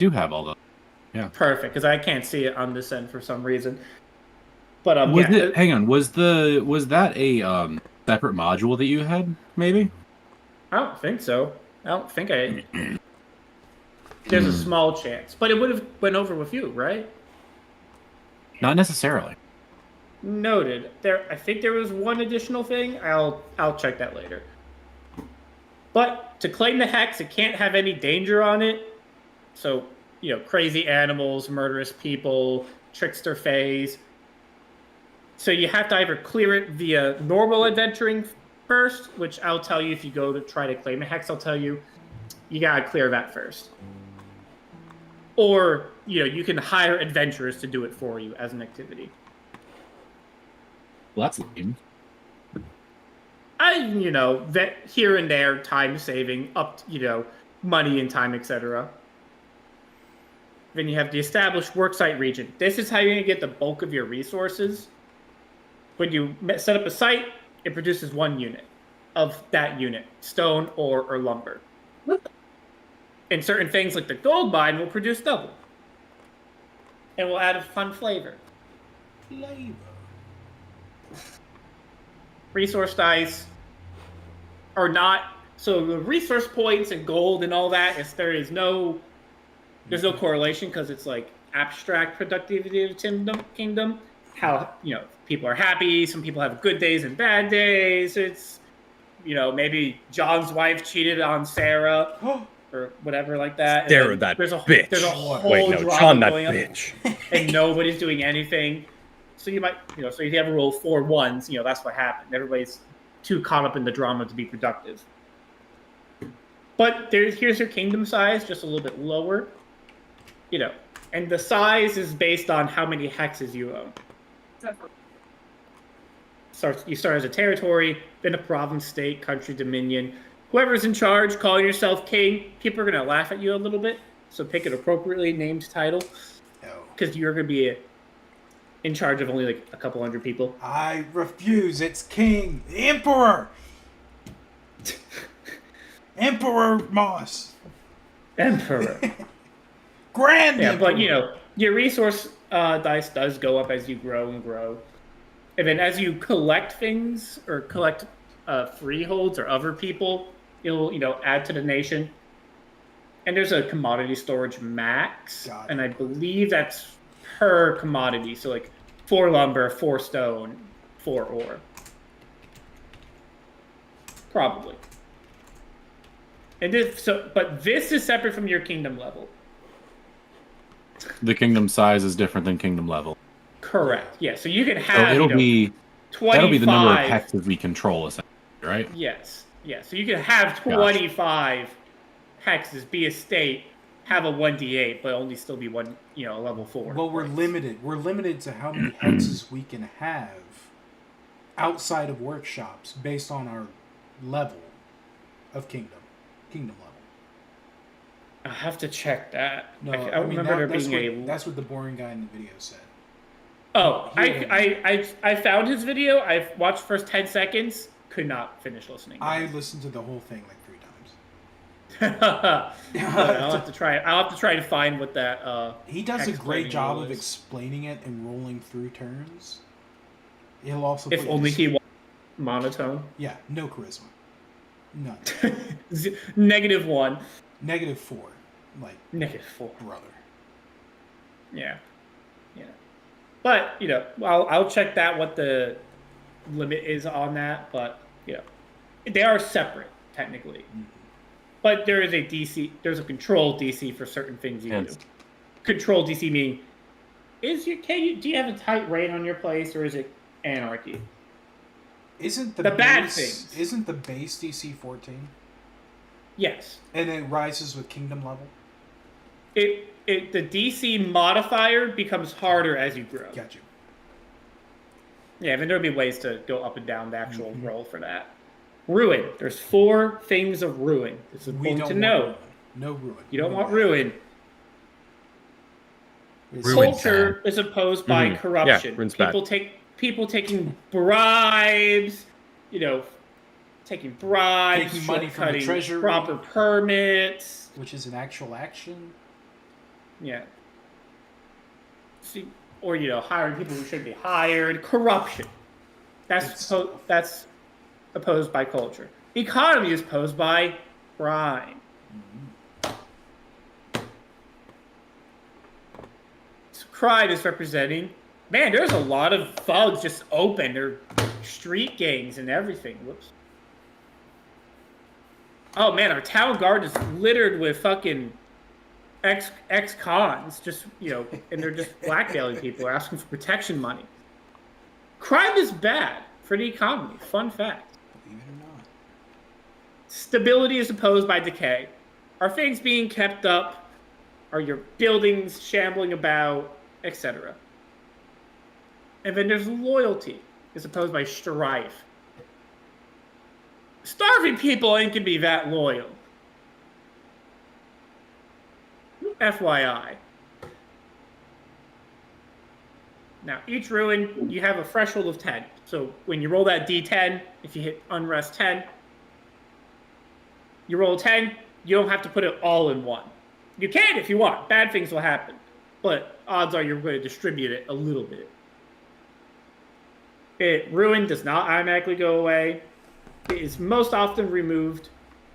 Do have all those. Yeah. Perfect, because I can't see it on this end for some reason. But Was yeah, it? Hang on. Was that a separate module that you had? Maybe. I don't think so. I don't think I. There's a Hmm. small chance, but it would have went over with you, right? Not necessarily. Noted. I think there was one additional thing. I'll check that later. But to claim the hex, it can't have any danger on it. So, crazy animals, murderous people, trickster fays. So you have to either clear it via normal adventuring first, which I'll tell you if you go to try to claim a hex, I'll tell you you gotta clear that first. Or, you can hire adventurers to do it for you as an activity. Well, that's lame. That here and there, time saving, money and time, etc. Then you have the established worksite region. This is how you're going to get the bulk of your resources. When you set up a site, it produces one unit of that unit, stone or lumber. And certain things like the gold mine will produce double. And will add a fun flavor. Resource dice are not... So the resource points and gold and all that, there's no correlation because it's like abstract productivity of kingdom. How, people are happy. Some people have good days and bad days. It's, maybe John's wife cheated on Sarah or whatever like that. Sarah, that bitch. There's a whole Wait, no, drama John, that going bitch. and nobody's doing anything. So you might, so if you have a rule 4 ones, that's what happened. Everybody's too caught up in the drama to be productive. But here's your kingdom size, just a little bit lower. And the size is based on how many hexes you own. So you start as a territory, then a province, state, country, dominion. Whoever's in charge, calling yourself king, people are going to laugh at you a little bit. So pick an appropriately named title. Because you're going to be in charge of only like a couple hundred people. I refuse. It's king. The emperor. Emperor Moss. Emperor. Grand Yeah, Emperor. but your resource dice does go up as you grow and grow. And then as you collect things or collect freeholds or other people, it'll, add to the nation. And there's a commodity storage max. And I believe that's per commodity. So like 4 lumber, 4 stone, 4 ore. Probably. And but this is separate from your kingdom level. The kingdom size is different than kingdom level. Correct. Yeah. So you can have. So it'll be 25. That'll be the number of hexes we control, essentially, right? Yes. Yeah. So you can have 25 hexes, be a state, have a 1d8, but only still be one, level 4. Well, we're limited. We're limited to how many hexes we can have outside of workshops based on our level of kingdom level. I have to check that. No, I remember there being that's what the boring guy in the video said. Oh, I found his video. I've watched the first 10 seconds. Could not finish listening. I listened to the whole thing like 3 times. I'll have to try. I'll have to try to find what that. He does a great job of explaining it and rolling through turns. He'll also. If only he was monotone. Yeah, no charisma. None. -1. -4. Like -4. Brother. Yeah. Yeah. But, I'll check that, what the limit is on that. But, they are separate, technically. Mm-hmm. But there is a DC, there's a control DC for certain things you do. Control DC meaning, do you have a tight rein on your place, or is it anarchy? Isn't the bad things? Isn't the base DC 14? Yes. And it rises with kingdom level? The DC modifier becomes harder as you grow. Got you. Yeah, then there'll be ways to go up and down the actual roll for that. Ruin. There's 4 things of ruin. It's important to know. No ruin. You don't want ruin. Culture is opposed by corruption. Yeah, people taking bribes, taking money from the treasury, proper permits, which is an actual action. Yeah. See, or hiring people who shouldn't be hired. Corruption. That's opposed by culture. Economy is opposed by crime. So crime is representing. Man, there's a lot of thugs just open. They're street gangs and everything. Whoops. Oh man, our town guard is littered with fucking ex-cons, just and they're just blackmailing people, or asking for protection money. Crime is bad for the economy. Fun fact. Believe it or not. Stability is opposed by decay. Are things being kept up? Are your buildings shambling about, etc.? And then there's loyalty, is opposed by strife. Starving people ain't gonna be that loyal. FYI. Now, each ruin, you have a threshold of 10. So when you roll that D10, if you hit unrest 10, you roll 10, you don't have to put it all in one. You can if you want. Bad things will happen. But odds are you're going to distribute it a little bit. Ruin does not automatically go away. It is most often removed.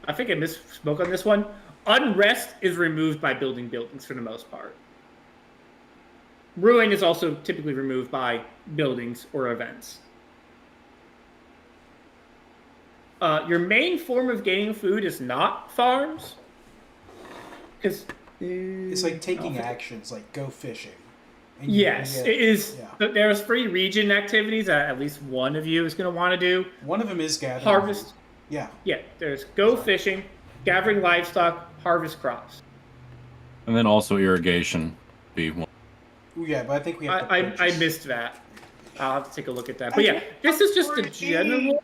I think I misspoke on this one. Unrest is removed by building buildings for the most part. Ruin is also typically removed by buildings or events. Your main form of gaining food is not farms. Because it's like taking actions, like go fishing. Yes, it is. Yeah. There's 3 region activities that at least one of you is going to want to do. One of them is gathering. Harvest. Yeah. Yeah, there's go fishing, gathering livestock, harvest crops. And then also irrigation be one. Yeah, but I think we have to I missed that. I'll have to take a look at that. But yeah, this is just a general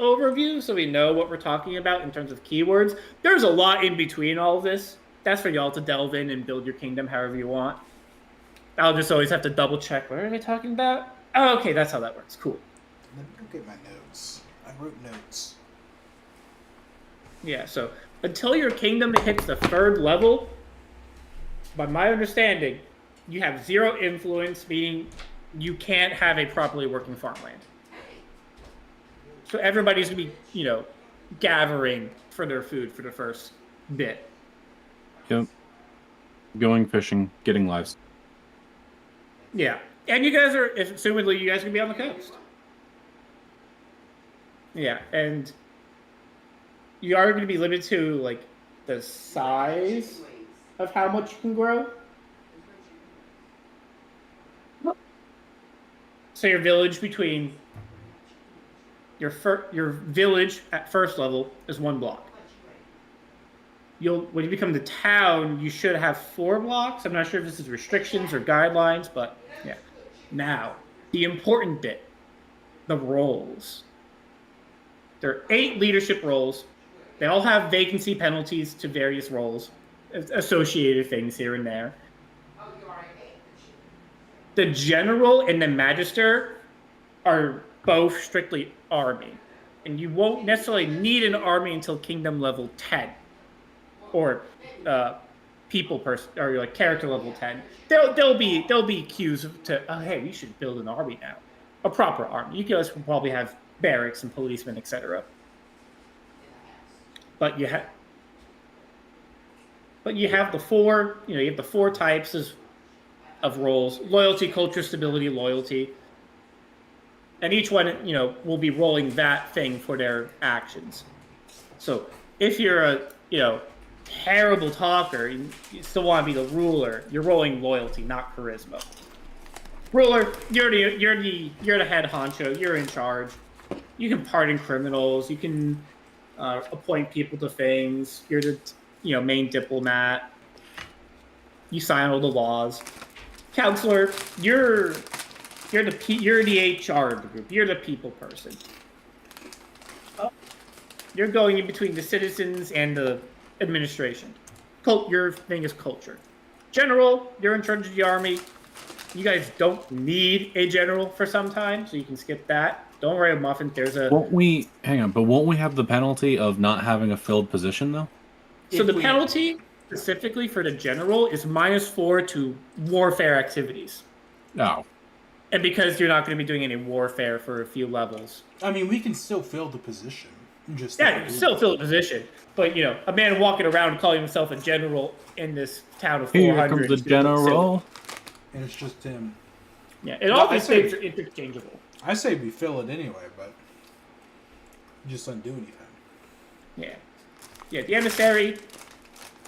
overview so we know what we're talking about in terms of keywords. There's a lot in between all of this. That's for y'all to delve in and build your kingdom however you want. I'll just always have to double check. What are they talking about? Oh, okay, that's how that works. Cool. Let me go get my notes. I wrote notes. Yeah, so until your kingdom hits the 3rd level, by my understanding, you have 0 influence, meaning you can't have a properly working farmland. So everybody's going to be, gathering for their food for the first bit. Yep. Going fishing, getting livestock. Yeah. And you guys are, assumedly, you guys are going to be on the coast. Yeah, and you are going to be limited to, the size of how much you can grow. So your village your village at 1st level is 1 block. When you become the town, you should have 4 blocks. I'm not sure if this is restrictions or guidelines, but yeah. Now, the important bit, the roles. There are 8 leadership roles. They all have vacancy penalties to various roles, associated things here and there. The general and the magister are both strictly army, and you won't necessarily need an army until kingdom level 10, or or character level 10. There'll be cues to hey, we should build an army now, a proper army. You guys will probably have barracks and policemen, etc. But you have the 4. You have the 4 types of roles: loyalty, culture, stability, loyalty. And each one, will be rolling that thing for their actions. So if you're a, terrible talker, you still want to be the ruler, you're rolling loyalty, not charisma. Ruler, you're the head honcho, you're in charge. You can pardon criminals, you can appoint people to things, you're the main diplomat. You sign all the laws. Counselor, you're the HR of the group. You're the people person. You're going in between the citizens and the administration. Your thing is culture. General, you're in charge of the army. You guys don't need a general for some time, so you can skip that. Don't worry, Muffin. Won't we have the penalty of not having a filled position though? So the penalty specifically for the general is -4 to warfare activities. Oh. And because you're not going to be doing any warfare for a few levels. I mean, we can still fill the position. Just Yeah, you can still fill the position. But, a man walking around calling himself a general in this town of 400. Here comes the general. And it's just him. Yeah, and all these things are interchangeable. I say we fill it anyway, but just don't do anything. Yeah. Yeah, the emissary,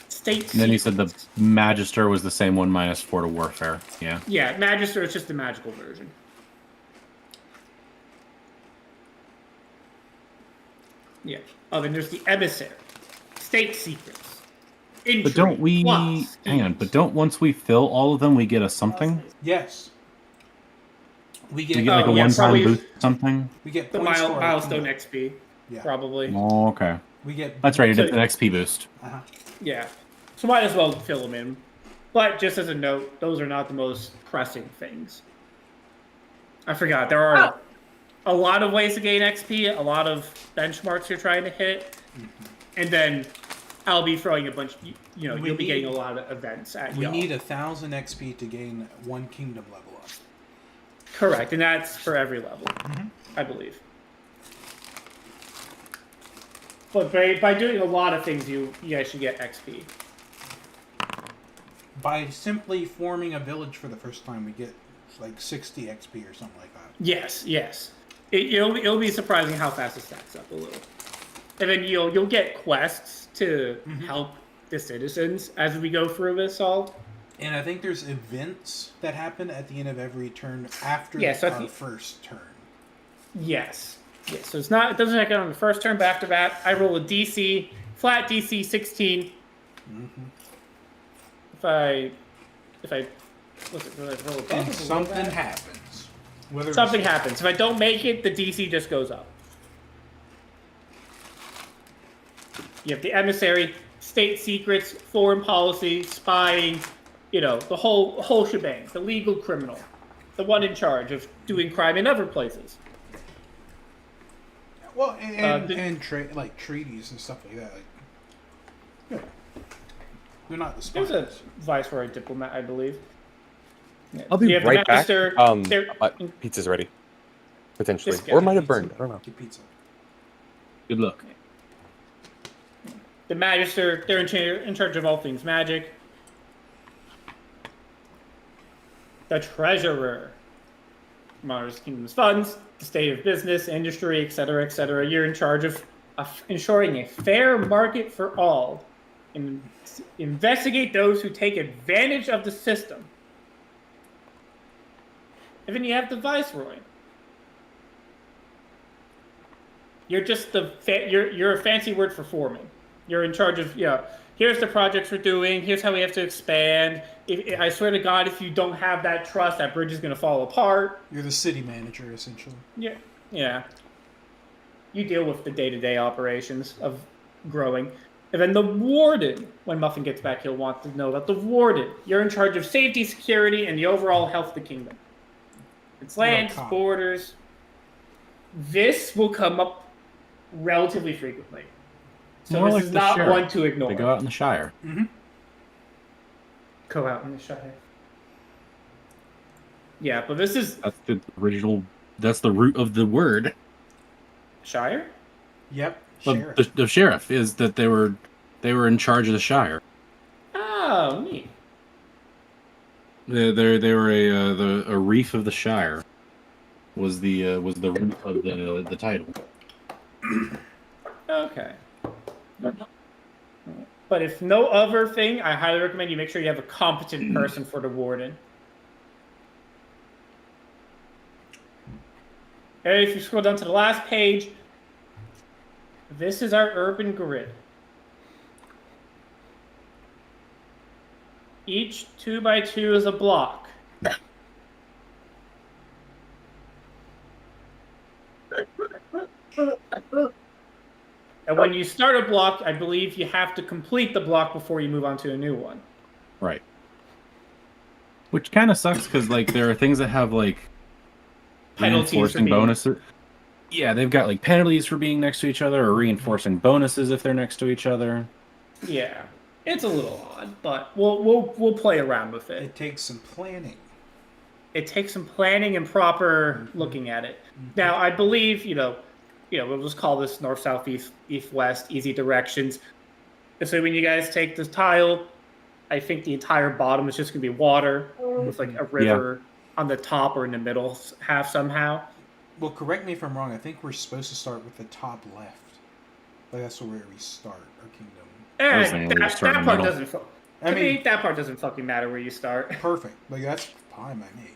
state. And then he said the Magister was the same one -4 to warfare. Yeah. Yeah, Magister is just the magical version. Yeah. Oh, then there's the emissary, state secrets. Intrigue, But don't we... plots, Hang on. schemes. But don't once we fill all of them, we get a something? Yes. We get, We get like a one-time probably boost or something? we get The points for our milestone kingdom. XP, Yeah. probably. Oh, okay. We get That's right. It So- did an XP boost. Uh-huh. Yeah. So might as well fill them in. But just as a note, those are not the most pressing things. I forgot. There are a lot of ways to gain XP, a lot of benchmarks you're trying to hit. And then I'll be throwing a bunch, you'll be getting a lot of events at We y'all. need 1,000 XP to gain 1 kingdom level up. Correct. And that's for every level, I believe. But by doing a lot of things, you guys should get XP. By simply forming a village for the first time, we get like 60 XP or something like that. Yes, yes. It'll be surprising how fast it stacks up a little. And then you'll get quests to help the citizens as we go through this all. And I think there's events that happen at the end of every turn after so our first turn. Yes. Yes. So it doesn't happen on the first turn, but after that, I roll a DC, flat DC 16. If I what's it, roll a buff And or something roll that? happens. Whether Something happens. If I don't make it, the DC just goes up. You have the emissary, state secrets, foreign policy, spying, the whole shebang. The legal criminal, the one in charge of doing crime in other places. Well, and treaties and stuff like that. They're not the There's a spies. viceroy diplomat, I believe. Yeah. I'll be You have the right back. Magister, they're- Pizza's ready. Potentially. This guy. Or it might have burned. I don't know. Get pizza. Good luck. The Magister, they're in charge of all things magic. The Treasurer monitors the kingdom's funds, the state of business, industry, etc., etc. You're in charge of ensuring a fair market for all, and investigate those who take advantage of the system. And then you have the Viceroy. You're just you're a fancy word for foreman. You're in charge of, here's the projects we're doing, here's how we have to expand. I swear to God, if you don't have that trust, that bridge is going to fall apart. You're the city manager, essentially. Yeah. Yeah. You deal with the day-to-day operations of growing. And then the Warden, when Muffin gets back, he'll want to know that the Warden, you're in charge of safety, security, and the overall health of the kingdom. Its lands, borders. This will come up relatively frequently. So More this like is the not sheriff. one to ignore. They go out in the Shire. Go out in the Shire. Yeah, but this is That's the original. That's the root of the word. Shire? Yep. But Sheriff. the sheriff is that they were in charge of the Shire. Oh, neat. They were a reef of the Shire. Was the root of the title. Okay. But if no other thing, I highly recommend you make sure you have a competent person for the Warden. And if you scroll down to the last page, this is our urban grid. Each 2x2 is a block. And when you start a block, I believe you have to complete the block before you move on to a new one. Right. Which kind of sucks because there are things that have Penalties for reinforcing being- bonuses. Yeah, they've got penalties for being next to each other, or reinforcing bonuses if they're next to each other. Yeah. It's a little odd, but we'll play around with it. It takes some planning. It takes some planning and proper looking at it. Now, I believe we'll just call this north, south, east, west, easy directions. Assuming you guys take this tile, I think the entire bottom is just gonna be water with like a river on the top or in the middle half somehow. Well, correct me if I'm wrong. I think we're supposed to start with the top left. Like that's where we start our kingdom. was thinking we were That starting in part the doesn't. To me, that part doesn't fucking matter where you start. Perfect. Like that's fine by me.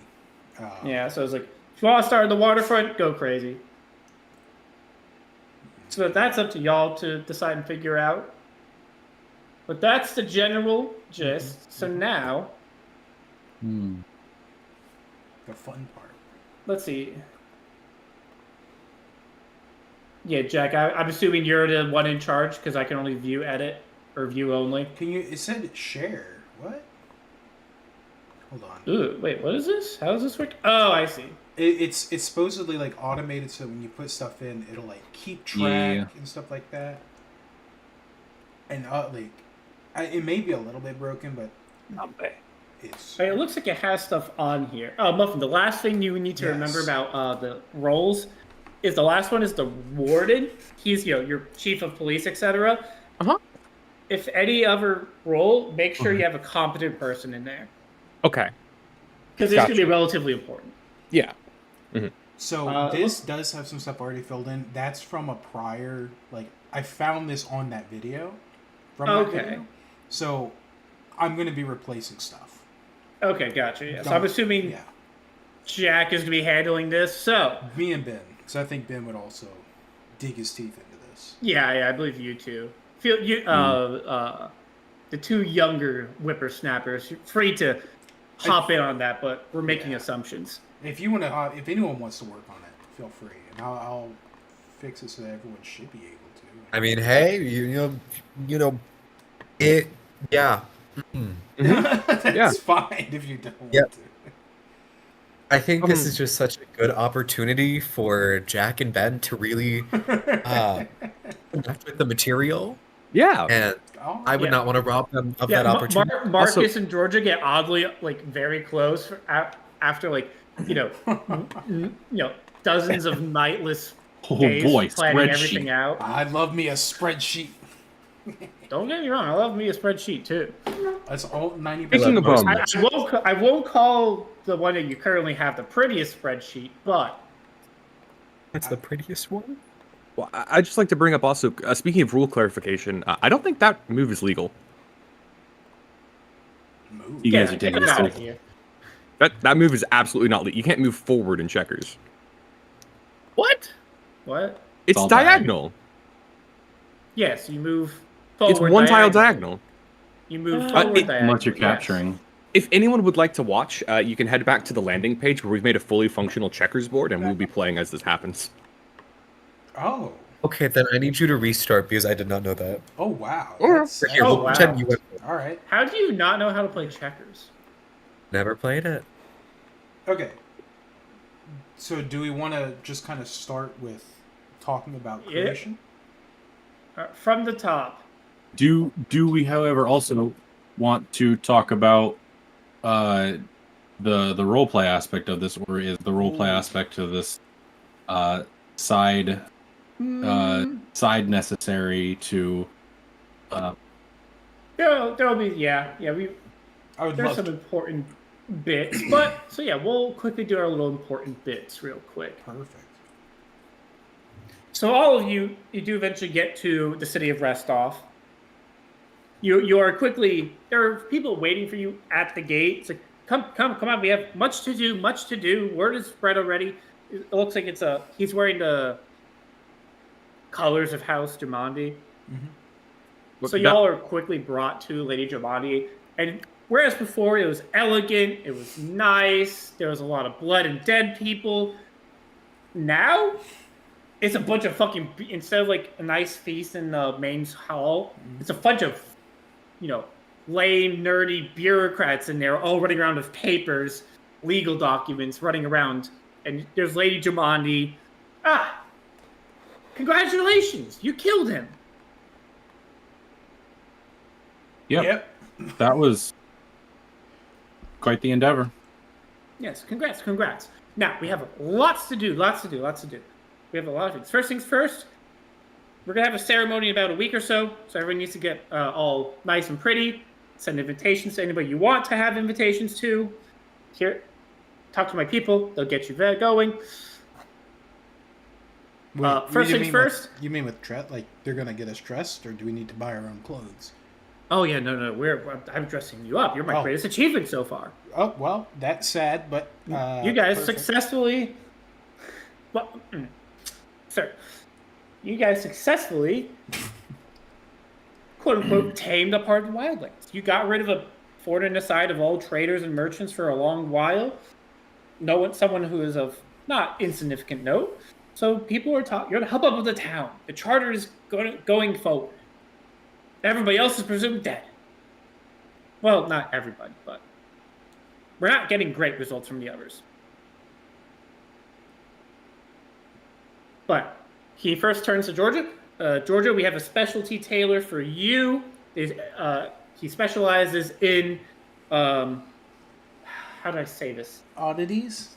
Yeah, so it's like, if you want to start at the waterfront, go crazy. So that's up to y'all to decide and figure out. But that's the general gist. So now, The fun part. let's see. Yeah, Jack, I'm assuming you're the one in charge because I can only view edit or view only. Can you? It said share. What? Hold on. Ooh, wait, what is this? How does this work? Oh, I see. It's supposedly like automated, so when you put stuff in, it'll like keep track and stuff like that. And it may be a little bit broken, but Not bad. it's. It looks like it has stuff on here. Oh, Muffin, the last thing you need to remember about the roles is the last one is the warden. He's your chief of police, etc. If any other role, make sure you have a competent person in there Okay. because it's going to be relatively important. Yeah. So this does have some stuff already filled in. That's from a prior, like I found this on that video. That video. So I'm going to be replacing stuff. Okay, gotcha. Yeah. So I'm assuming Yeah. Jack is going to be handling this. So Me and Ben, because I think Ben would also dig his teeth into this. yeah, I believe you too. Feel you the two younger whippersnappers, you're free to hop in on that, but we're making assumptions. If you want to, if anyone wants to work on it, feel free, and I'll fix it so that everyone should be able to. I mean, hey, you know, it. Yeah. That's fine if you don't want to. I think this is just such a good opportunity for Jack and Ben to really connect with the material. Yeah. And I would not want to rob them of that opportunity. Marcus and Georgia get oddly very close after dozens of nightless days planning everything out. I love me a spreadsheet. Don't get me wrong, I love me a spreadsheet too. That's all 90%. Speaking of I won't call the one that you currently have the prettiest spreadsheet, but It's the prettiest one. Well, I'd just like to bring up also, speaking of rule clarification, I don't think that move is legal. Move. You guys are taking get this out of thing. here. That move is absolutely not legal. You can't move forward in checkers. What? What? It's all diagonal. Yes, you move forward. It's one tile diagonal. You move forward diagonal. What you're capturing. If anyone would like to watch, you can head back to the landing page where we've made a fully functional checkers board, and we'll be playing as this happens. Oh. Okay, then I need you to restart because I did not know that. Oh, wow. Or- That's, Here, Oh, we'll wow. pretend you went. all right. How do you not know how to play checkers? Never played it. Okay. So do we want to just kind of start with talking about Yeah. creation? From the top. Do we, however, also want to talk about the roleplay aspect of this, or is the roleplay aspect of this side necessary to? There'll be I would there's love some to. important bits, but so yeah, we'll quickly do our little important bits real quick. Perfect. So all of you do eventually get to the city of Restov. You are quickly, there are people waiting for you at the gate. It's like, come on, we have much to do. Word is spread already. It looks like he's wearing the colors of House Jamandi. So y'all are quickly brought to Lady Jamandi, and whereas before it was elegant, it was nice, there was a lot of blood and dead people, now it's a bunch of fucking, instead of like a nice feast in the main hall, it's a bunch of, lame, nerdy bureaucrats in there all running around with papers, legal documents, running around. And there's Lady Jamandi. Congratulations, you killed him. Yep. That was quite the endeavor. Yes, congrats. Now, we have lots to do. We have a lot of things. First things first, we're going to have a ceremony in about a week or so everyone needs to get all nice and pretty. Send invitations to anybody you want to have invitations to. Here, talk to my people. They'll get you going. Wait, first things first. You mean with dress? Like, they're going to get us dressed, or do we need to buy our own clothes? Oh, yeah, no. I'm dressing you up. You're my greatest achievement so far. Oh, well, that's sad, but... you guys successfully... Well, sir, you guys successfully, quote-unquote, tamed a part of the wildlands. You got rid of a fort in the side of all traders and merchants for a long while. Someone who is of not insignificant note. So people are talking. You're the hub of the town. The charter is going forward. Everybody else is presumed dead. Well, not everybody, but we're not getting great results from the others. But he first turns to Georgia. Georgia, we have a specialty tailor for you. He specializes in, how do I say this? Oddities?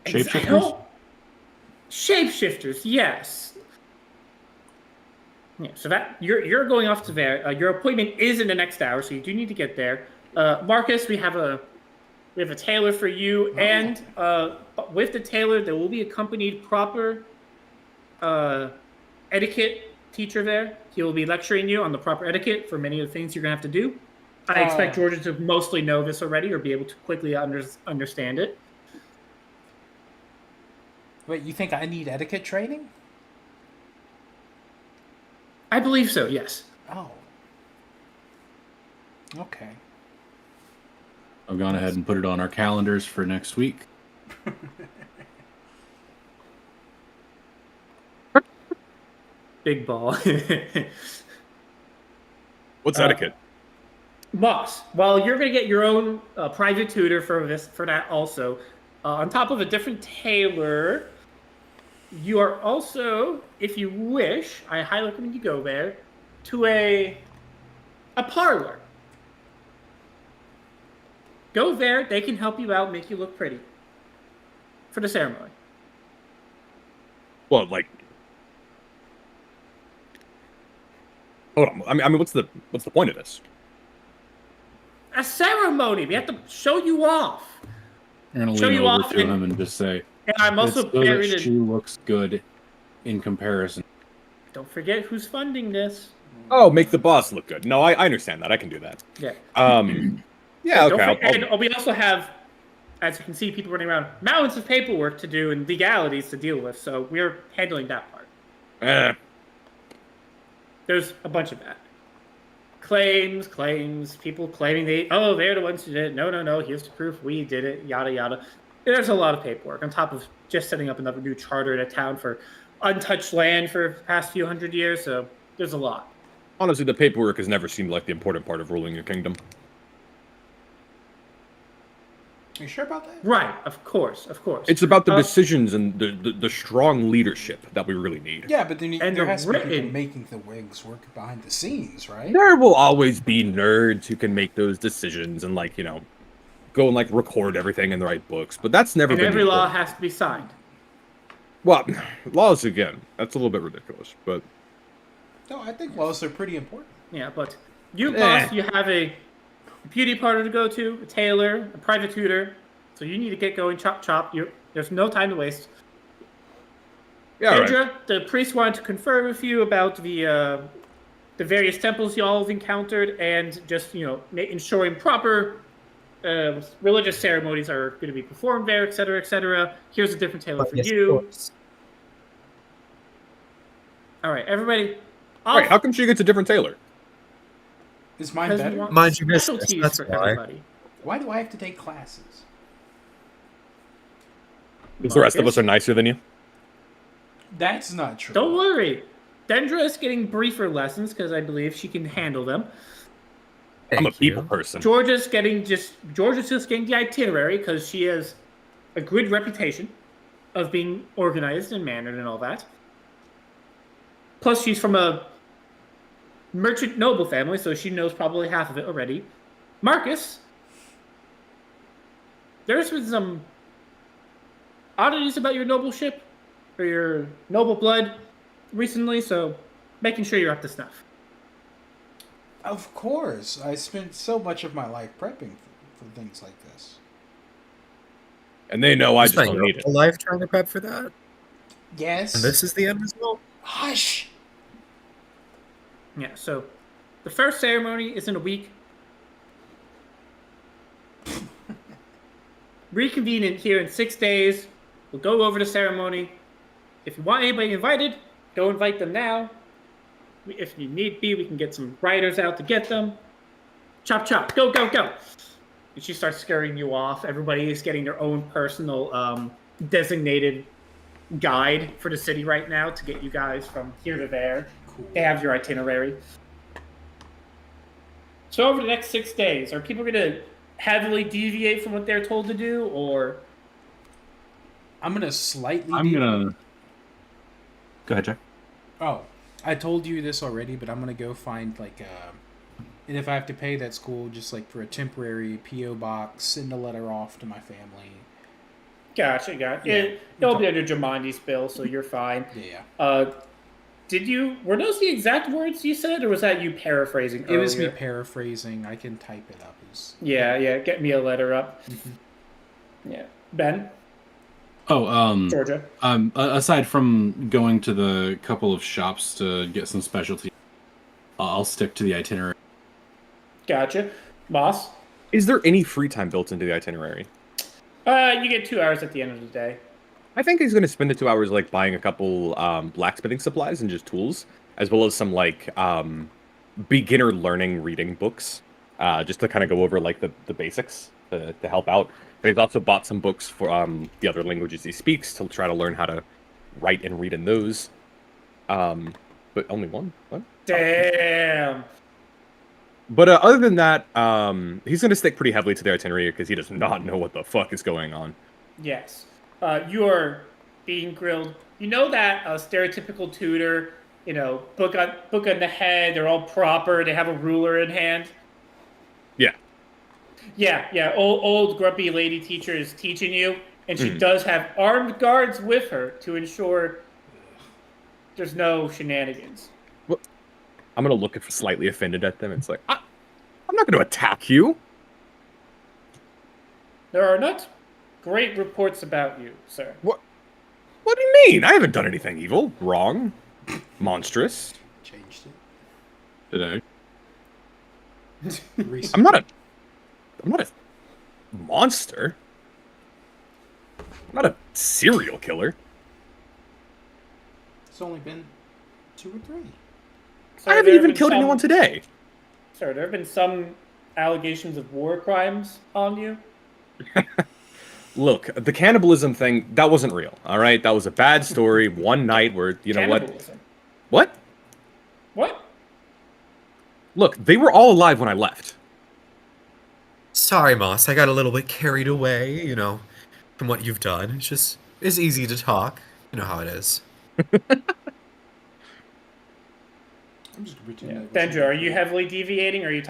Shapeshifters? Shapeshifters, yes. Yeah, so that you're going off to there. Your appointment is in the next hour, so you do need to get there. Marcus, we have a tailor for you, and with the tailor, there will be accompanied proper etiquette teacher there. He will be lecturing you on the proper etiquette for many of the things you're gonna have to do. I expect Georgia to mostly know this already, or be able to quickly understand it. Wait, you think I need etiquette training? I believe so, yes. Oh. Okay. I've gone ahead and put it on our calendars for next week. Big ball. What's etiquette? Boss, well, you're going to get your own private tutor for that also. On top of a different tailor, you are also, if you wish, I highly recommend you go there, to a parlor. Go there, they can help you out, make you look pretty. For the ceremony. Well, like... Hold on. I mean, what's the point of this? A ceremony. We have to show you off. You're going to lean over to him and just say, and I'm also buried in... she looks good in comparison. Don't forget who's funding this. Oh, make the boss look good. No, I understand that. I can do that. Yeah. Yeah, okay. And we also have, as you can see, people running around, mountains of paperwork to do and legalities to deal with, so we're handling that part. There's a bunch of that. Claims, people claiming they're the ones who did it. No, here's the proof we did it, yada, yada. There's a lot of paperwork on top of just setting up another new charter in a town for untouched land for the past few hundred years, so there's a lot. Honestly, the paperwork has never seemed like the important part of ruling your kingdom. Are you sure about that? Right, of course. It's about the decisions and the strong leadership that we really need. Yeah, but there has to be people making the wigs work behind the scenes, right? There will always be nerds who can make those decisions and, like, go and, like, record everything in the right books, but that's never been... And every law has to be signed. Well, laws, again, that's a little bit ridiculous, but... No, I think laws are pretty important. Yeah, but you, boss, you have a beauty parlor to go to, a tailor, a private tutor, so you need to get going, chop. There's no time to waste. Yeah, Kendra, right. The priest wanted to confer with you about the various temples y'all have encountered, and just, ensuring proper religious ceremonies are going to be performed there, etc., etc. Here's a different tailor for you. All right, everybody. Wait, how come she gets a different tailor? Is mine better? Mine's your business, that's why. Everybody. Why do I have to take classes? Because the rest of us are nicer than you? That's not true. Don't worry. Dendra is getting briefer lessons because I believe she can handle them. I'm a people person. Georgia's just getting the itinerary because she has a good reputation of being organized and mannered and all that. Plus, she's from a merchant noble family, so she knows probably half of it already. Marcus, there's been some oddities about your nobleship or your noble blood recently, so making sure you're up to snuff. Of course. I spent so much of my life prepping for things like this. And they know I You just spent don't your need it. whole life trying to prep for that, Yes. and this is the end result. Hush! Yeah, so the first ceremony is in a week. Reconvene here in 6 days. We'll go over the ceremony. If you want anybody invited, go invite them now. If you need be, we can get some riders out to get them. Chop, chop, go, go, go. And she starts scurrying you off. Everybody is getting their own personal designated guide for the city right now to get you guys from here to there. Cool. They have your itinerary. So over the next 6 days, are people going to heavily deviate from what they're told to do, or? I'm going to slightly... Go ahead, Jack. Oh, I told you this already, but I'm going to go find, like, and if I have to pay that school, just, like, for a temporary P.O. box, send a letter off to my family. Gotcha. Yeah. It'll be under Jumanji's bill, so you're fine. Yeah. Were those the exact words you said, or was that you paraphrasing It was me earlier? paraphrasing. I can type it up. Yeah, get me a letter up. Mm-hmm. Yeah. Ben? Georgia. Georgia. Aside from going to the couple of shops to get some specialty, I'll stick to the itinerary. Gotcha. Boss? Is there any free time built into the itinerary? You get 2 hours at the end of the day. I think he's going to spend the 2 hours like buying a couple blacksmithing supplies and just tools, as well as some like beginner learning reading books, just to kind of go over like the basics to help out. But he's also bought some books for the other languages he speaks to try to learn how to write and read in those. But only one? What? Damn. But other than that, he's going to stick pretty heavily to the itinerary because he does not know what the fuck is going on. Yes. You are being grilled. You know that stereotypical tutor, book on the head, they're all proper, they have a ruler in hand. Yeah. Yeah. Old grumpy lady teacher is teaching you, and she does have armed guards with her to ensure there's no shenanigans. Well, I'm going to look slightly offended at them. It's like, I'm not going to attack you. There are not great reports about you, sir. What do you mean? I haven't done anything evil, wrong, monstrous. Changed Today. it. I'm not a monster. I'm not a serial killer. It's only been 2 or 3. Sir, I haven't there have even been killed some- anyone today. Sir, there have been some allegations of war crimes on you. Look, the cannibalism thing, that wasn't real, all right? That was a bad story one night where, you know what? Cannibalism. What? What? Look, they were all alive when I left. Sorry, Moss. I got a little bit carried away, from what you've done. It's easy to talk. You know how it is. I'm just pretending. Benja, are you heavily deviating, or are you ready to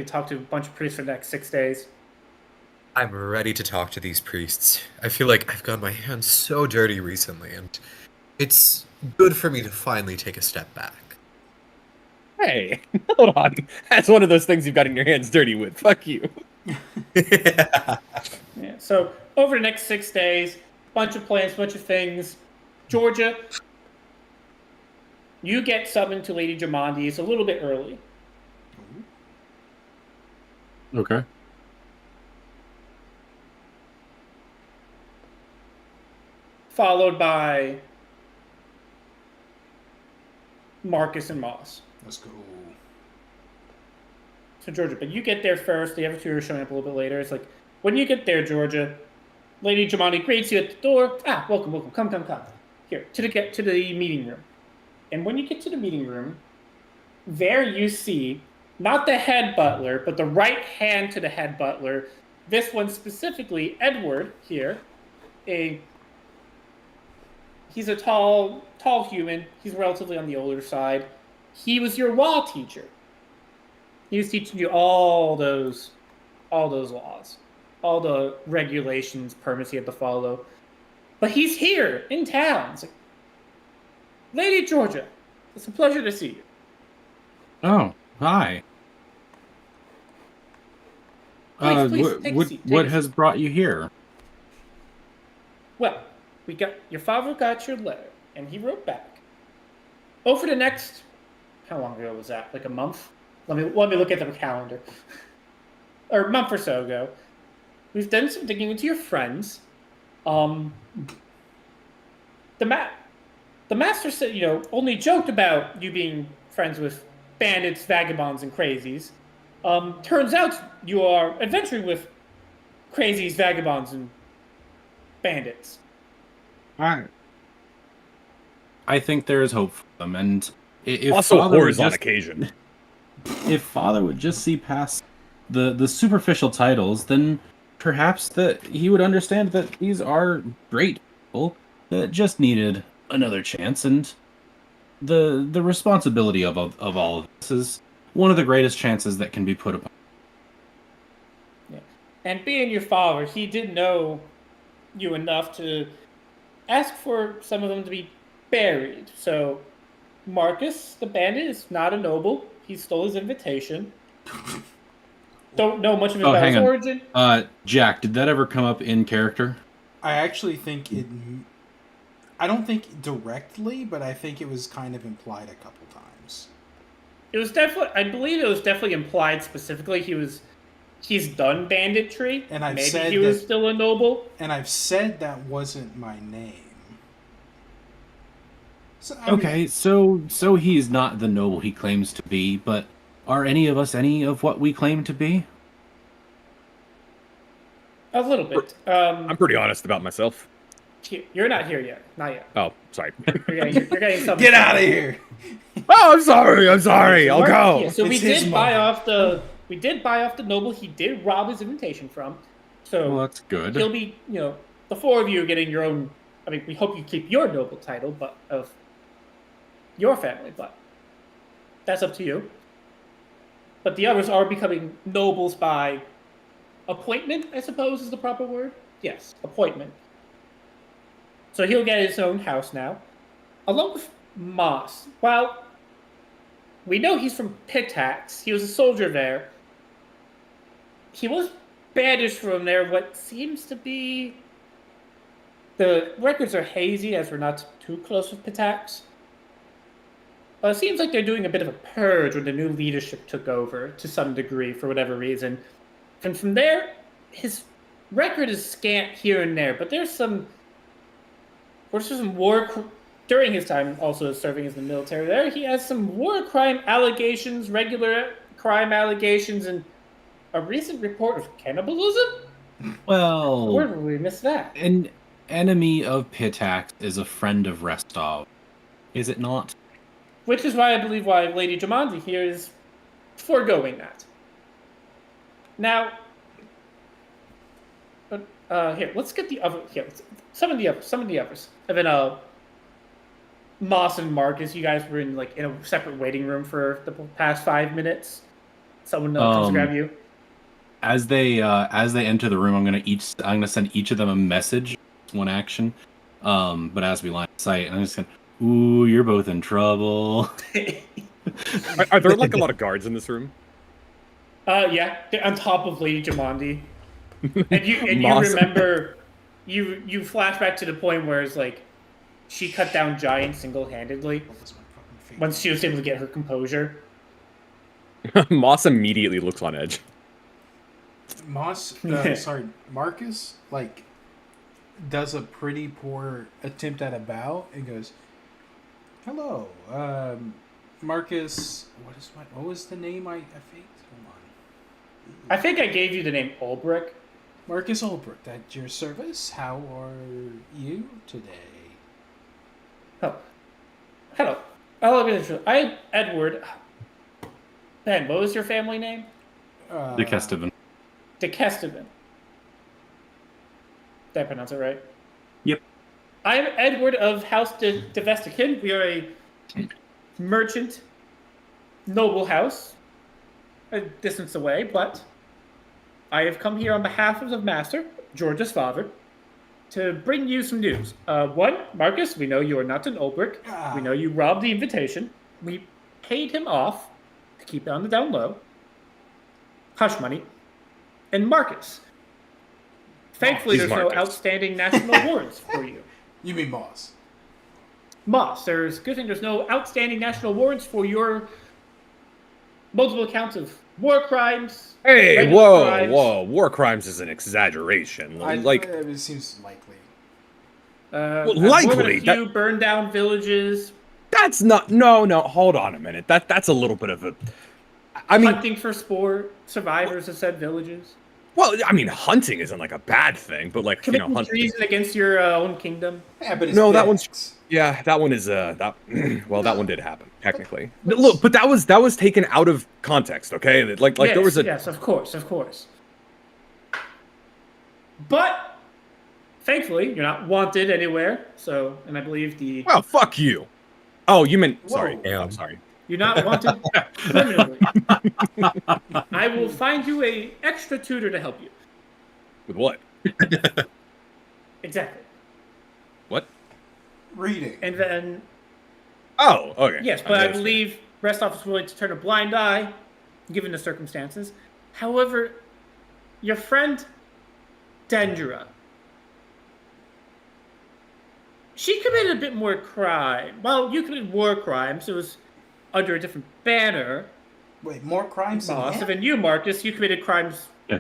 talk to a bunch of priests for the next 6 days? I'm ready to talk to these priests. I feel like I've gotten my hands so dirty recently, and it's good for me to finally take a step back. Hey, hold on. That's one of those things you've gotten your hands dirty with. Fuck you. Yeah. So over the next 6 days, bunch of plans, bunch of things. Georgia, you get summoned to Lady Jumanji. It's a little bit early. Okay. Followed by Marcus and Moss. Let's go. So Georgia, but you get there first. The other two are showing up a little bit later. It's like, when you get there, Georgia, Lady Jumanji greets you at the door. Welcome. Come. Here, to the meeting room. And when you get to the meeting room, there you see not the head butler, but the right hand to the head butler. This one specifically, Edward here. He's a tall human. He's relatively on the older side. he was your law teacher. He was teaching you all those laws, all the regulations, permits you have to follow. But he's here in town. It's like, Lady Georgia, it's a pleasure to see you. Oh, hi. Please, take a seat. What has brought you here? Well, your father got your letter, and he wrote back. Over the next, how long ago was that? Like a month? Let me look at the calendar. Or a month or so ago. We've done some digging into your friends. The master said, only joked about you being friends with bandits, vagabonds, and crazies. Turns out you are adventuring with crazies, vagabonds, and bandits. I think there is hope for them, and if Also, Father would whores on just- occasion. If Father would just see past the superficial titles, then perhaps that he would understand that these are great people that just needed another chance, and the responsibility of all of this is one of the greatest chances that can be put upon. Yeah. And being your father, he did know you enough to ask for some of them to be buried. So Marcus, the bandit, is not a noble. He stole his invitation. Don't know much of about his origin. Jack, did that ever come up in character? I actually think it. I don't think directly, but I think it was kind of implied a couple times. It was definitely, I believe it was definitely implied specifically he's done banditry. And I've Maybe said he was that- still a noble. And I've said that wasn't my name. So, I Okay, mean, so he's not the noble he claims to be, but are any of us any of what we claim to be? A little bit. I'm pretty honest about myself. You're not here yet. Not yet. Oh, sorry. You're getting something. get out of here! Oh, I'm sorry. I'll go. Yeah, so we It's his did buy off the noble he did rob his invitation from. So Well, that's good. he'll be, the four of you are getting your own. I mean, we hope you keep your noble title, but of your family, but that's up to you. But the others are becoming nobles by appointment, I suppose is the proper word. Yes, appointment. So he'll get his own house now, along with Moss. While we know he's from Pitax, he was a soldier there. He was banished from there. What seems to be the records are hazy, as we're not too close with Pitax. It seems like they're doing a bit of a purge when the new leadership took over to some degree for whatever reason. And from there, his record is scant here and there, but there's some during his time also serving as the military there. He has some war crime allegations, regular crime allegations, and a recent report of cannibalism? Well, Where did we miss that? an enemy of Pitax is a friend of Restov, is it not? Which is why I believe why Lady Jumanji here is foregoing that. Now, here, let's get the other. Here, some of the others. And then, Moss and Marcus, you guys were in a separate waiting room for the past 5 minutes. Someone comes to grab you. As they enter the room, I'm gonna send each of them a message, one action. But as we line of sight, I'm just gonna, ooh, you're both in trouble. Are there like a lot of guards in this room? Yeah, they're on top of Lady Jumanji. And you Moss. remember, you flash back to the point where it's like she cut down Giant single-handedly That was my fucking favorite. once she was able to get her composure. Moss immediately looks on edge. Marcus, does a pretty poor attempt at a bow and goes, "Hello, Marcus. What was the name I faked? Hold on. I think I gave you the name Ulbrich. Marcus Ulbricht, at your service. How are you today?" Oh, hello. I'm Edward. Ben, what was your family name? The Kestevan. De Kesteven. Did I pronounce it right? Yep. I'm Edward of House de Vestikin. We are a merchant noble house, a distance away, but I have come here on behalf of the master, George's father, to bring you some news. One, Marcus, we know you are not an Ulbrich. We know you robbed the invitation. We paid him off to keep it on the down low. Hush money. And Marcus, thankfully He's there's no Marcus. outstanding national warrants for you. You mean Moss? Moss, good thing there's no outstanding national warrants for your multiple accounts of war crimes. Hey, regular whoa, crimes. whoa! War crimes is an exaggeration. Like, it seems likely. Well, More than likely, a few burned down villages. that's not. No, hold on a minute. That's a little bit of a. I mean, Hunting for sport, survivors of said villages. well, I mean, hunting isn't like a bad thing, but like Committing hunting. treason against your own kingdom. Yeah, but it's No, that Bex. one's yeah, that one is that. Well, that one did happen technically. Look, but that was taken out of context. Okay, like yes, there was a. yes, of course. But thankfully, you're not wanted anywhere. So, and I believe the Well, fuck you. Oh, you meant sorry. Whoa. I'm sorry. you're not wanted criminally. I will find you a extra tutor to help you. With what? Exactly. What? Reading. And then Oh, okay. yes, but I understand. believe Restov is willing to turn a blind eye, given the circumstances. However, your friend Dendra, she committed a bit more crime. Well, you committed war crimes. It was under a different banner. Wait, more crimes than Boss. him? And you, Marcus, you committed crimes Yeah.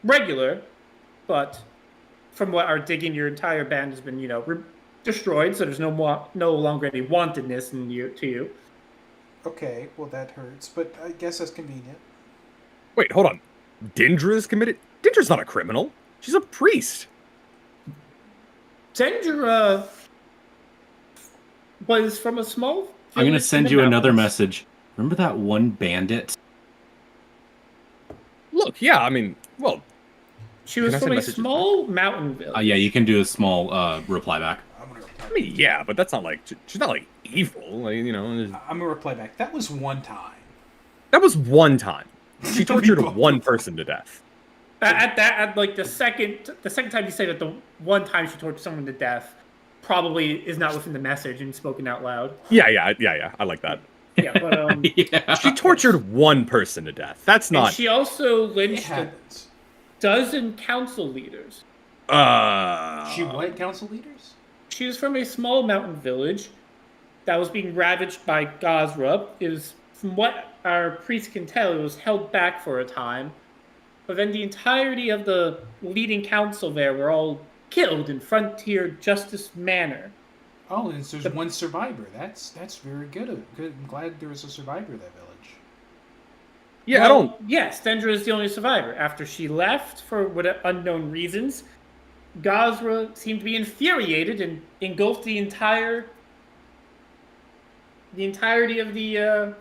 regular, but from what our digging, your entire band has been, destroyed. So there's no longer any wantedness to you. Okay, well that hurts, but I guess that's convenient. Wait, hold on. Dindra's committed. Dindra's not a criminal. She's a priest. Dendra was from a small. I'm gonna village send in you the another mountains. message. Remember that one bandit? Look, yeah, I mean, well, She was Can I from send a messages small mountain village. Yeah, you can do a small reply back. I'm gonna reply I mean, yeah, but that's not like she's not like evil. Like, I'm gonna reply back. That was one time. that was one time. She tortured one person to death. At like the second time you say that, the one time she tortured someone to death probably is not within the message and spoken out loud. Yeah. I like that. Yeah, but Yeah. She tortured one person to death. That's and not. she also It lynched a happens. dozen council leaders. She what? Council leaders? She was from a small mountain village that was being ravaged by Gazra. It was, from what our priest can tell, it was held back for a time. But then the entirety of the leading council there were all killed in frontier justice manner. Oh, and there's one survivor. That's very good. Good. I'm glad there was a survivor of that village. Yeah, Well, I don't. Yes, Dendra is the only survivor. After she left, for what unknown reasons, Gazra seemed to be infuriated and engulfed the entirety of the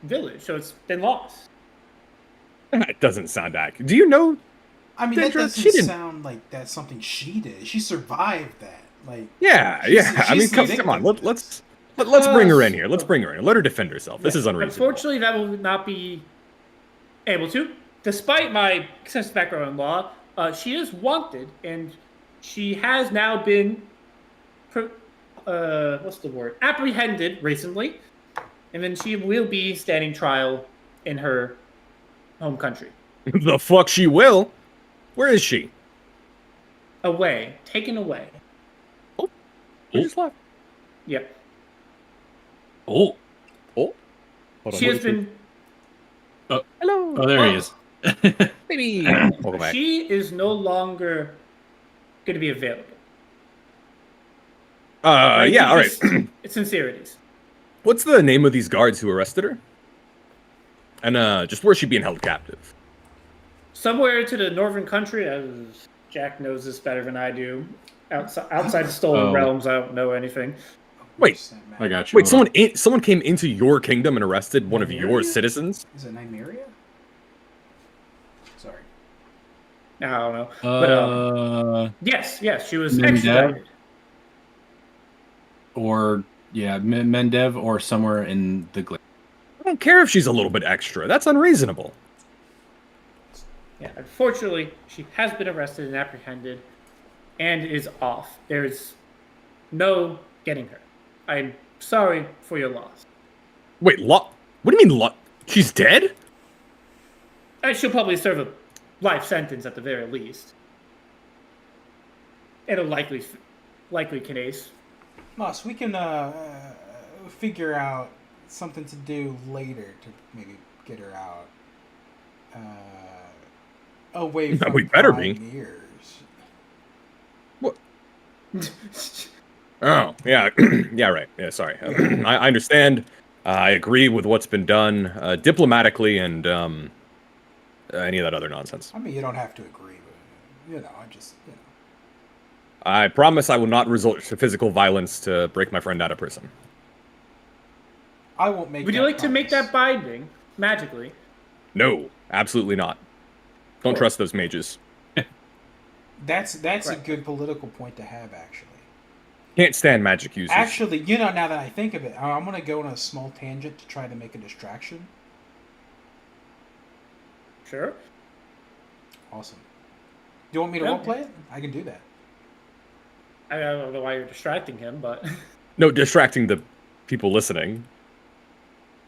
village. So it's been lost. That doesn't sound accurate. Do you know? I mean, that Dendra, she doesn't didn't- sound like that's something she did. She survived that. Like, Yeah. I mean, she's come on. victim. Let's bring her in here. Let's bring her in. Let her defend herself. This is unreasonable. Unfortunately, that will not be able to. Despite my extensive background in law, she is wanted, and she has now been, apprehended recently, and then she will be standing trial in her home country. The fuck she will. Where is she? Taken away. She just left. Yep. Oh, Hold on, She where has is been. Hello. oh, there he is. Maybe. Welcome back. She is no longer going to be available. Yeah. All right. It's sincerities. What's the name of these guards who arrested her? And just where's she being held captive? Somewhere to the northern country, as Jack knows this better than I do. Outside the stolen realms, I don't know anything. Wait. I got you. Wait, Hold on. someone came into your kingdom and arrested one of your Nymeria? citizens? Is it Nymeria? Sorry. I don't know. But yes, she was Mendev? extradited. Or yeah, Mendev or somewhere in the. don't care if she's a little bit extra. That's unreasonable. Yeah, unfortunately, she has been arrested and apprehended and is off. There's no getting her. I'm sorry for your loss. Wait, what do you mean, she's dead? She'll probably serve a life sentence at the very least. In a likely case. Moss, we can figure out something to do later to maybe get her out. Away from we better be. pioneers. What? Oh, yeah. Yeah, right. Yeah, sorry. I understand. I agree with what's been done diplomatically and any of that other nonsense. I mean, you don't have to agree, but, I promise I will not resort to physical violence to break my friend out of prison. I won't make Would you like to make that binding magically? No, absolutely not. Don't trust those mages. That's Right. a good political point to have, actually. Can't stand magic users. Actually, now that I think of it, I'm going to go on a small tangent to try to make a distraction. Sure. Awesome. Do you want me to Okay. roleplay it? I can do that. I don't know why you're distracting him, but No, distracting the people listening.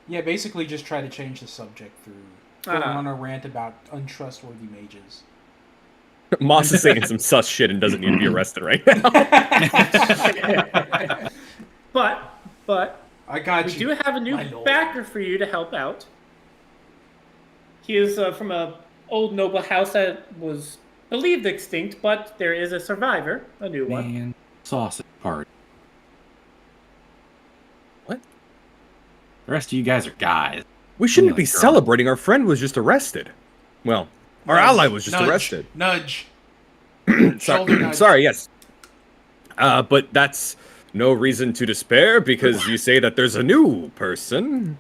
Yeah, basically just try to change the subject through going on a rant about untrustworthy mages. Moss is saying some sus shit and doesn't need to be arrested right now. but I got we you. do have a new my lord. backer for you to help out. He is from a old noble house that was believed extinct, but there is a survivor, a new one. Man, sausage party. What? The rest of you guys are guys. We shouldn't Like be girl. celebrating. Our friend was just arrested. Well, our ally was just arrested. Nudge. Sorry, Shoulder nudge. sorry, yes. But that's no reason to despair because you say that there's a new person.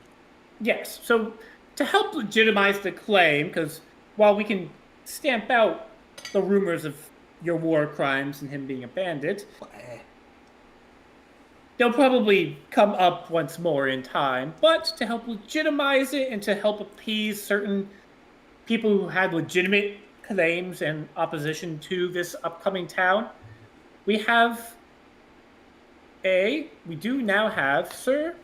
Yes, so to help legitimize the claim, because while we can stamp out the rumors of your war crimes and him being a bandit, they'll probably come up once more in time. But to help legitimize it and to help appease certain people who had legitimate claims and opposition to this upcoming town, we do now have, sir.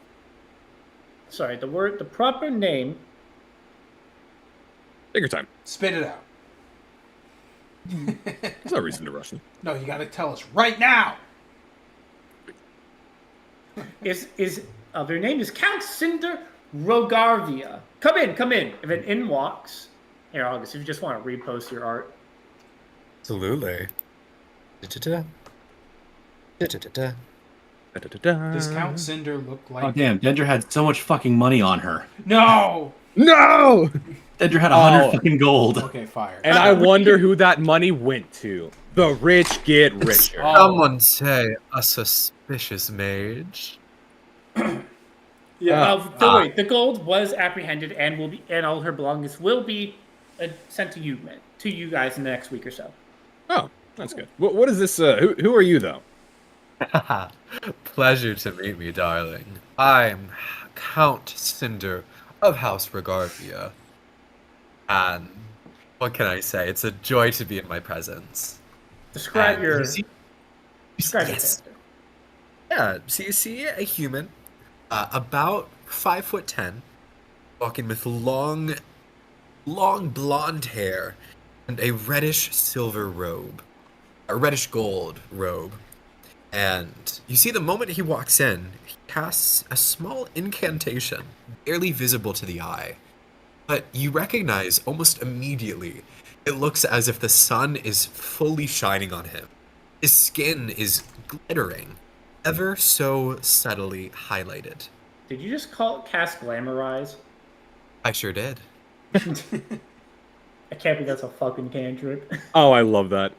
Sorry, the proper name. Take your time. Spit it out. There's no reason to rush them. No, you gotta tell us right now. Their name is Count Cinder Rogarvia. Come in. If an in walks, here, August, if you just want to repost your art. Absolutely. Da-da-da. Da-da-da-da. Does Count Cinder look like... Oh damn, Dendra had so much fucking money on her. No! No! Dendra had 100 fucking gold. Okay, fire. And I wonder who that money went to. The rich get richer. Oh. Someone say a suspicious mage. Don't worry, the gold was apprehended and all her belongings will be sent to you guys in the next week or so. Oh, that's good. What is this? Who are you, though? Pleasure to meet me, darling. I'm Count Cinder of House Regarvia. And what can I say? It's a joy to be in my presence. Describe And your you see- describe your yes. character. Yeah, so you see a human, about 5'10", walking with long blonde hair and a reddish silver robe, a reddish gold robe. And you see the moment he walks in, he casts a small incantation, barely visible to the eye. But you recognize almost immediately, it looks as if the sun is fully shining on him. His skin is glittering, ever so subtly highlighted. Did you just cast Glamorize? I sure did. I can't believe that's a fucking cantrip. Oh, I love that.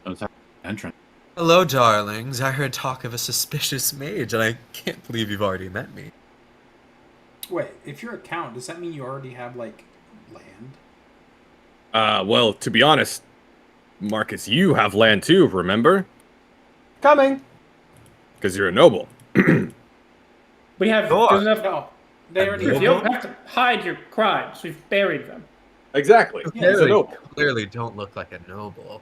Those are entrance. Hello, darlings. I heard talk of a suspicious mage, and I can't believe you've already met me. Wait, if you're a count, does that mean you already have, like, land? Well, to be honest, Marcus, you have land too, remember? Coming. Because you're a noble. We have Sure. there's enough. No. They already. You don't have to hide your crimes. We've buried them. Exactly. You He's a noble. clearly don't look like a noble.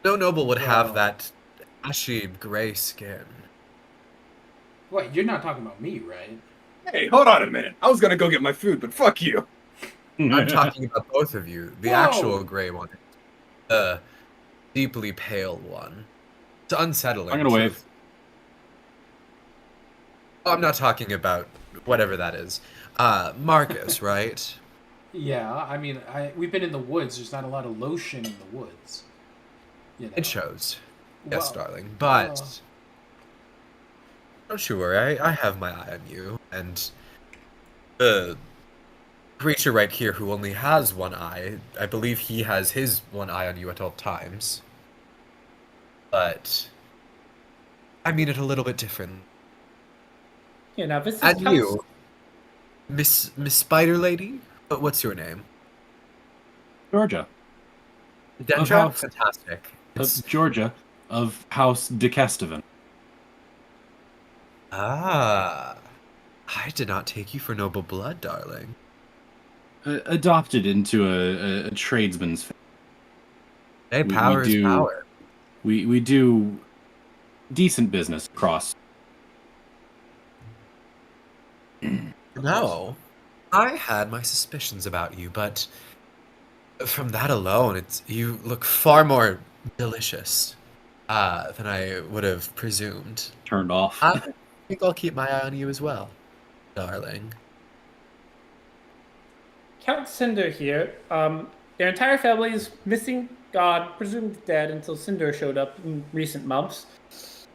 No noble would have that ashy gray skin. Wait, you're not talking about me, right? Hey, hold on a minute. I was gonna go get my food, but fuck you. I'm talking about both of you. The Whoa. actual gray one. The deeply pale one. It's unsettling. I'm gonna wave. Oh, I'm not talking about whatever that is. Marcus, right? Yeah, I mean, we've been in the woods. There's not a lot of lotion in the woods. You know. It shows. Yes, Well, darling. But don't you worry. I have my eye on you. And the creature right here who only has one eye, I believe he has his one eye on you at all times. But I mean it a little bit different. You know, this is And you, Miss Spider Lady? What's your name? Georgia. Dendra? House- Fantastic. Georgia of House de Kesteven. Ah. I did not take you for noble blood, darling. Adopted into a tradesman's family. Hey, We power is do- power. We do decent business across. No. I had my suspicions about you, but from that alone, you look far more delicious than I would have presumed. Turned off. I think I'll keep my eye on you as well, darling. Count Cinder here. Their entire family is missing, gone, presumed dead until Cinder showed up in recent months.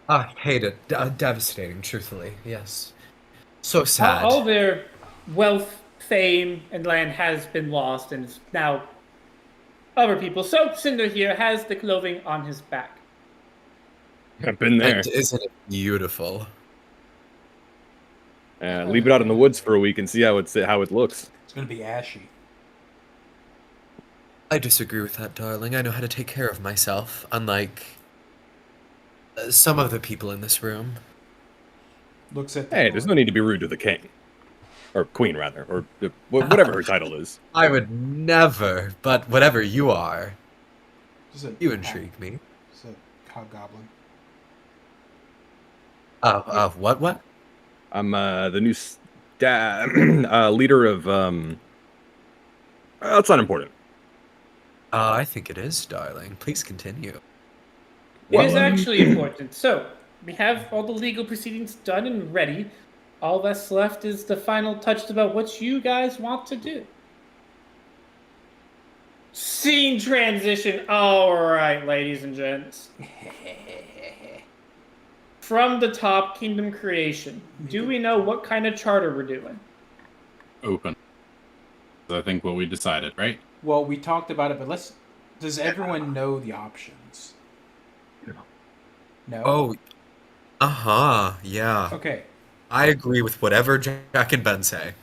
I hate it. Devastating, truthfully. Yes. So sad. All their wealth, fame, and land has been lost, and it's now other people. So Cinder here has the clothing on his back. I've been there. And isn't it beautiful? Leave it out in the woods for a week and see how it looks. It's gonna be ashy. I disagree with that, darling. I know how to take care of myself, unlike some of the people in this room. Looks at. Hey, there's no need to be rude to the king. Or queen, rather. Or whatever her title is. I would never, but whatever you are, you intrigue. intrigue me. It's a hobgoblin. What? I'm the new leader of... that's not important. I think it is, darling. Please continue. It is actually important. So, we have all the legal proceedings done and ready. All that's left is the final touch about what you guys want to do. Scene transition. All right, ladies and gents. From the top, Kingdom Creation. Do we know what kind of charter we're doing? Open. I think what we decided, right? Well, we talked about it, but does everyone know the options? No. Oh, yeah. Okay. I agree with whatever Jack and Ben say.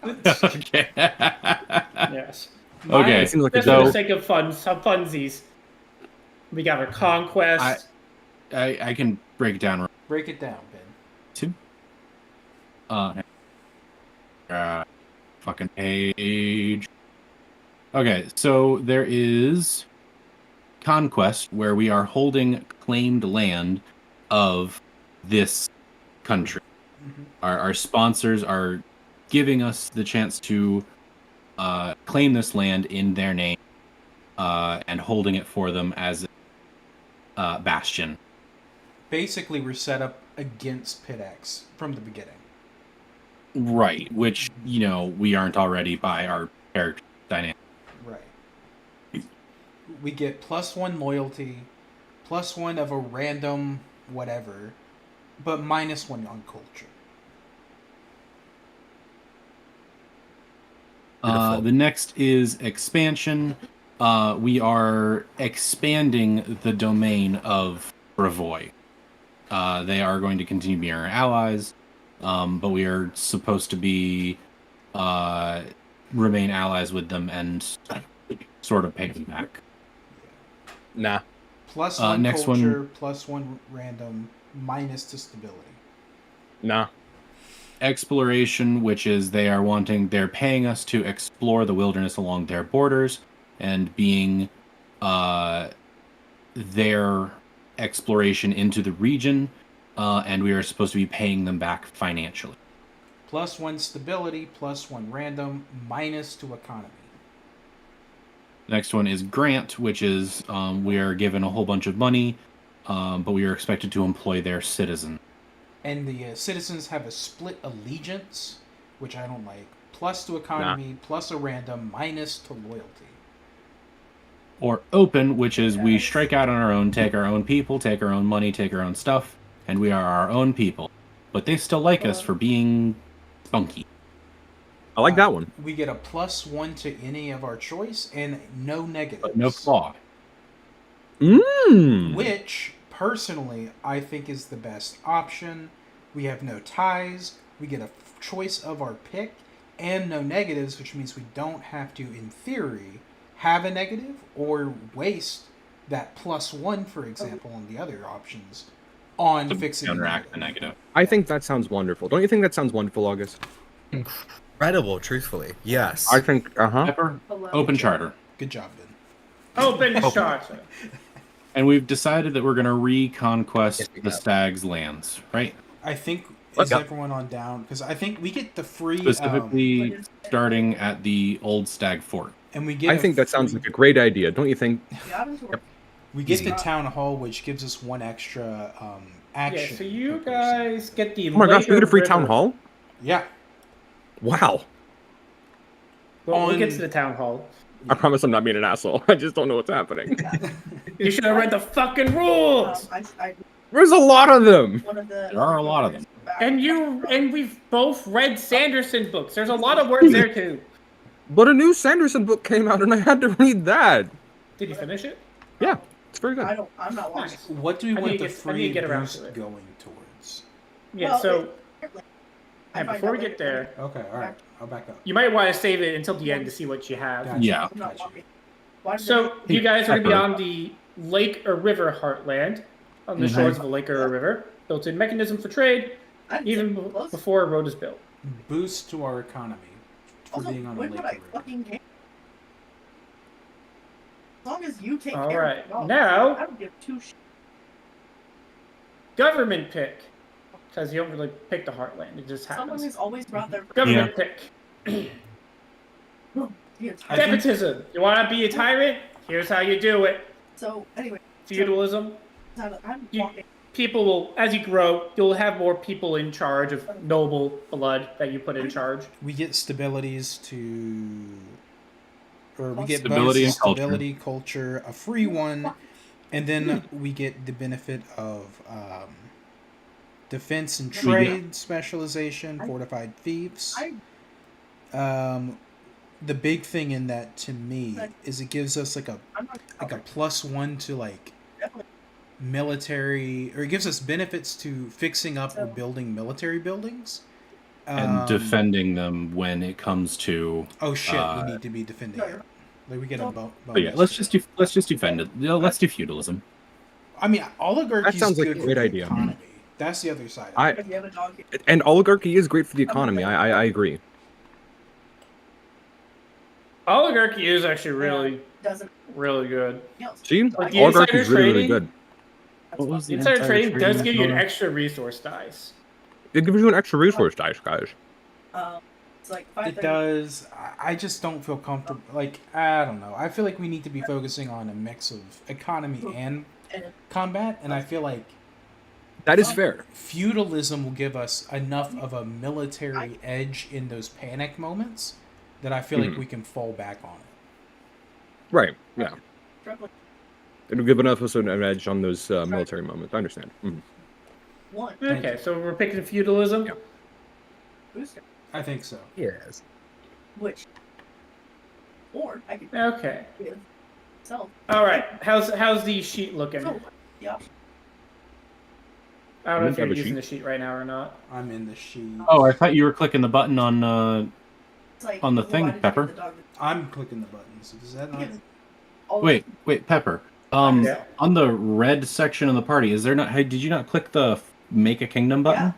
Okay. Yes. Okay. It seems like Just a for the dope. sake of fun, some funsies. We got our conquest. I can break it down. Break it down, Ben. Fucking page. Okay, so there is conquest where we are holding claimed land of this country. Mm-hmm. Our sponsors are giving us the chance to claim this land in their name and holding it for them as a bastion. Basically, we're set up against Pit X from the beginning. Right, which, we aren't already by our character dynamic. Right. We get +1 loyalty, +1 of a random whatever, but -1 on culture. The next is expansion. We are expanding the domain of Bravoy. They are going to continue being our allies, but we are supposed to be remain allies with them and sort of pay them back. Nah. +1 next culture, +1 random, -to stability. Nah. exploration, which is they're paying us to explore the wilderness along their borders, and being their exploration into the region, and we are supposed to be paying them back financially. +1 stability, +1 random, -2 economy. Next one is grant, which is we are given a whole bunch of money, but we are expected to employ their citizens. And the citizens have a split allegiance, which I don't like. +2 economy, plus a random, -to loyalty. Or open, which is we strike out on our own, take our own people, take our own money, take our own stuff, and we are our own people. But they still like us for being spunky. I like that one. We get a +1 to any of our choice and no negatives. But no flaw. Which, personally, I think is the best option. We have no ties. We get a choice of our pick and no negatives, which means we don't have to, in theory, have a negative or waste that +1, for example, on the other options on fixing Counteract the negative. I think that sounds wonderful. Don't you think that sounds wonderful, August? Incredible, truthfully. Yes. I think, Pepper, open charter. Good job, Ben. Open charter. And we've decided that we're going to reconquest the Stag's lands, right? I think, Let's is go. everyone on down? Because I think we get the free... Specifically starting at the old Stag Fort. and we get I think that sounds like a great idea. Don't you think? We get Easy. the town hall, which gives us 1 extra action. Yeah, so you per person. guys get the. Oh my gosh, we get a free River. town hall? Yeah. Wow. Well, we'll get On- to the town hall. I promise I'm not being an asshole. I just don't know what's happening. You should have read the fucking rules. There's a lot of them. There are a lot of them. And we've both read Sanderson books. There's a lot of words there too. But a new Sanderson book came out and I had to read that. Did you finish it? Yeah, it's very good. I'm not watching. Nice. What do we I want need the to get- I need free to get around boost to it. going towards? Yeah. Well, So I find before we out get later. there, Okay, alright. I'll back up. you might want to save it until the end to see what you have. Gotcha. Yeah. I'm not Gotcha. walking. Why did So you guys are going to be Pepper. on the lake or river heartland, on the Mhm. shores of a lake or a river. Built-in mechanism for trade, I didn't even say it was. before a road is built. Boost to our economy for Also, being on a when lake would or I river. fucking care? As long as you take All care right, of it. I now don't give two shits. government pick, because you don't really pick the heartland; it just Someone happens. who's always brought their Government pick. the entire- I think- Nepotism. You want to be a tyrant? Here's how you do it. So anyway, Feudalism. I'm You- walking. People will, as you grow, you'll have more people in charge of noble blood that you put in charge. We get stabilities to... Or we get Stability bonuses, and culture. stability, culture, a free one, and then we get the benefit of defense and We get- trade specialization, fortified thieves. I- The big thing in that to me is it gives us like a I'm not +1 to like definitely. military, or it gives us benefits to fixing up or building military buildings And defending them when it comes to. Oh shit, uh, we need to be defending No, it. Like we get a bonus. But yeah, let's just defend it. You know, let's do feudalism. I mean, oligarchy That sounds like a good great for the idea. economy. That's the other side. I If you have a dog, and oligarchy is great for the economy. I agree. Oligarchy is actually really, doesn't really good. else. See, Like the oligarchy is insider really, really trading? good. That's What was fine. the Insider insider trading trading does give you an color? extra resource dice. It gives you an extra resource dice, guys. It's like It 5:30. does. I just don't feel comfortable. Like, I don't know. I feel like we need to be focusing on a mix of economy and combat, and I feel like That is fair. feudalism will give us enough of a military edge in those panic moments that I feel like Mhm. we can fall back on it. Right. Yeah. Struggling. It'll give enough of an edge on those military moments. I understand. Mhm. One Okay, so we're picking feudalism. Yeah. booster, I think so. Yes. which, or I could Okay. with self. All right. How's the sheet looking? So, yeah. I don't know if you're Have a using sheet? the sheet right now or not. I'm in the sheet. Oh, I thought you were clicking the button on. It's like, On the well, thing, why did you Pepper. give the dog I'm clicking the buttons. Is that the- not? give all Wait, Pepper. Yeah. On the red section of the party, is there not? Hey, did you not click the make a kingdom button? Yeah.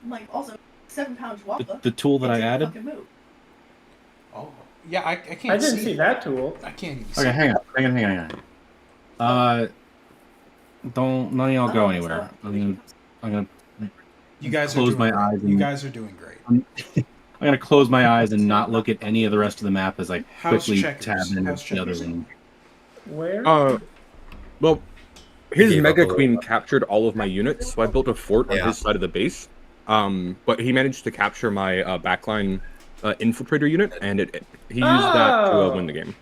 I'm like, also, 7-pound Wappa. The tool that I It's a added. fucking move. Oh, yeah, I can't I didn't see it. that tool. I can't even see Okay, it. hang on. Don't none of y'all go Oh, anywhere. so- I'm gonna You guys close are doing my great. eyes You and- guys are doing great. I'm gonna close my eyes and not look at any of the rest of the map as I How's quickly checkers? tab into How's the other checkers? one. Where? Well, his gave up Mega a little. Queen captured all of my units, so I built a fort on Yeah. his side of the base. But he managed to capture my backline infiltrator unit, and he used that to win the game.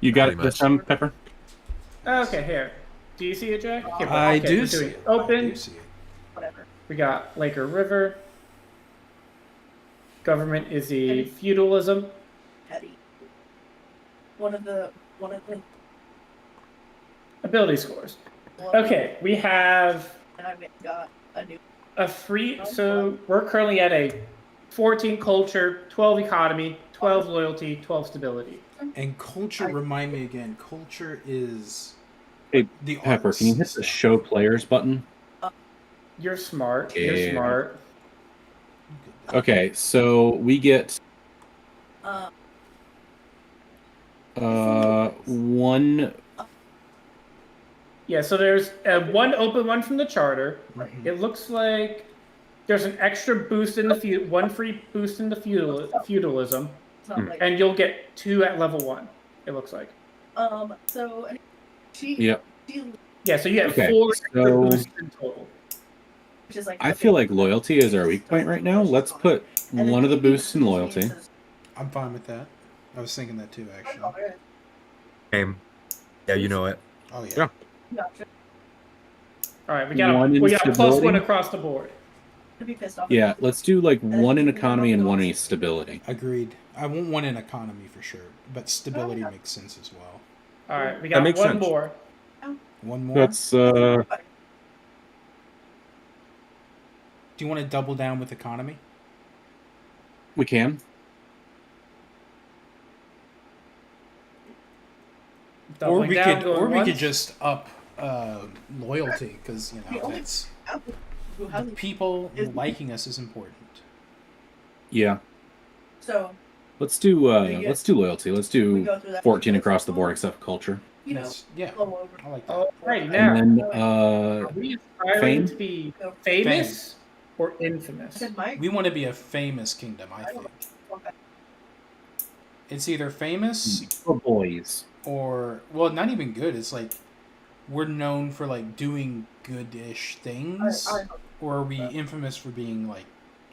You got Pretty it this much. time, Pepper? Okay, here. Do you see it, Jack? Here, I okay, do we're see doing it. Open. I do see it. Whatever. We got Laker River. Government is the feudalism. Petty. One of the Ability scores. one- Okay, we have And I got a new. a free. So we're currently at a 14 culture, 12 economy, 12 loyalty, 12 stability. And culture, remind me again. Culture is Hey, the Pepper, arts. can you hit the show players button? You're smart. Yeah. You're smart. Okay, so we get one. Yeah. So there's one open one from the charter. Mhm. It looks like there's an extra boost in the one free boost in the feudalism, It's not like. and you'll get 2 at level 1. It looks like. So she. Yep. She, Yeah. So you get Okay, 4 extra so- boosts in total. which is like. I feel like loyalty is our weak point right now. Let's put And then one of the she boosts in means loyalty. is- I'm fine with that. I was thinking that too, actually. Game. Yeah, you know it. Oh yeah. Yeah. Gotcha. All right. We got One in we got a +1 stability? across the board. I'd be pissed off. Yeah, let's do like one in economy and one in stability. Agreed. I want one in economy for sure, but stability makes sense as well. All right. We That got makes one sense. more. One more. That's Do you want to double down with economy? we can. Doubling down, going or we once. could just up loyalty because The only- that's Who the hasn't? people Is- liking us is important. Yeah. So Let's do loyalty. Let's we do go through that. 14 across the board except for culture. You know, That's- yeah, flow over. I like that. All right. Now, And then are we aspiring fame? to be famous or infamous? Said Mike. We want to be a famous kingdom, I think. Okay. It's either famous for boys. or well, not even good. It's like we're known for like doing good-ish things, I- or are we infamous for being like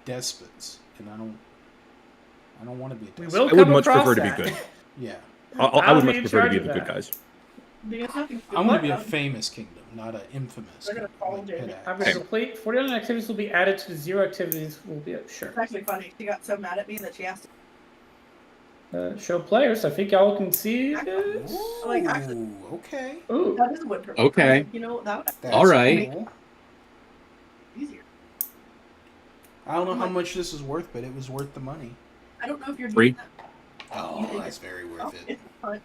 despots? And I don't want to be a We despot. will I would come much across prefer to be that. good. Yeah, I I'll would be much in prefer to charge be of the good that. guys. Because nothing I want to be a good. famous kingdom, not an infamous. They're gonna kingdom, follow like Jamie. Pit I'm Axe. going to complete 49 activities will be added to the 0 activities will be sure. It's actually funny. She got so mad at me that she asked. Show players. I think y'all can see this. Like, actually- Ooh, okay. Ooh. That is a win for me. Okay. You know that would That's All right. cool. be easier. I don't know how much this is worth, but it was worth the money. I don't know if you're Free? doing that. Oh, that's very Oh, worth it. it's fun.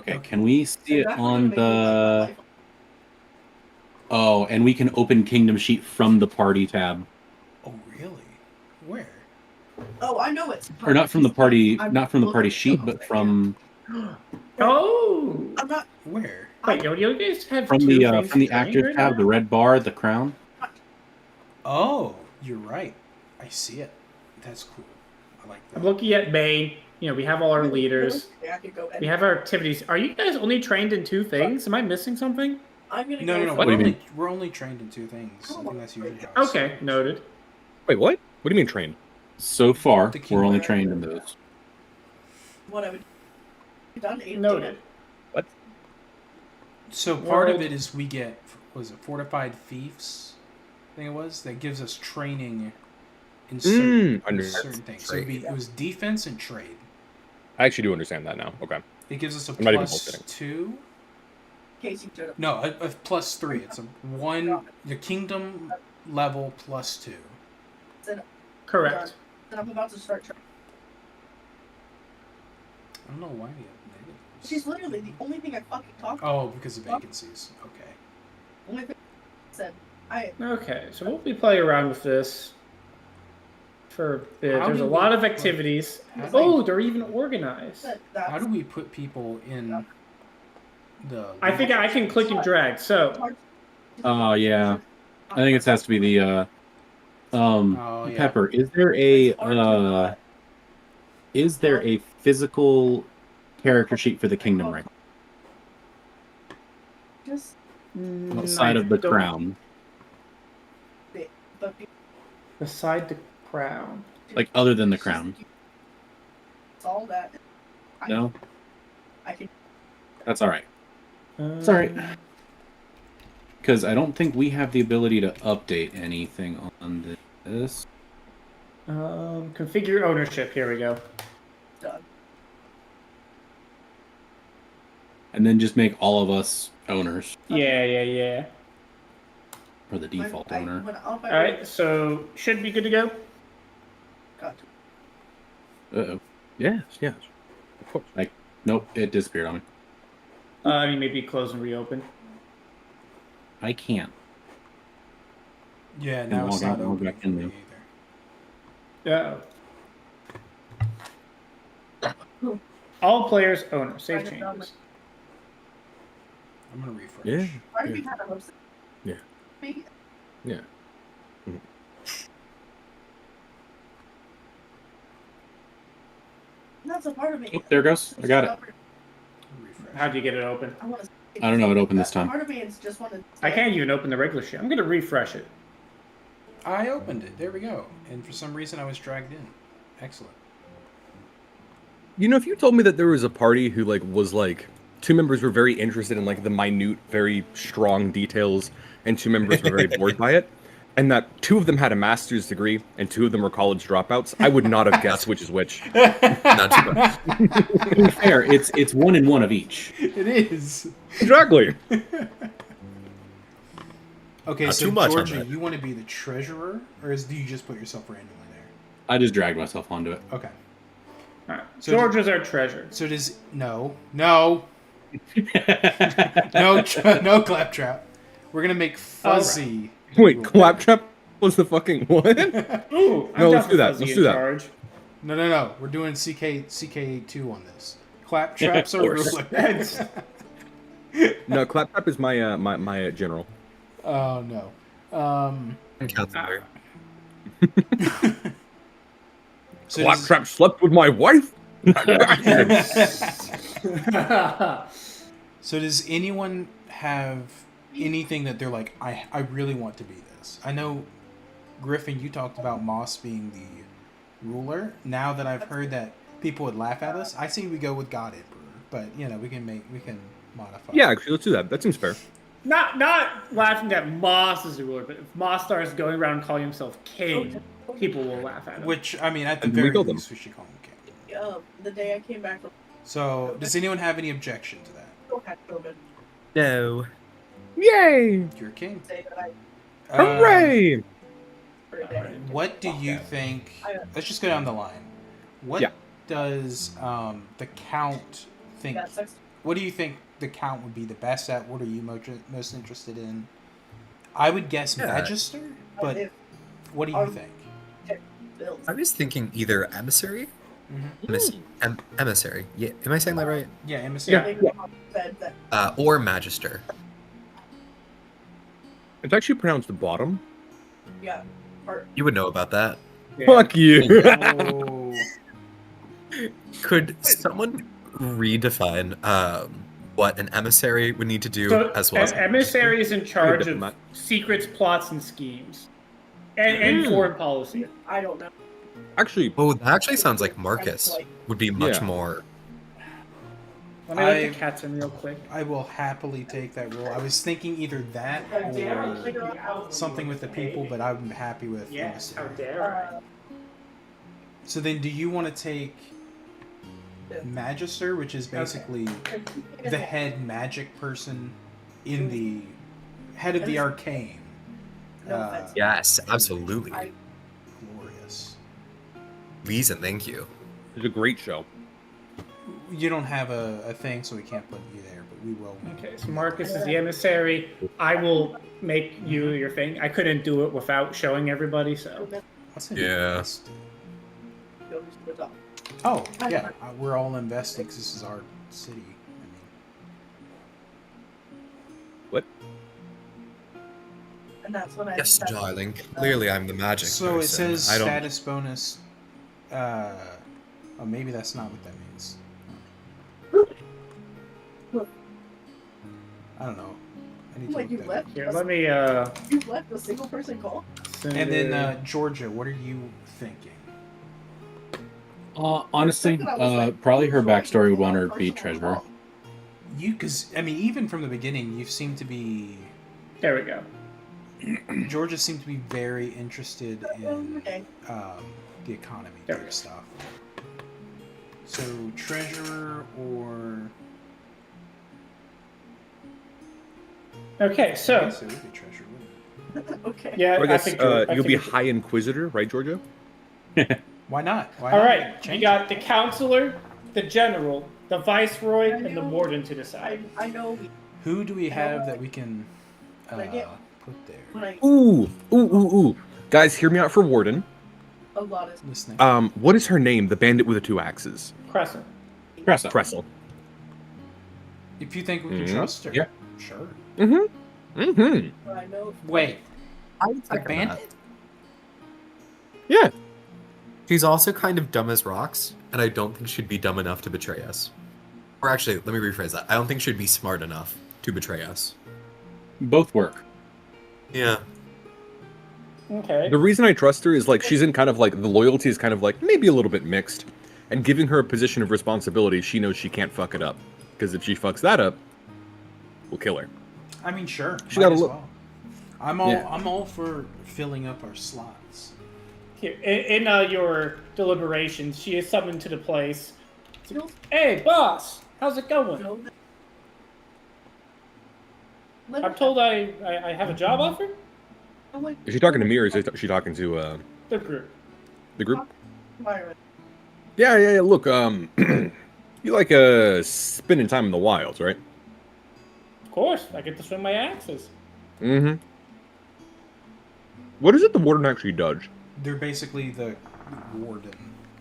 Okay, can we see it Exactly on what made me like my the? life. Oh, and we can open Kingdom Sheet from the party tab, Oh, really? Where? Oh, I know it's. or not from the party, I'm not from the party looking sheet, at but it. from Oh. I'm not. Where? Wait, you guys have from two the things from the running active right tab, now? the red bar, the crown. Oh, you're right. I see it. That's cool. I like that. I'm looking at Maine. You know, we have all our leaders. I could go. We have our activities. Are you guys only trained in 2 things? Am I missing something? I'm gonna No, go. no, no. for- What do you mean? We're only trained in 2 things. I think that's usually how it's- Okay, noted. Wait, what? What do you mean trained? So far, The we're only Kingmaker. trained in those. What I would. Done 8 Noted. So part of World- it is we get, was it fortified fiefs? I think it was that gives us training in certain, Under- certain things. So it was defense and trade. I actually do understand that now. Okay. It gives us a I'm not even plus bullshitting. 2. In case you showed up. No, a plus 3. It's a 1. The kingdom level plus 2. Correct. And I'm about to start. I don't know why we have negatives. She's literally the only thing I fucking talked. Oh, because of vacancies. Okay. Only thing I said. I. Okay, so we'll be playing around with this. for How there's do a we- lot of activities. how do Oh, they're even organized. How do we put people in the? I think I can click and drag. So Oh yeah, I think it has to be the Oh, yeah. Pepper. Is there a physical character sheet for the kingdom right Just outside of the don't- crown? the beside the crown. Like other than the crown? It's all that. No, I can. that's all right. It's all right. Because I don't think we have the ability to update anything on this. Configure ownership. Here we go. Done. And then just make all of us owners, Yeah. or the default owner. All right, so should be good to go. Uh-oh. Yes. Of course. Nope, it disappeared on me. I mean, maybe close and reopen. I can't. Yeah, now it's log out not and log open back in for me Yeah. Oh. All players owner. Save changes. I'm gonna refresh. Yeah. Why do we have a website? Yeah. Maybe. Yeah. That's a part of me. Oh, there it goes. I got it. Refresh. How'd you get it open? I want to. I don't know. It opened this time. Part of me is just want to. I can't even open the regular sheet. I'm gonna refresh it. I opened it. There we go. And for some reason, I was dragged in. Excellent. You know, if you told me that there was a party who was two members were very interested in the minute, very strong details, and two members were very bored by it, and that two of them had a master's degree and two of them were college dropouts, I would not have guessed which is which. Not too bad. To be fair, it's 1 and 1 of each. It is. Exactly. Okay, Not so too much on Georgia, that. you want to be the treasurer, or do you just put yourself randomly there? I just dragged myself onto it. Okay. All right. So George is our treasure. So does no claptrap. We're gonna make fuzzy. Wait, Claptrap was the fucking what? Ooh, I'm No, down let's for do that. Fuzzy Let's in do that. charge. No. We're doing CK2 on this. Claptrap's our course. ruler. No, Claptrap is my my general. Oh no. Counselor. So Claptrap slept with my wife. So does anyone have anything that they're like, I really want to be this? I know, Griffin, you talked about Moss being the ruler. Now that I've heard that people would laugh at us, I see we go with God Emperor. But we can modify. Yeah, actually, let's do that. That seems fair. Not laughing that Moss is the ruler, but if Moss starts going around calling himself king, people will laugh at him. Which at the And we very build them. least we should call him king. The day I came back from So does anyone have any objection to that? had COVID, No. Yay! You're king. say that I Hooray! for a day. What do you think? Let's just go down the line. What Yeah. does the count think? Got sex. What do you think the count would be the best at? What are you most interested in? I would guess Yeah. Magister, but If what do you Um, think? bills. I was thinking either emissary, Mm-hmm. emissary. Yeah, am I saying that right? Yeah, emissary. They said that Or magister. It's actually pronounced the bottom. yeah, part You would know about that. Yeah. Fuck you. Oh, Could someone redefine what an emissary would need to do So, as well as emissary is in charge of diplomat. secrets, plots, and schemes, and foreign policy. I don't know. Actually, Oh, that actually sounds like Marcus would be much Yeah. more. Let me let I- the cats in real quick. I will happily take that role. I was thinking either that or something with the people, but I'm happy with Yes, how emissary. dare I? So then, do you want to take Magister, which is basically the head magic person in the head of the arcane? No offense. Yes, absolutely. I- Glorious. Lisa, thank you. it's a great show. You don't have a thing, so we can't put you there, but we will. Okay, so Marcus is the emissary. I will make you your thing. I couldn't do it without showing everybody, so. I'll send Yeah. you a list. just to adopt. Oh, yeah. We're all investing because this is our city. What? And that's when I Yes, decided- darling. Clearly, I'm the magic So it person. says I don't. status bonus. Oh, maybe that's not what that means. I don't know. I need to Like, look you that left? up. Here, let me You left a single person call? And then Georgia, what are you thinking? Honestly, probably her backstory would want her to be treasurer. Because I mean, even from the beginning, you seem to be. There we go. Georgia seemed to be very interested in Okay. the economy There we type go. stuff. So treasurer or Okay, I so guess it would be treasurer. Wouldn't Okay. yeah, Or I guess think you're- I you'll be think you're- High Inquisitor, right, Georgia? it? Why not? Why All not right, you change got the counselor, the general, the viceroy, I and the know- warden to decide. I know it? Who do we have that we can Like it. put there? when I Ooh. Guys, hear me out for Warden. a lot of Listening. What is her name? The bandit with the 2 axes. Crescent. Press up. Pressel. If you think we can Mhm. trust her, Yeah. sure. I know. Wait, I would a second that. bandit? Yeah. She's also kind of dumb as rocks, and I don't think she'd be dumb enough to betray us. Or actually, let me rephrase that. I don't think she'd be smart enough to betray us. Both work. Yeah. Okay. The reason I trust her is like she's in kind of like the loyalty is kind of like maybe a little bit mixed, and giving her a position of responsibility, she knows she can't fuck it up, because if she fucks that up, we'll kill her. I mean, sure. She might got a as look- well. I'm all Yeah. I'm all for filling up our slots. Here, in your deliberations, she is summoned to the place. Feels- Hey, boss, how's it going? feel that- Let I'm me- told I have a job offer. I'm like, Is she talking to me or is she talking to The group. the group? environment. Yeah. Look, you like spending time in the wilds, right? Of course, I get to swing my axes. Mm-hmm. What is it the warden actually does? They're basically the warden,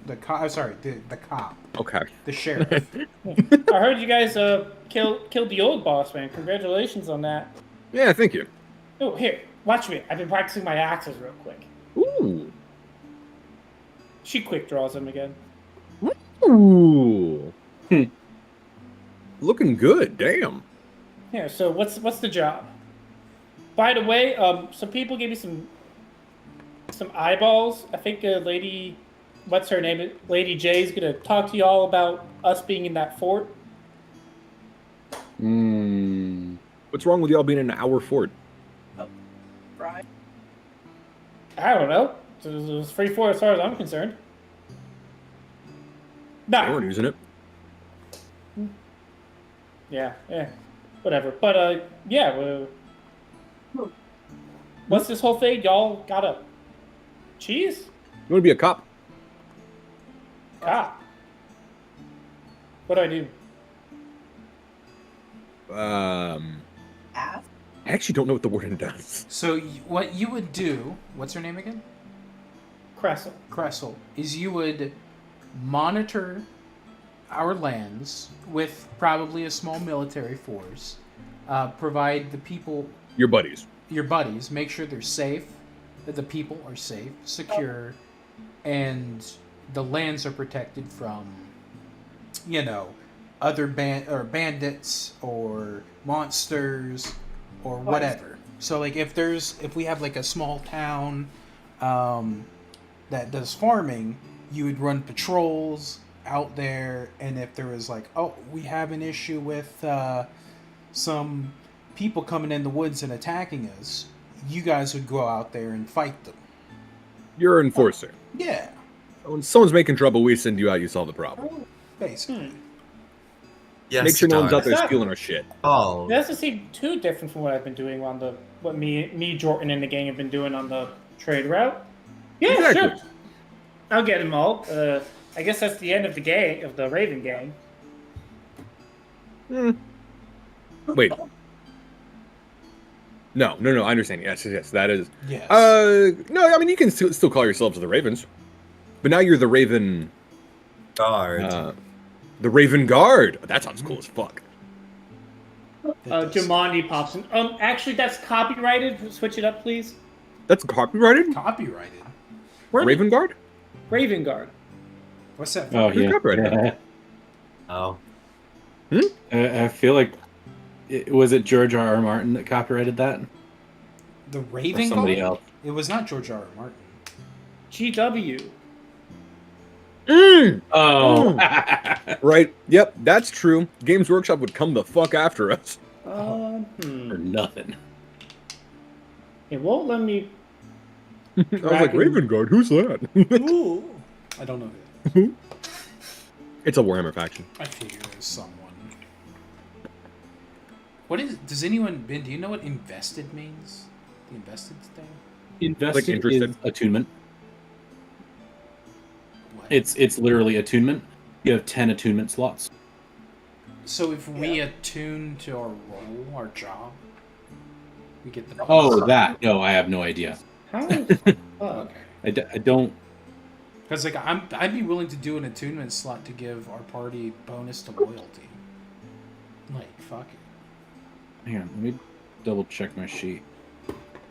the cop. Sorry, the cop, Okay. the sheriff. I heard you guys killed the old boss man. Congratulations on that. Yeah, thank you. Oh, here, watch me. I've been practicing my axes real quick. Ooh. She quick draws them again. Ooh. Looking good, damn. Yeah. So what's the job? By the way, some people gave me some eyeballs. I think lady, what's her name? Lady J's gonna talk to you all about us being in that fort. What's wrong with y'all being in an hour fort? Right. I don't know. It was free fort as far as I'm concerned. They weren't No. using it. Yeah. Whatever. But yeah. What's this whole thing? Y'all got a cheese? You want to be a cop? Cop. What do I do? Ass. I actually don't know what the warden does. So what you would do? What's her name again? Cressel. Cressel. Is you would monitor our lands with probably a small military force. Provide the people, Your buddies. your buddies, make sure they're safe, that the people are safe, secure, and the lands are protected from, other bandits or monsters or whatever. So like if we have like a small town that does farming, you would run patrols out there, and if there was like, oh, we have an issue with some people coming in the woods and attacking us, you guys would go out there and fight them. You're an enforcer. Yeah, When someone's making trouble, we send you out, you solve the problem. basically. Yes, Make sure no one's out there darling. stealing our shit. Oh. It doesn't seem too different from what I've been doing on what me, Jordan, and the gang have been doing on the trade route. Yeah, Exactly. sure. I'll get them all. I guess that's the end of the gang, of the Raven gang. Wait. No, I understand. Yes, that is. Yes. No, I mean, you can still call yourselves the Ravens. But now you're the Raven Guard. The Raven Guard. That sounds cool as fuck. Jumanji pops in. Actually, that's copyrighted. Switch it up, please. That's copyrighted? Copyrighted. Raven Guard? Raven Guard. What's that? Oh Who's yeah. copyrighted? Oh. I feel like was it George R.R. Martin that copyrighted that? The Or Raven somebody Guard? else. It was not George R.R. Martin. GW. Oh. Right. Yep, that's true. Games Workshop would come the fuck after us. For nothing. It won't let me. I was like, Raven Guard, who's that? Ooh. I don't know who. It's a Warhammer faction. I figure it was someone. What is? Does anyone? Ben, do you know what invested means? The invested thing. Invested Like interested. is attunement. What? It's literally attunement. You have 10 attunement slots. So if we attune to our role, our job, we get the bonus. Oh, that. No, I have no idea. How? Okay. I don't. Because like I'd be willing to do an attunement slot to give our party bonus to loyalty. Like fuck it. Hang on, let me double check my sheet.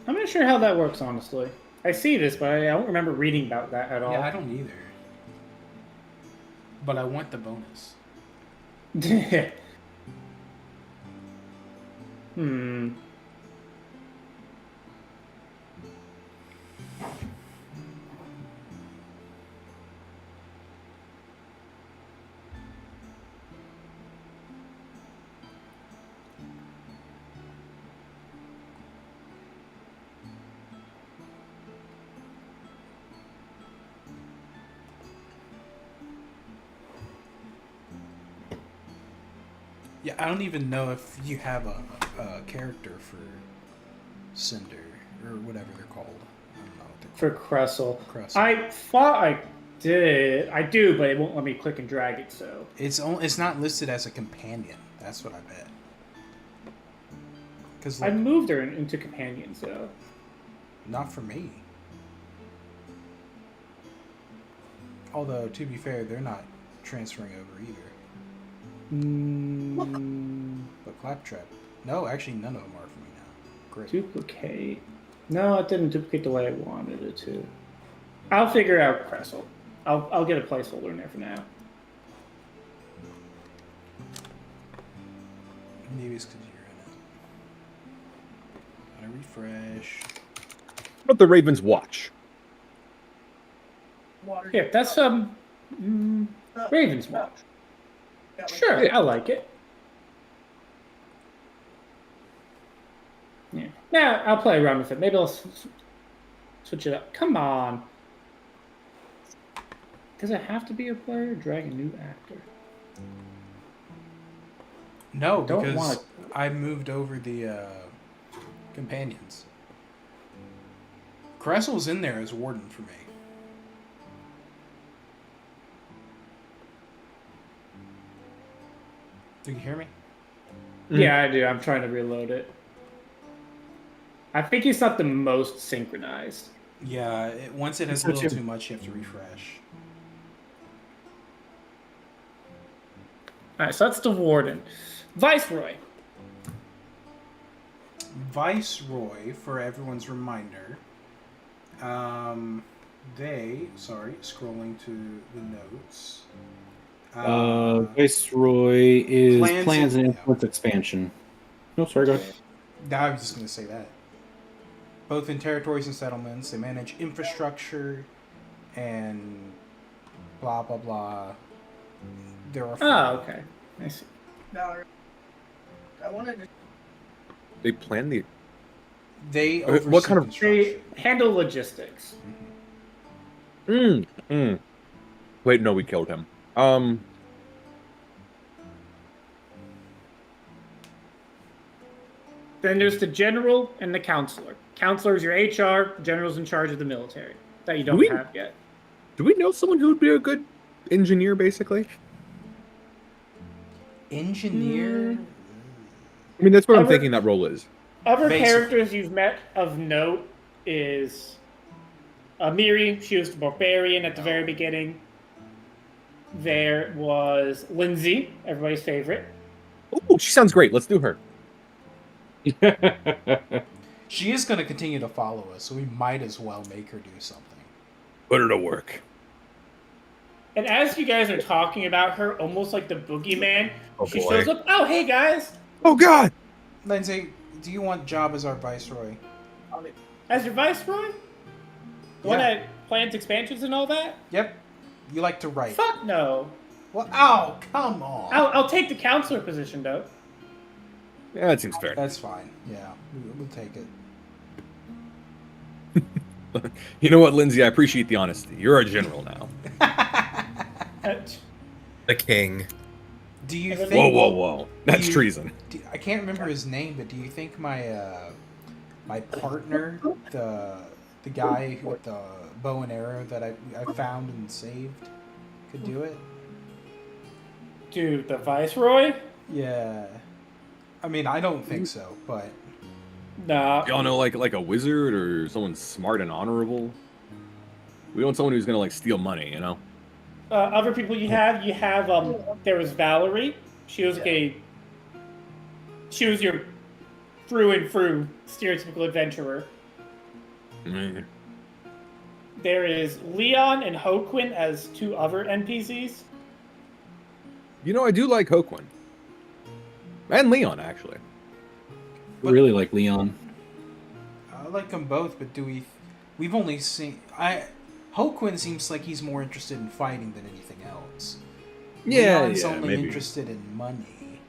I'm not sure how that works, honestly. I see this, but I don't remember reading about that at all. Yeah, I don't either. But I want the bonus. Hmm. Yeah, I don't even know if you have a character for Cinder or whatever they're called. I don't know what they're For Cressel. Cressel. I thought I did. I do, but it won't let me click and drag it, so. It's not listed as a companion. That's what I bet. Because I moved her into companion, so. not for me. Although to be fair, they're not transferring over either. But Claptrap. No, actually, none of them are for me now. Great. Duplicate. No, it didn't duplicate the way I wanted it to. I'll figure out Cressel. I'll get a placeholder in there for now. Maybe it's because you're in it. Gotta refresh. What the Ravens watch? Water. Yeah, that's Raven's Watch. Yeah, like- Sure, I like it. Yeah. Now I'll play around with it. Maybe I'll switch it up. Come on. Does it have to be a player or drag a new actor? No, Don't because wanna- I moved over the companions. Cressel's in there as warden for me. Do you hear me? Yeah, I do. I'm trying to reload it. I think he's not the most synchronized. Yeah, once it has a little too much, you have to refresh. Alright, so that's the Warden. Viceroy. Viceroy, for everyone's reminder, scrolling to the notes. Viceroy is Plans plans and- and influence expansion. No, sorry, go ahead. I was just going to say that. Both in territories and settlements, they manage infrastructure and blah, blah, blah. There are. Oh, okay. I see. Now, I wanted to. They plan the. They Okay, oversee what kind of- construction. They handle logistics. Wait, no, we killed him. Then there's the general and the counselor. Counselor is your HR, general's in charge of the military. That you don't We- have yet. Do we know someone who would be a good engineer, basically? Engineer? I mean, that's what I'm Other- thinking that role is. Other Basically. characters you've met of note is Miri. She was the barbarian at the very beginning. There was Lindsay, everybody's favorite. Oh, she sounds great. Let's do her. She is going to continue to follow us, so we might as well make her do something. Put her to work. And as you guys are talking about her, almost like the boogeyman, she boy. shows up. Oh, hey guys! Oh God! Lindsay, do you want job as our viceroy? As your viceroy? The one Yeah. that plans expansions and all that? Yep. You like to write. Fuck no. Well, ow, come on. I'll take the counselor position though. Yeah, that seems fair. That's fine. Yeah, we'll take it. You know what, Lindsay? I appreciate the honesty. You're a general now. The king. Do you think? Whoa! That's you- treason. I can't remember his name, but do you think my partner, the guy with the bow and arrow that I found and saved, could do it? Dude, the viceroy? Yeah. I mean, I don't think so, but Nah. Y'all know like a wizard or someone smart and honorable. We want someone who's gonna like steal money, you know. Other people you have there was Valerie. She was she was your through and through stereotypical adventurer. Mm. There is Leon and Hoquin as two other NPCs. You know, I do like Hoquin. And Leon, actually. I really like Leon. I like them both. But we've only seen Hoquin seems like he's more interested in fighting than anything else. Leon's only maybe. interested in money.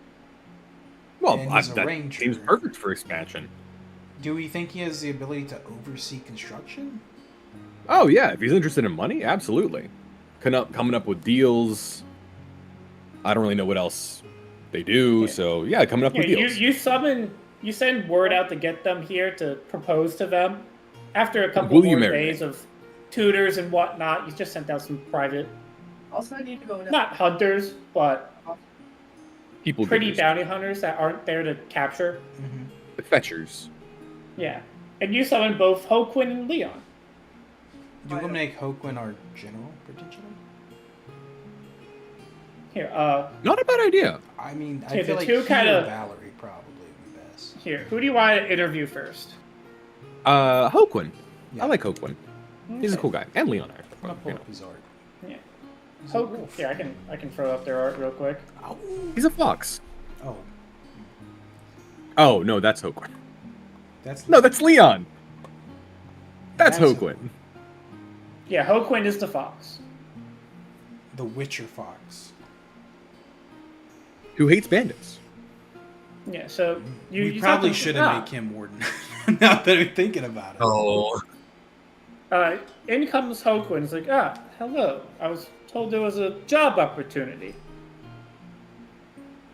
Well, and he's a that ranger. seems perfect for expansion. Do we think he has the ability to oversee construction? Oh yeah, if he's interested in money, absolutely. Coming up with deals. I don't really know what else they do, so yeah, coming up with deals. You send word out to get them here to propose to them. After a couple Will you more marry days me? of tutors and whatnot, you just sent out some private, Also, I need to go. not hunters, but People pretty givers. bounty hunters that aren't there to capture. Mm-hmm. The fetchers. Yeah. And you summon both Hoquin and Leon. Do we make Hoquin our general, potentially? Here, Not a bad idea. I mean, I Okay, feel the like two he kinda- or Valerie probably would be best. here. Who do you want to interview first? Hoquin. Yeah. I like Hoquin. He's a Okay. cool guy. And Leon, actually. I'm gonna pull You know. up his art. Yeah. He's a Hoquin. wolf. Here, I can throw up their art real quick. Ow. He's a fox. Oh, Oh, no, that's Hoquin. that's No, that's Leon. That's That's Hoquin. Yeah, Hoquin is the fox. the Witcher fox. Who hates bandits. Yeah, so We you probably talked to- shouldn't make him warden. Now that I'm thinking about it. Oh. In comes Hoquin. It's like, hello. I was told there was a job opportunity.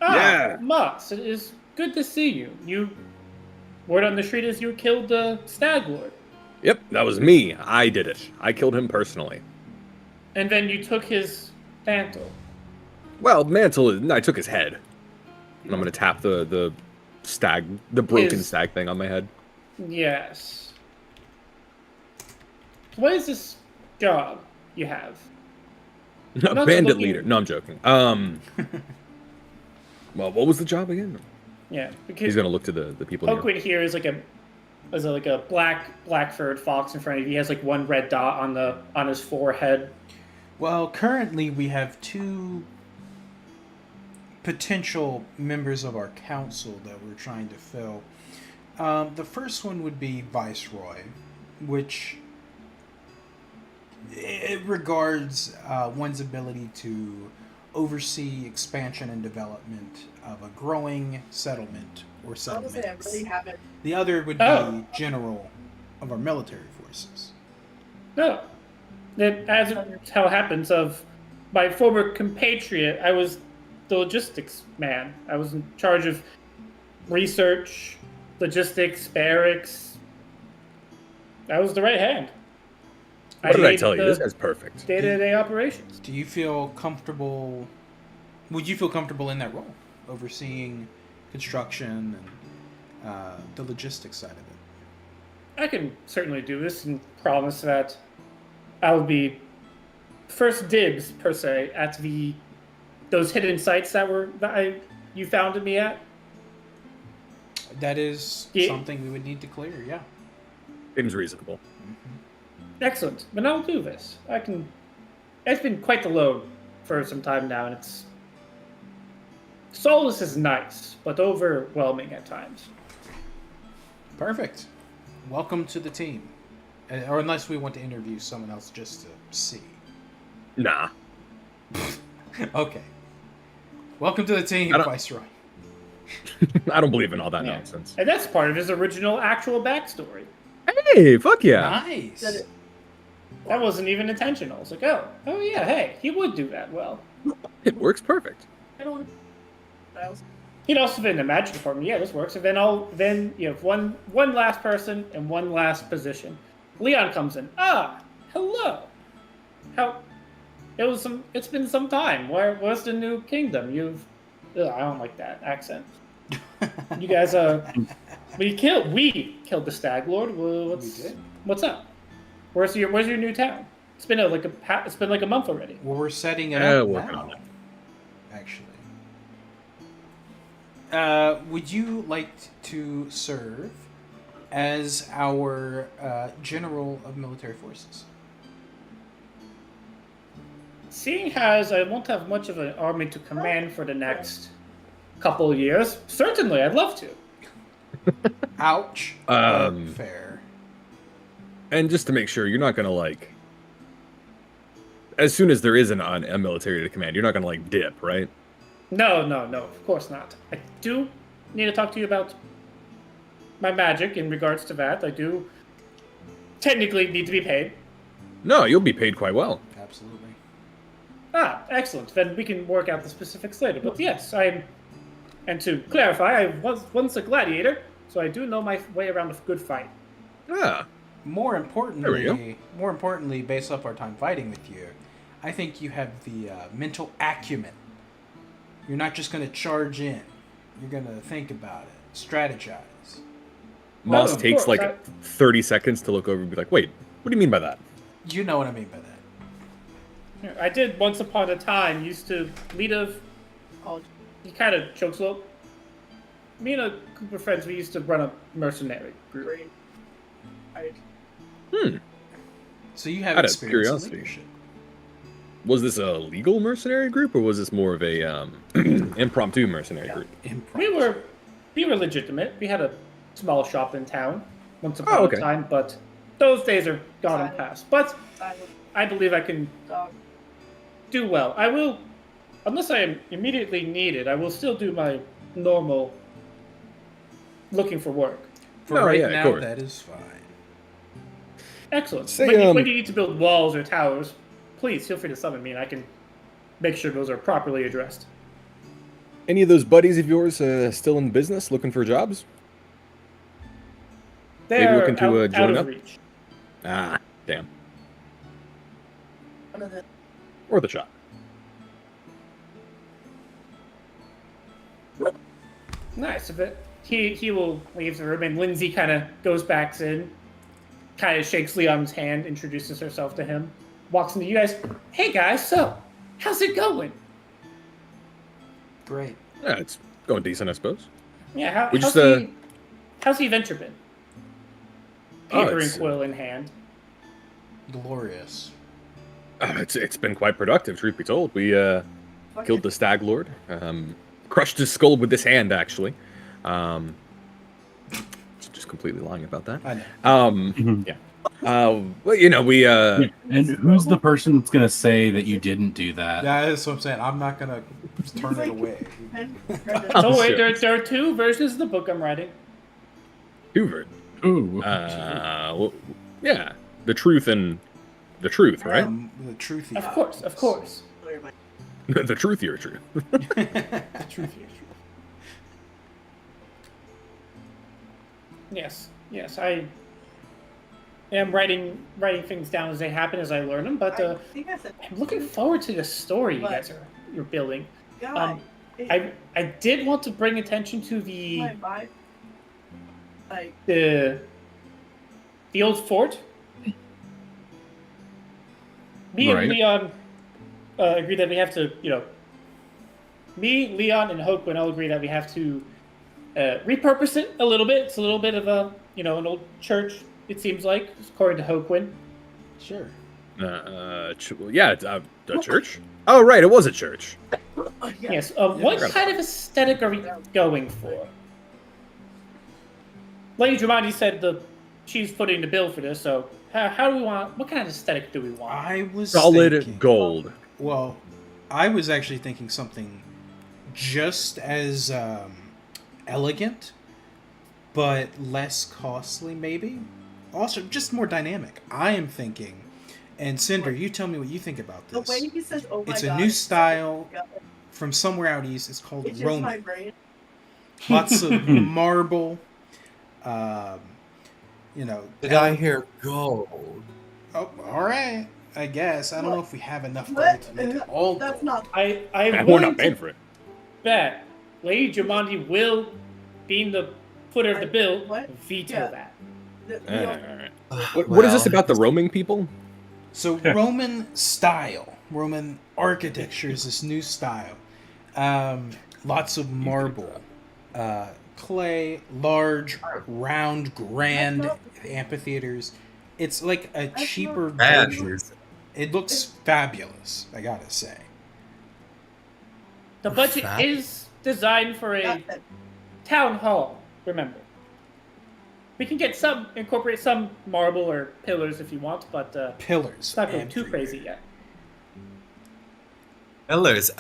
Yeah. Moss, it is good to see you. Word on the street is you killed the Stag Lord. Yep, that was me. I did it. I killed him personally. And then you took his mantle. Well, mantle. I took his head. And I'm gonna tap the broken His- stag thing on my head. Yes. What is this job you have? not Bandit looking- leader. No, I'm joking. Well, what was the job again? Yeah, He's because gonna look to the people here. Hoquin here is like a black furred fox in front of you. He has like one red dot on his forehead. Well, currently we have two potential members of our council that we're trying to fill. The first one would be Viceroy, which it regards one's ability to oversee expansion and development of a growing settlement or Honestly, I settlements. really haven't. The other would Oh. be general of our military forces. No. As it how it happens, of my former compatriot, I was the logistics man. I was in charge of research, logistics, barracks. I was the right hand. What did I made tell you? the This guy's perfect. Day-to-day operations. Do you feel comfortable? Would you feel comfortable in that role, overseeing construction and the logistics side of it? I can certainly do this and promise that I would be first dibs per se at those hidden sites you founded me at. That is Yeah. something we would need to clear. Yeah. Seems reasonable. Excellent. Then I'll do this. It's been quite the load for some time now, and Solace is nice, but overwhelming at times. Perfect. Welcome to the team. Or unless we want to interview someone else just to see. Nah. Okay. Welcome to the team, I don't- Viceroy. I don't believe in all that Yeah. nonsense. And that's part of his original actual backstory. Hey, fuck yeah. Nice. Did it- That wasn't even intentional. It's like, oh yeah, hey, he would do that well. It works perfect. I don't. That was He'd also been in the magic department. Yeah, this works. And then you have one last person and one last position. Leon comes in. Ah, hello. It's been some time. Where's the new kingdom? I don't like that accent. You guys, we killed the Stag Lord. What's up? Where's your new town? It's been like a month already. Well, we're setting it Yeah, up working now, on it. actually. Would you like to serve as our general of military forces? Seeing as I won't have much of an army to command for the next couple of years, certainly I'd love to. Ouch. Um, Fair. And just to make sure, you're not gonna as soon as there is a military to command, you're not gonna dip, right? No, of course not. I do need to talk to you about my magic in regards to that. I do technically need to be paid. No, you'll be paid quite well. Absolutely. Ah, excellent. Then we can work out the specifics later. But yes, and to clarify, I was once a gladiator, so I do know my way around a good fight. Ah, More There we importantly, based off our time fighting with you, I think you have the mental acumen. You're not just going to charge in. You're going to think about it, strategize. Moss of takes course, 30 seconds to look over and be like, wait, what do you mean by that? You know what I mean by that. I did once upon a time used to lead oh, he kind of chokes a little. Me and a group of friends, we used to run a mercenary group. great. I, So you have Out of experience in curiosity. leadership. Was this a legal mercenary group, or was this more of a impromptu mercenary group? Improv. We were legitimate. We had a small shop in town once upon okay. a time, but those days are gone and past. But silent I believe I can dog. do well. I will, unless I am immediately needed, I will still do my normal looking for work. For No, right yeah, of now, course. that is fine. Excellent. Say, When you need to build walls or towers, please feel free to summon me, and I can make sure those are properly addressed. Any of those buddies of yours still in business, looking for jobs? They're looking to, out join of up? reach. Ah, damn. One of the Worth a shot. Nice. But he will leave the room, and Lindsay kind of goes back in, kind of shakes Leon's hand, introduces herself to him, walks into you guys. Hey guys, so how's it going? Great. Yeah, it's going decent, I suppose. Yeah, We just, how's the adventure been? Oh, Paper and it's- quill in hand. Glorious. It's been quite productive, truth be told. We fuck killed it. the Stag Lord, crushed his skull with this hand, actually. Just completely lying about that. I know. Mhm. Yeah. Well, we Yeah, and who's the person that's gonna say that you didn't do that? That's what I'm saying. I'm not going to turn it away. And Oh, So wait, sure. there are two versions of the book I'm writing. Hoover. Ooh. Yeah, the truth and the truth, right? The truthy. Of course. The truthier truth. The truth is true. Yes, I am writing things down as they happen, as I learn them. But I think I said I'm looking forward to the story you But- guys you're building. God. I did want to bring attention to my vibe. Like the old fort. me and Right. Leon agree that we have to, me, Leon, and Hoquin all agree that we have to repurpose it a little bit. It's a little bit of a, an old church, it seems like, according to Hoquin. Sure. Yeah, a church. Oh, right, it was a church. Yes. What kind of aesthetic are we going for? Lady Dramandi said she's footing the bill for this, so how do we want? What kind of aesthetic do we want? I was Solid thinking, gold. Well, I was actually thinking something just as elegant, but less costly, maybe. Also, just more dynamic. I am thinking, and Cinder, you tell me what you think about The this. way he says, "Oh my It's God," a new style from somewhere out east. It's called It's just my Roman. brain. Lots of marble. Did I hear gold? Oh, all right. I guess I don't know if we have enough gold What? to make it all That's gold. not. I'm We're willing not paying to for it. bet Lady Dramandi will, being the footer of the bill, What? veto Yeah. that. The- What is this about the roaming people? So Roman style, Roman architecture is this new style. Lots of marble, clay, large, round, grand amphitheaters. It's like a cheaper version. It looks fabulous, I gotta say. The budget Fat. is designed for a town hall. Remember, we can incorporate some marble or pillars if you want, but Pillars. it's not going too everywhere. crazy yet. Pillars,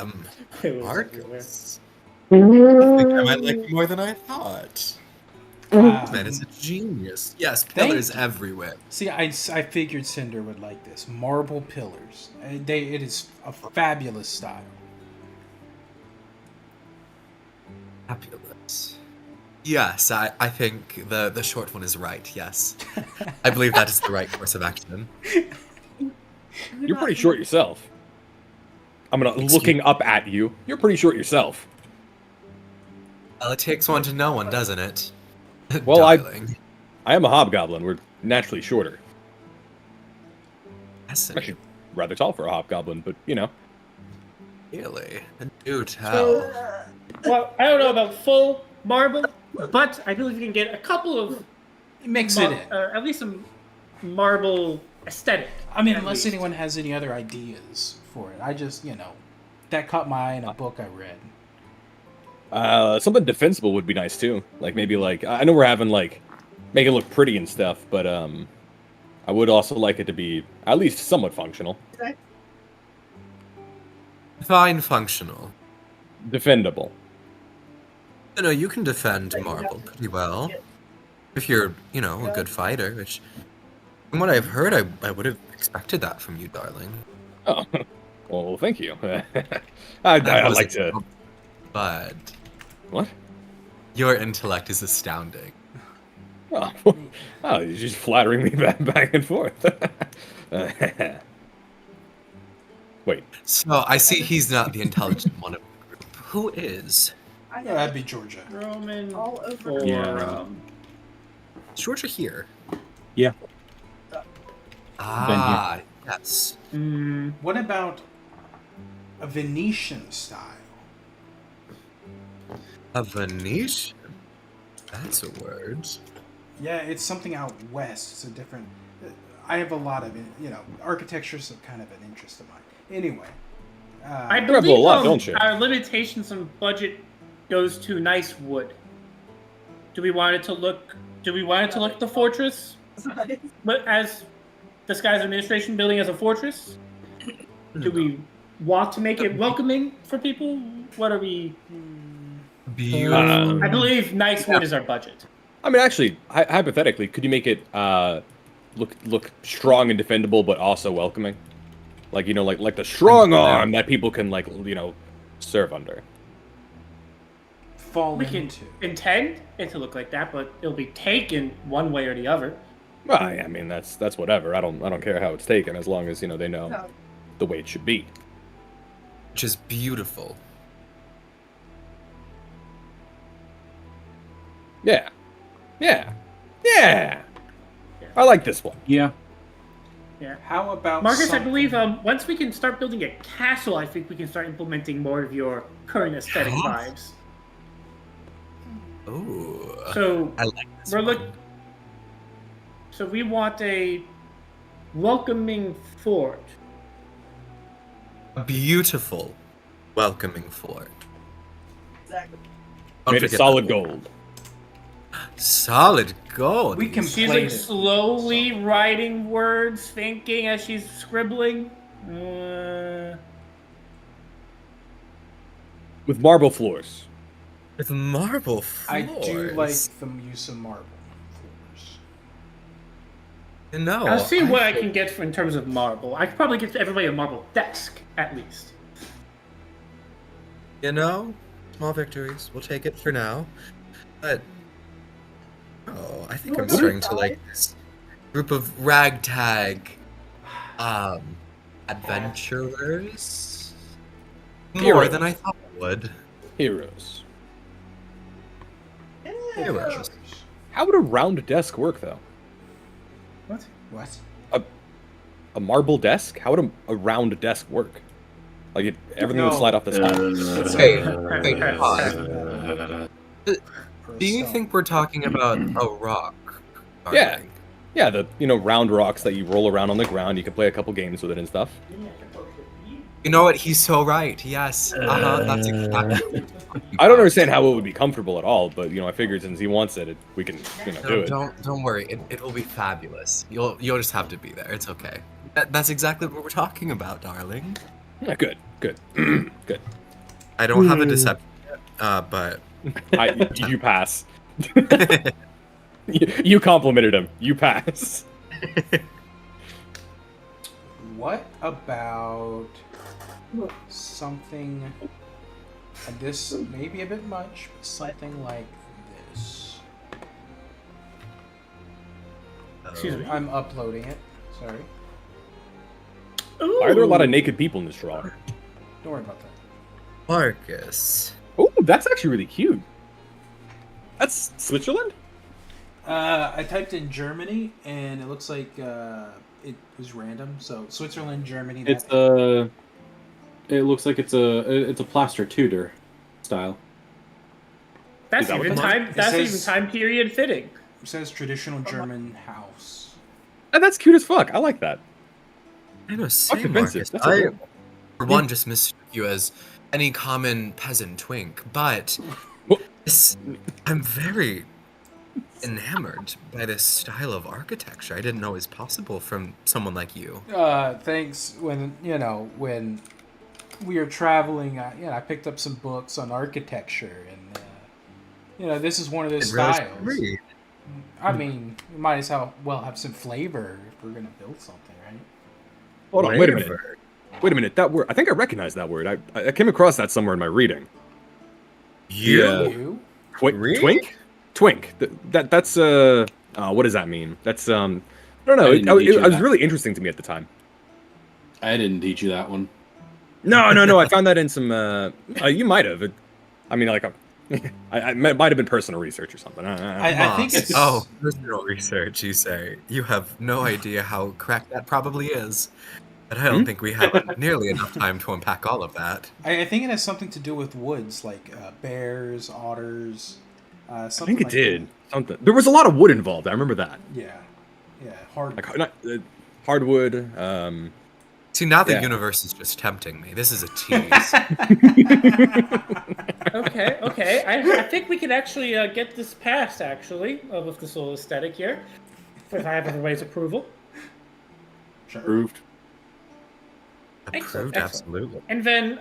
Pillars Marcus. I think I might like you more than I thought. Ah, Man is a genius. Yes, Thank pillars you. everywhere. see, I figured Cinder would like this. Marble pillars. It is a fabulous style. Fabulous. Yes, I think the short one is right, yes. I believe that is the right course of action. You're pretty short yourself. I'm looking up at you. You're pretty short yourself. Well, it takes one to know one, doesn't it? Well, Darling. I am a hobgoblin. We're naturally shorter. Yes, I'm actually rather tall for a hobgoblin, but really. Do tell. Well, I don't know about full marble, but I believe you can get a couple of Mix it in. at least some marble aesthetic. I mean, at unless least. anyone has any other ideas for it. I just, that caught my eye in a book I read. something defensible would be nice too. Like maybe I know we're having make it look pretty and stuff, but I would also like it to be at least somewhat functional, Fine functional. defendable. No, you can defend marble pretty well. If you're, a good fighter, which, from what I've heard, I would have expected that from you, darling. Oh, well, thank you. I'd like to. But What? your intellect is astounding. Oh, you're just flattering me back and forth. Wait. So I see he's not the intelligent one of the group. Who is? I Yeah, that'd be Georgia. Roman All over. for Yeah. Is Georgia here? Yeah. Ah, yes. What about a Venetian style? A Venetian? That's a word. Yeah, it's something out west. It's a different. I have a lot of architecture's kind of an interest of mine. Anyway, I have a believe lot, don't you? our limitations on budget goes to nice wood. Do we want it to look the fortress, but as disguised administration building as a fortress? Do we want to make it welcoming for people? What are we? Beautiful. I believe nice wood is our budget. I mean, actually, hypothetically, could you make it look strong and defendable, but also welcoming? Like like the strong arm that people can serve under. fall We can into. intend it to look like that, but it'll be taken one way or the other. Well, I mean, that's whatever. I don't care how it's taken, as long as they know No. the way it should be. Which is beautiful. Yeah. I like this one. Yeah. Yeah. How about Marcus, something... I believe once we can start building a castle, I think we can start implementing more of your current aesthetic vibes. Ooh. So I like this we're one. So we want a welcoming fort. A beautiful, welcoming fort. Exactly. Don't Made of forget solid that. gold. Solid gold. We can She's play like it. slowly writing words, thinking as she's scribbling. With marble floors. With marble floors. I do like the use of marble floors. No, I'll see what I can get in terms of marble. I could probably get everybody a marble desk, at least. You know, small victories. We'll take it for now. But I think I'm starting to like this group of ragtag adventurers more Heroes. than I thought I would. Heroes. Heroes. How would a round desk work, though? What? What? A marble desk? How would a round desk work? Like everything would No. slide off the side. Hey, pause. Do you think we're talking about a rock? Yeah. Yeah, the round rocks that you roll around on the ground. You can play a couple games with it and stuff. You know what? He's so right. Yes. That's exactly. I don't understand how it would be comfortable at all, but I figured since he wants it, we can do it. Don't worry. It will be fabulous. You'll just have to be there. It's okay. That's exactly what we're talking about, darling. Yeah, good. Good. I don't have a deception yet, but You pass. You complimented him. You pass. What about something, and this may be a bit much, but something like this. Excuse me. I'm uploading it. Sorry. Why are there a lot of naked people in this drawing? Don't worry about that. Marcus. Oh, that's actually really cute. That's Switzerland? I typed in Germany, and it looks like it was random. So Switzerland, Germany. It looks like it's a plaster Tudor style. That's that what even that time. It That's says- even time period fitting. It says traditional German house. And that's cute as fuck. I like that. I know, Fuck same, defensive. Marcus. That's I, adorable. for one, just mistook you as any common peasant twink, but Well- I'm very enamored by this style of architecture. I didn't know was possible from someone like you. Thanks. When we were traveling, I picked up some books on architecture, and this is one of those Didn't realize styles. you read. I mean, we might as well have some flavor if we're gonna build something, right? Hold on, wait a minute. Flavor. Wait a minute. That word. I think I recognize that word. I came across that somewhere in my reading. You? Yeah. You? Really? Twink? Twink. That's what does that mean? That's I don't know. I It, didn't teach you it was that. really interesting to me at the time. I didn't teach you that one. No. I found that in some. You might have. I mean, like, I might have been personal research or something. I think it's personal research. You say you have no idea how correct that probably is, but I don't think we have nearly enough time to unpack all of that. I think it has something to do with woods, like bears, otters. I Something think it like did. Something. There was a lot of wood involved. I remember that. that. Yeah, hard. Like hardwood. See, now the Yeah. universe is just tempting me. This is a tease. Okay. I think we can actually get this passed, actually, with this little aesthetic here. If I have everybody's approval. Sure. Proved. Approved, Excellent. absolutely. And then,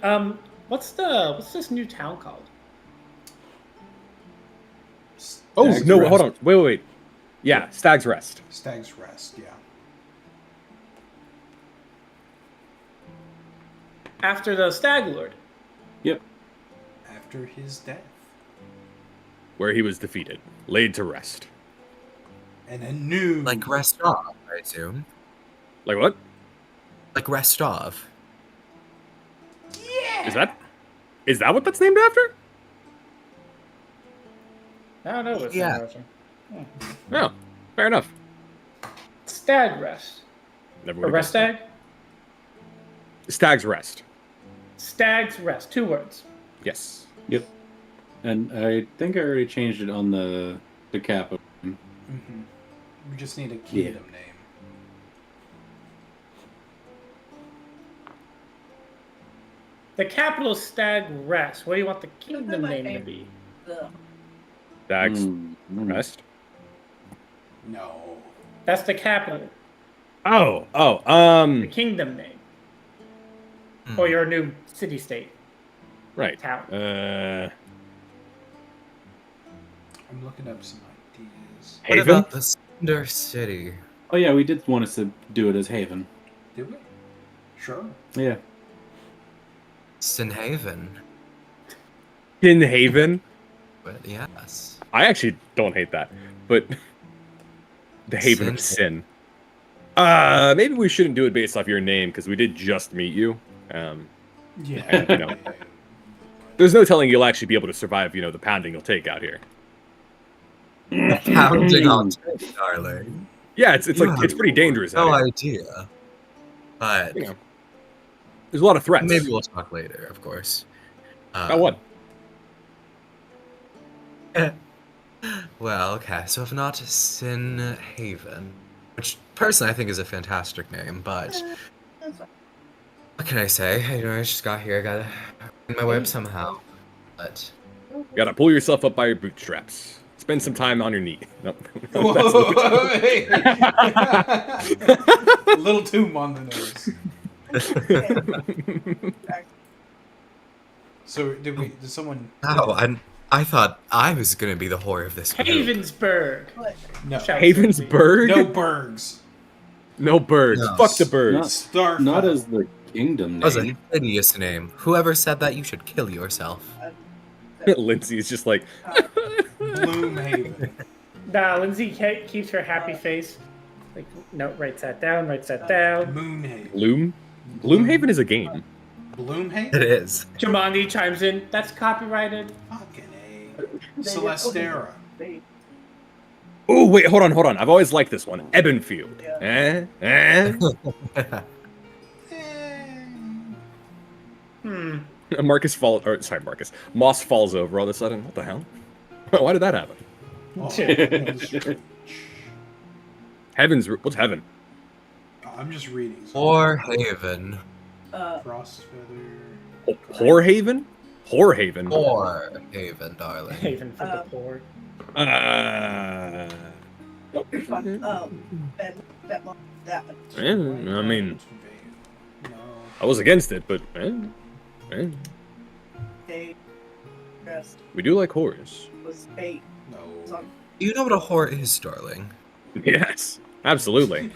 what's this new town called? Oh Stag's no! Rest. Hold on. Wait. Yeah, Stag's Rest. Stag's Rest. Yeah. After the Stag Lord. Yep. After his death, Where he was defeated, laid to rest. and a new Like Restov, I assume. Like what? Like Restov. Is that what that's named after? I don't know what's Yeah. the version. No. Fair enough. Stag Rest. Everyone Or rest stag? Stag's Rest. Stag's Rest. 2 words. Yes. Yep. And I think I already changed it on the capital. Mm-hmm. We just need a kingdom name. The capital is Stag Rest. What do you want the kingdom my name to name. be? Stag's Mm. Rest. No. That's the capital. Oh, The kingdom name. Hmm. Or your new city-state. right. Town. I'm looking up some ideas. What Haven? about the Cinder City? Oh yeah, we did want us to do it as Haven. Did we? Sure. Yeah. Sinhaven. In Haven? But yes. I actually don't hate that, but the Haven of Sin. Maybe we shouldn't do it based off your name because we did just meet you. Yeah. And, you know, there's no telling you'll actually be able to survive, you know, the pounding you'll take out here. Pounding on take, darling. Yeah, it's like You it's pretty dangerous. No out here. idea. But You know, there's a lot of threats. maybe we'll talk later, of course. About what? Well, okay, so if not Sin Haven, which personally I think is a fantastic name, but That's fine. what can I say? You know, I just got here, I gotta bring my way up somehow. But You gotta pull yourself up by your bootstraps. Spend some time on your knee. Nope. Whoa, hey. A little too on the nose. So did someone? oh, I thought I was gonna be the whore of this group. Havensburg. What? No. Shall- Havensburg? No bergs. No birds. No. Fuck the birds. Starfall. Not as the kingdom That was a name. hideous name. Whoever said that, you should kill yourself. Lindsay is just like, Gloomhaven. Nah, Lindsay keeps her happy face. Like, no, writes that down, writes that down. Moonhaven. Gloom? Gloomhaven is a game. Bloomhaven? It is. Jamandi chimes in. That's copyrighted. Fucking A. Celestera. Oh, wait, hold on. I've always liked this one. Ebenfield. Yeah. Moss falls over all of a sudden. What the hell? Why did that happen? Oh, What's heaven? I'm just reading. Or Haven. Frostfeather. Whorehaven? Whorehaven. Or Haven, darling. Haven for the poor. I mean, No. I was against it, but we do like whores. No. You know what a whore is, darling. Yes, absolutely.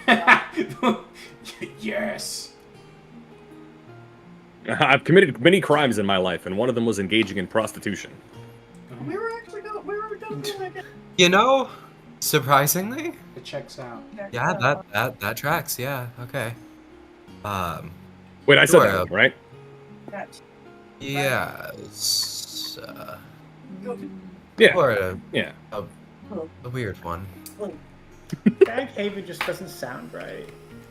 Yes. I've committed many crimes in my life, and one of them was engaging in prostitution. We were going to like it. You know, surprisingly, It checks out. yeah, that tracks. Yeah, okay. Wait, I said Sure. that, right? Yes. Yeah. Or Yeah. a weird one. Stag Haven just doesn't sound right.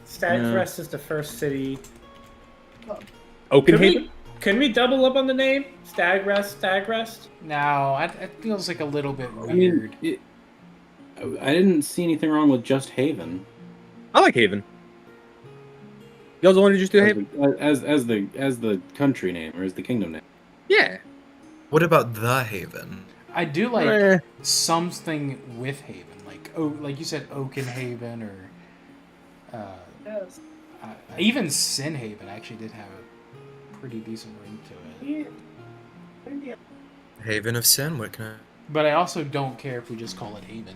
Stag's No. Rest is the first city. Oakenhaven? Can we double up on the name? Stag Rest, Stag Rest? No, it feels like a little bit I weird. mean, I didn't see anything wrong with just Haven. I like Haven. You also want to just do Haven? As the country name or as the kingdom name. Yeah. What about the Haven? I do like Eh. something with Haven, like you said, Oakenhaven or Yes. even Sinhaven actually did have a pretty decent ring to it. Yeah. Haven of Sin. What can I? But I also don't care if we just call it Haven.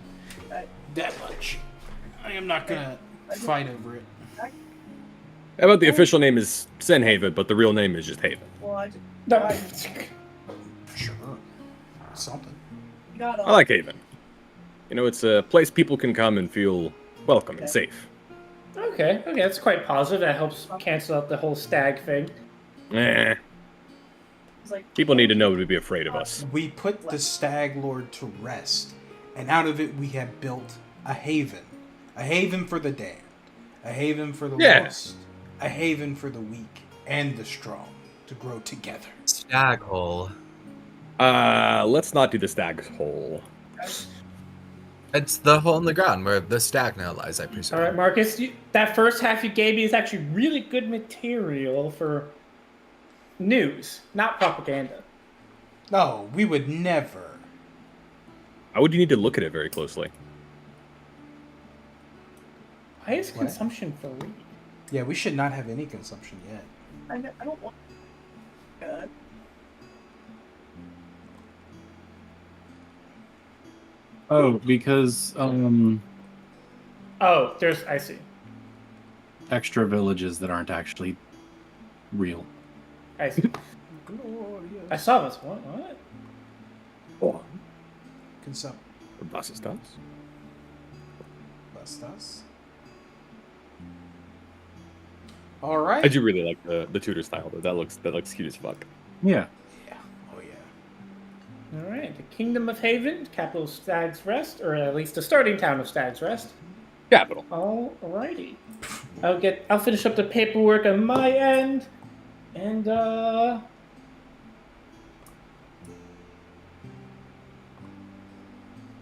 Right. That much. I am not gonna fight over it. How about the official name is Sinhaven, but the real name is just Haven? Well, I just No. Sure. Something. got I like Haven. You know, it's a place people can come and feel welcome and safe. Okay, that's quite positive. That helps cancel out the whole stag thing. Eh. People need to know to be afraid of us. We put the Stag Lord to rest, and out of it we have built a haven for the damned, A haven for the Yeah. lost. A haven for the weak and the strong to grow together. Stag hole. Let's not do the stag's hole. It's the hole in the ground where the stag now lies, I presume. All right, Marcus, that first half you gave me is actually really good material for news, not propaganda. No, we would never. Why would you need to look at it very closely? Why is What? consumption free? Yeah, we should not have any consumption yet. I don't want. God. Oh, because Oh, I see. extra villages that aren't actually real. I see. Glorious. I saw this one. What? Oh, Consum. was estás? Bastas. All right. I do really like the Tudor style though. That looks cute as fuck. Yeah. Yeah. Oh yeah. All right, the Kingdom of Haven, capital of Stag's Rest, or at least the starting town of Stag's Rest. Capital. Alrighty. I'll finish up the paperwork on my end, and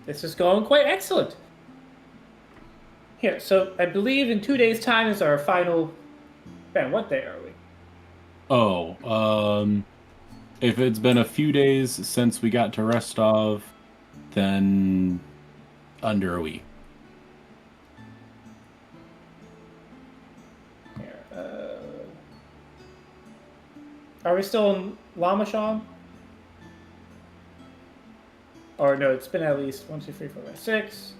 this is going quite excellent. Here, so I believe in 2 days' time is our final. Ben, what day are we? Oh, if it's been a few days since we got to Rostov, then under a week. Here, are we still in Lamasham? Or no, it's been at least 1, 2, 3, 4, 5, 6.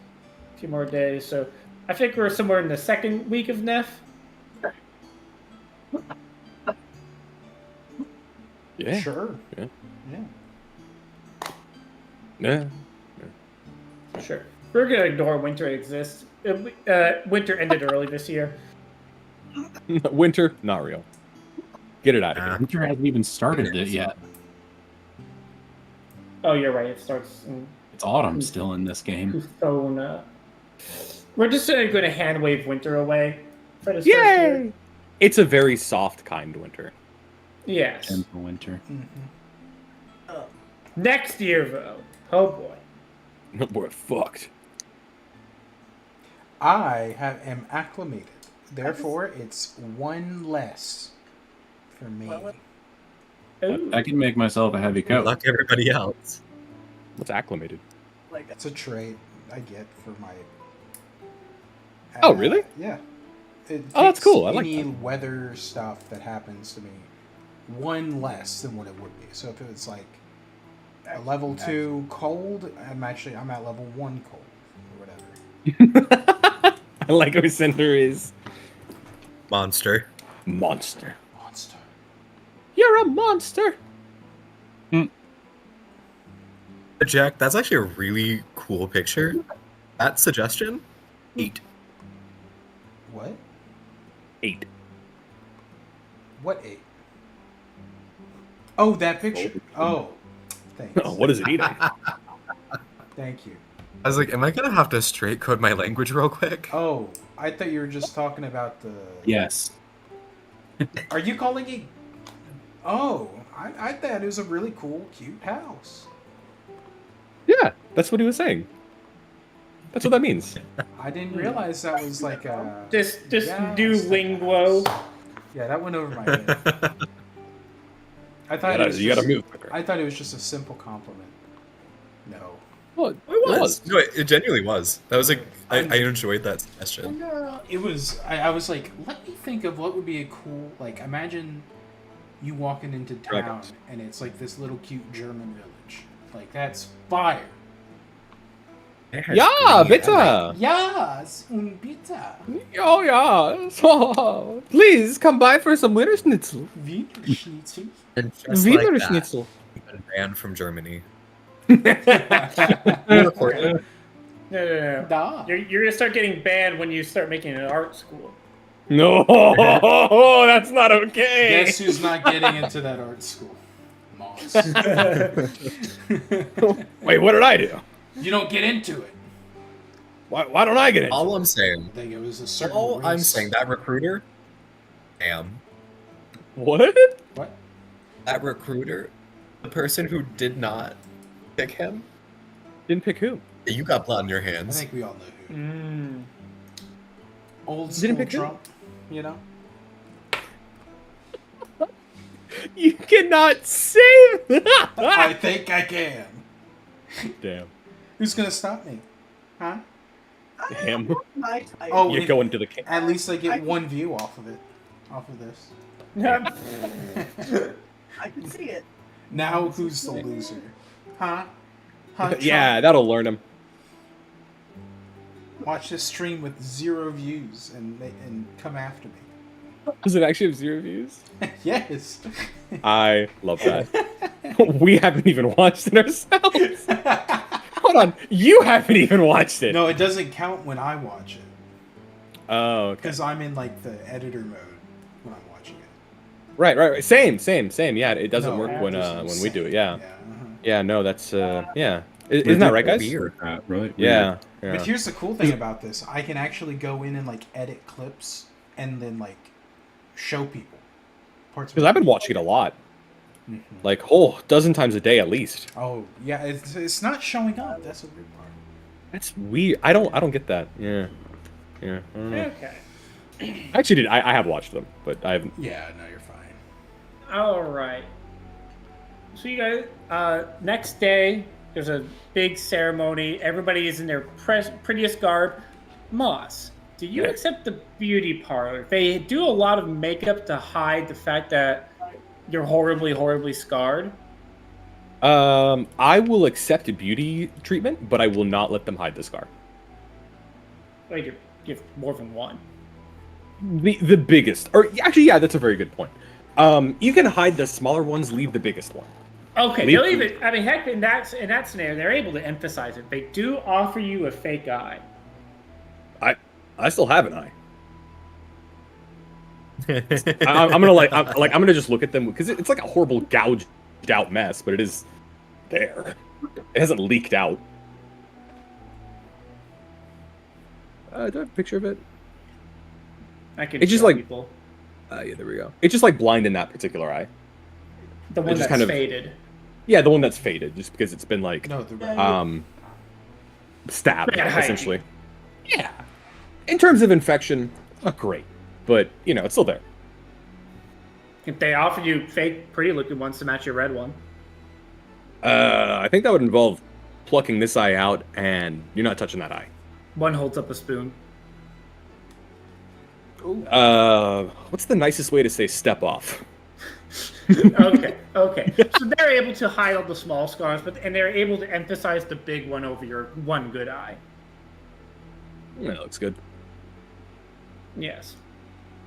A few more days, so I think we're somewhere in the second week of Neff. Yeah. Sure. Yeah. Yeah. Yeah. Sure. We're gonna ignore winter exists. Winter ended early this year. Winter, not real. Get it out of here. Winter hasn't even started it yet. Oh, you're right. It starts in It's autumn still in this game. Tuthona. We're just going to hand wave winter away for this first year. Yay! It's a very soft kind winter. Yes. Gentle winter. Mm-hmm. Next year, though. Oh boy. We're fucked. Am acclimated. Therefore, it's one less for me. Well, Ooh. I can make myself a heavy coat. Like everybody else. What's acclimated? like It's a trait I get for my. Oh, really? Yeah. It Oh, that's takes cool. I like any that. weather stuff that happens to me one less than what it would be. So if it's like a level 2 cold, I'm at level 1 cold or whatever. I like how Cinder is Monster. monster. Monster. You're a monster. Jack, that's actually a really cool picture. That suggestion? 8. What? 8. What 8? Oh, that picture. Oh, thanks. Oh, what is it eating? Thank you. I was like, am I gonna have to straight code my language real quick? Oh, I thought you were just talking about the. Yes. Are you calling it? Oh, I thought it was a really cool, cute house. Yeah, that's what he was saying. That's what that means. I didn't realize that was like a. This Yes, new that linguo. house. Yeah, that went over my head. I thought You gotta move quicker. I thought it was just a simple compliment. No. Well, It was. No, it genuinely was. That was like, I enjoyed that suggestion. It was. I was like, let me think of what would be a cool. Like, imagine you walking into town and it's like this little cute German village. Like, that's fire. Yeah, bitte. Yes, bitte. Oh yeah. So, please come by for some Wiener Schnitzel. Wienerschnitzel. And just like Wiener that, Schnitzel. you've been banned from Germany. No. Da. You're gonna start getting banned when you start making an art school. No, that's not okay. Guess who's not getting into that art school? Moss. Wait, what did I do? You don't get into it. Why don't I get it? All I'm saying, I think it was a certain all I'm race. saying, that recruiter, What? What? that recruiter, the person who did not pick him, Didn't pick who? you got blood on your I hands. think we all know who. Mm. Old Didn't school pick who? Trump, you know? You cannot save that. I think I can. Damn. Who's gonna stop me? Huh? Him. My type. Oh, You're it- going to the king. At least I get one view off of it. Off of this. I can see it. Now who's the loser? Huh? Huh, Yeah, Trump? that'll learn him. Watch this stream with 0 views and come after me. Does it actually have 0 views? Yes. I love that. We haven't even watched it ourselves. Hold on, you haven't even watched it. No, it doesn't count when I watch it. Oh, okay. Because I'm in like the editor mode when I'm watching it. Right. Same. Yeah, it doesn't No, work when there's we do it. Yeah. uh-huh. Yeah. No, that's yeah. Isn't that right, guys? Weird, right? Yeah. But here's the cool thing about this. I can actually go in and like edit clips and then like show people parts of Because I've been watching it a lot, Mhm. like dozen times a day at least. Oh, yeah, it's not showing up. That's a weird part. That's weird. I don't get that. Yeah. I don't know. Okay. I actually did. I have watched them, but I haven't. Yeah, no, you're fine. All right. So you guys, next day, there's a big ceremony. Everybody is in their prettiest garb. Moss, do you Yeah. accept the beauty parlor? They do a lot of makeup to hide the fact that you're horribly, horribly scarred. I will accept a beauty treatment, but I will not let them hide the scar. Like you give more than one. The biggest, or actually, yeah, that's a very good point. You can hide the smaller ones, leave the biggest one. Okay, Leave- they'll even. I mean, heck, in that scenario, they're able to emphasize it. They do offer you a fake eye. I still have an eye. I'm gonna just look at them because it's like a horrible gouged out mess, but it is there. It hasn't leaked out. Do I have a picture of it? I can. It's just show like- people Yeah, there we go. It's just like blind in that particular eye. the one just that's kind of- faded. Yeah, the one that's faded, just because it's been like No, the stabbed Bad hygiene. essentially. Yeah. In terms of infection, not great, but it's still there. If they offer you fake, pretty looking ones to match your red one. I think that would involve plucking this eye out, and you're not touching that eye. One holds up a spoon. What's the nicest way to say step off? Okay. So they're able to hide all the small scars, and they're able to emphasize the big one over your one good eye. Yeah, that looks good. Yes.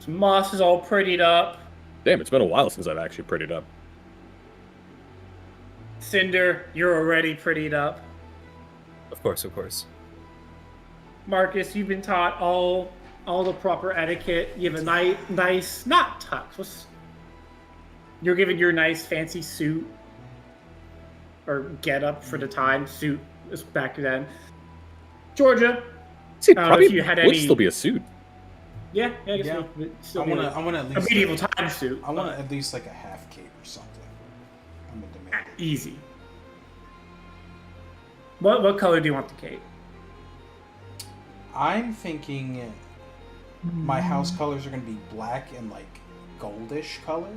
So Moss is all prettied up. Damn, it's been a while since I've actually prettied up. Cinder, you're already prettied up. Of course. Marcus, you've been taught all the proper etiquette. You have a nice, not tux. You're given your nice fancy suit or get up for the time. Suit is back then. Georgia, See, I don't know probably if you had would any- still be a suit. yeah, I guess Yeah. it would still I be want to at a least medieval time suit. I want at least like a half cape or something. I'm gonna demand it. Easy. What color do you want the cape? I'm thinking my house colors are gonna be black and like goldish color.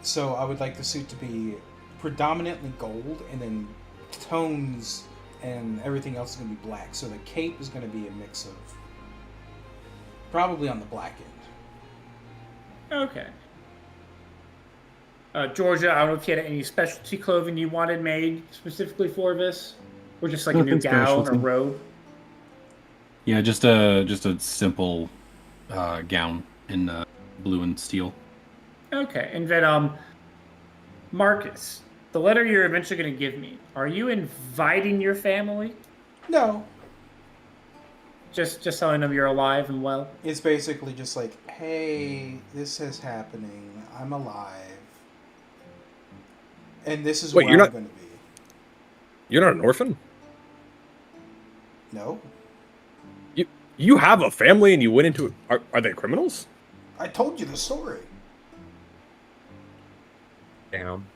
So I would like the suit to be predominantly gold, and then tones and everything else is gonna be black. So the cape is gonna be a mix of probably on the black end. Okay. Georgia, I don't know if you had any specialty clothing you wanted made specifically for this, or just like a new Nothing gown or specialty. robe. Yeah, just a simple gown in blue and steel. Okay, and then Marcus, the letter you're eventually going to give me, are you inviting your family? No, Just telling them you're alive and well? it's basically just like, hey, this is happening. I'm alive, and this is Wait, where you're I'm not- gonna be. You're not an orphan? No. You have a family and you went into it. Are they criminals? I told you the story. Damn.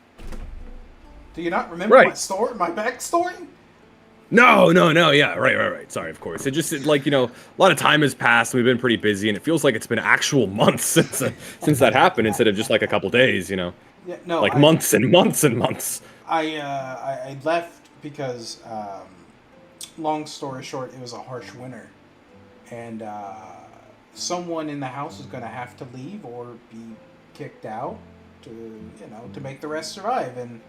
Do you not remember Right. my story, my backstory? No, yeah, right. Sorry, of course. It just, like, a lot of time has passed, and we've been pretty busy, and it feels like it's been actual months since that happened, instead of just, like, a couple days, Yeah, no. Like, months and months and months. I left because, long story short, it was a harsh winter, and someone in the house is going to have to leave or be kicked out to make the rest survive. And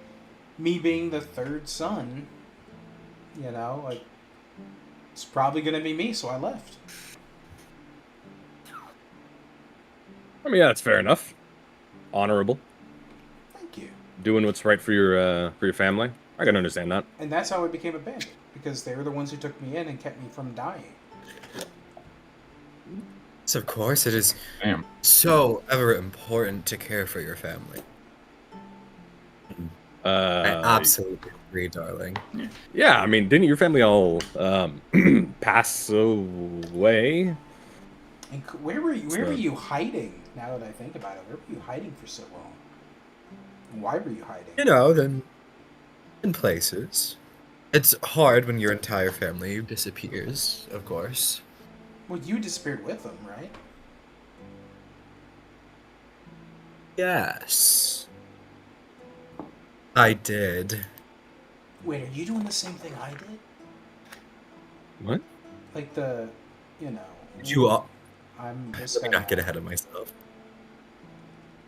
me being the third son, like, it's probably going to be me, so I left. I mean, yeah, that's fair enough. Honorable. Thank you. Doing what's right for your family. I can understand that. And that's how I became a bandit, because they were the ones who took me in and kept me from dying. So of course it is Damn. so ever important to care for your family. I absolutely agree, darling. Yeah, I mean, didn't your family all pass away? And where were you hiding? Now that I think about it, where were you hiding for so long? And why were you hiding? Then in places. It's hard when your entire family disappears, of course. Well, you disappeared with them, right? Yes. I did. Wait, are you doing the same thing I did? What? Like You are. I'm just Let me not get ahead of myself.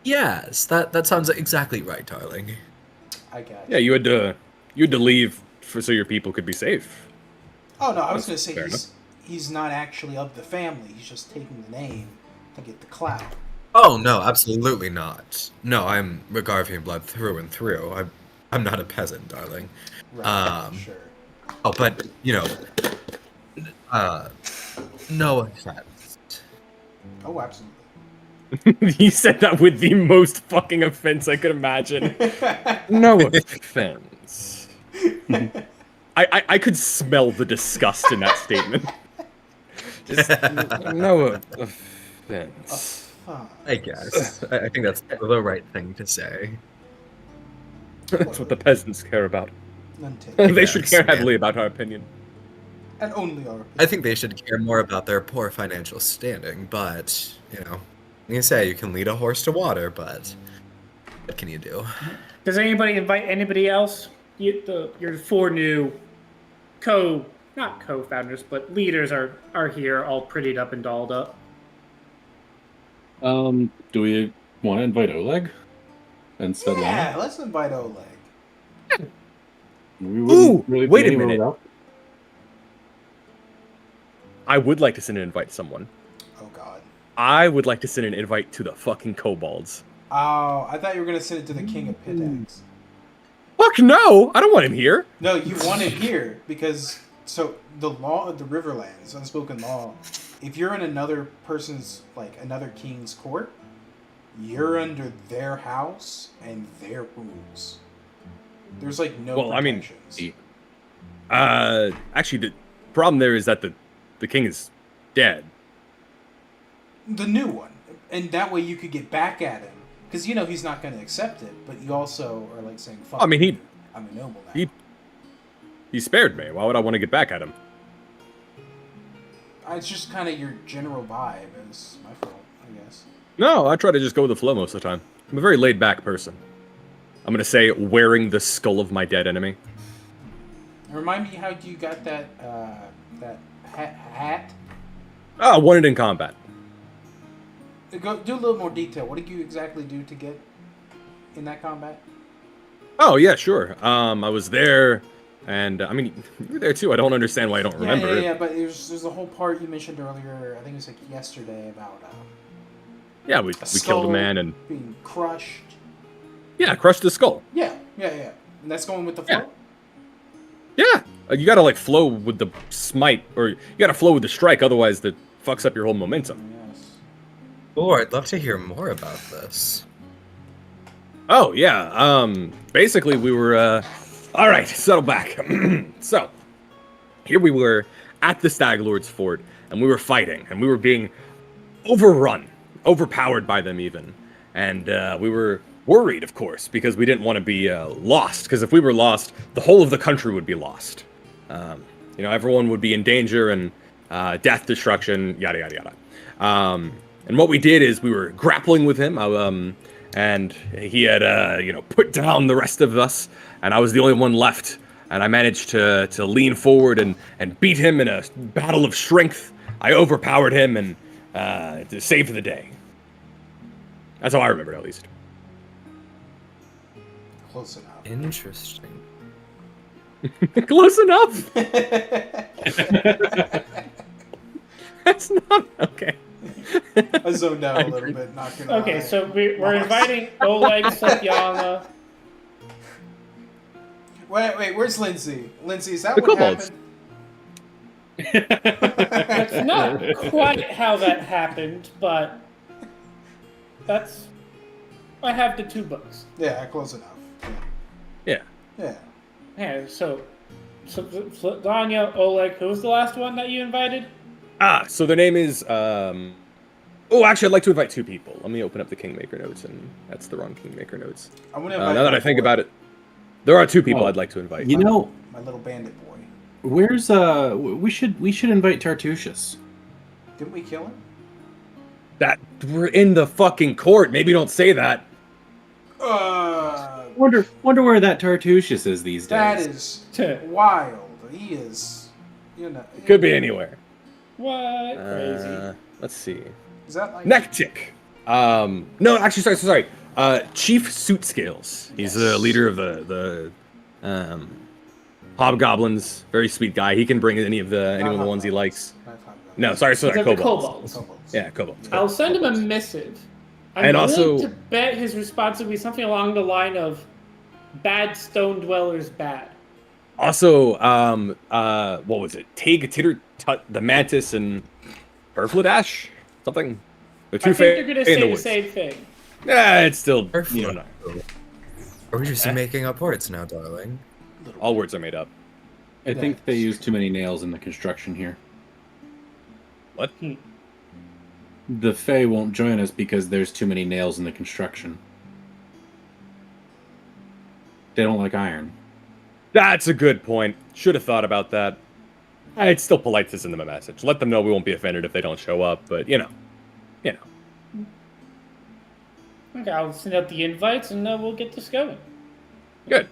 Yes, that sounds exactly right, darling. I got Yeah, you had to leave so your people could be safe. Oh no, I was That's gonna fair say he's not actually of the family. He's just taking the name to get the clout. Oh no, absolutely not. No, I'm Regarvian blood through and through. I'm not a peasant, darling. Right. Sure. Oh, but no offense. Oh, absolutely. He said that with the most fucking offense I could imagine. No offense. I could smell the disgust in that statement. Just, no offense. I guess. I think that's the right thing to say. That's what the peasants care about. None taken. They should care Yes, heavily about our opinion. And only our. I think they should care more about their poor financial standing, but, you say you can lead a horse to water, but what can you do? Does anybody invite anybody else? Your four new not co-founders, but leaders are here, all prettied up and dolled up. Do we want to invite Oleg instead? Yeah, let's invite Oleg. We wouldn't really wait a be able minute. to- I would like to send an invite to someone. Oh God. I would like to send an invite to the fucking kobolds. Oh, I thought you were gonna send it to the King of Pitax. Fuck no! I don't want him here. No, you want it here because the law of the Riverlands, unspoken law. If you're in another person's, like another king's court, you're under their house and their rules. There's like no protections. Actually, the problem there is that the king is dead. The new one, and that way you could get back at him because he's not going to accept it. But you also are like saying, "Fuck." I mean, I'm a noble now. He spared me. Why would I want to get back at him? It's just kind of your general vibe. Is my fault, I guess. No, I try to just go with the flow most of the time. I'm a very laid back person. I'm gonna say wearing the skull of my dead enemy. Remind me how you got that hat. Oh, I won it in combat. Go do a little more detail. What did you exactly do to get in that combat? Oh yeah, sure. I was there, and I mean, you were there too. I don't understand why I don't remember it. Yeah. But there's a whole part you mentioned earlier. I think it was like yesterday about. Yeah, we killed a man and being crushed. Yeah, crushed his skull. Yeah. And that's going with the flow. Yeah, you gotta like flow with the smite, or you gotta flow with the strike. Otherwise, that fucks up your whole momentum. Yes. Oh, I'd love to hear more about this. Oh yeah. Basically, we were. All right, settle back. So, here we were at the Stag Lord's fort, and we were fighting, and we were being overpowered by them even. And we were worried, of course, because we didn't want to be lost, because if we were lost, the whole of the country would be lost. Everyone would be in danger, and death, destruction, yada, yada, yada. And what we did is we were grappling with him, and he had, put down the rest of us, and I was the only one left. And I managed to lean forward and beat him in a battle of strength. I overpowered him and to save the day. That's how I remember it, at least. Close enough. Interesting. Close enough? That's not... Okay. I zoned out a little bit, not gonna Okay, lie. so we're inviting Oleg, Satyana. Wait, where's Lindsay? Lindsay, is that The what kobolds. happened? That's not quite how that happened, but that's... I have the 2 books. Yeah, close enough. Yeah. Yeah. Yeah, so Danya, Oleg, who was the last one that you invited? So their name is... Oh, actually, I'd like to invite 2 people. Let me open up the Kingmaker notes, and that's the wrong Kingmaker notes. I'm gonna invite Now that my I think boy, about it, there are 2 people Oh. I'd like to invite. You know, my little bandit boy. where's we should invite Tartusius. Didn't we kill him? That we're in the fucking court. Maybe don't say that. Wonder where that Tartusius is these That days. is wild. He is, It could be anywhere. What? Crazy. Let's see. Is that like Necktick. No, actually, sorry. Chief Suitscales. He's the leader of the hobgoblins. Very sweet guy. He can bring any of the ones he likes. No, sorry, It's like the kobolds. kobolds. Yeah, kobolds. I'll send him a missive. I'm And willing also- to bet his response will be something along the line of "Bad stone dwellers bad." Also, what was it? Tig, Titter, Tut, the Mantis, and Burfladash? Something. The I think they're gonna say the same thing. Yeah, it's still, Perfect. Are we just making up words now, darling? all words are made up. I think they use too many nails in the construction here. What? The Fae won't join us because there's too many nails in the construction. They don't like iron. That's a good point. Should have thought about that. It's still polite to send them a message. Let them know we won't be offended if they don't show up, but you know. Okay, I'll send out the invites and we'll get this going. Good.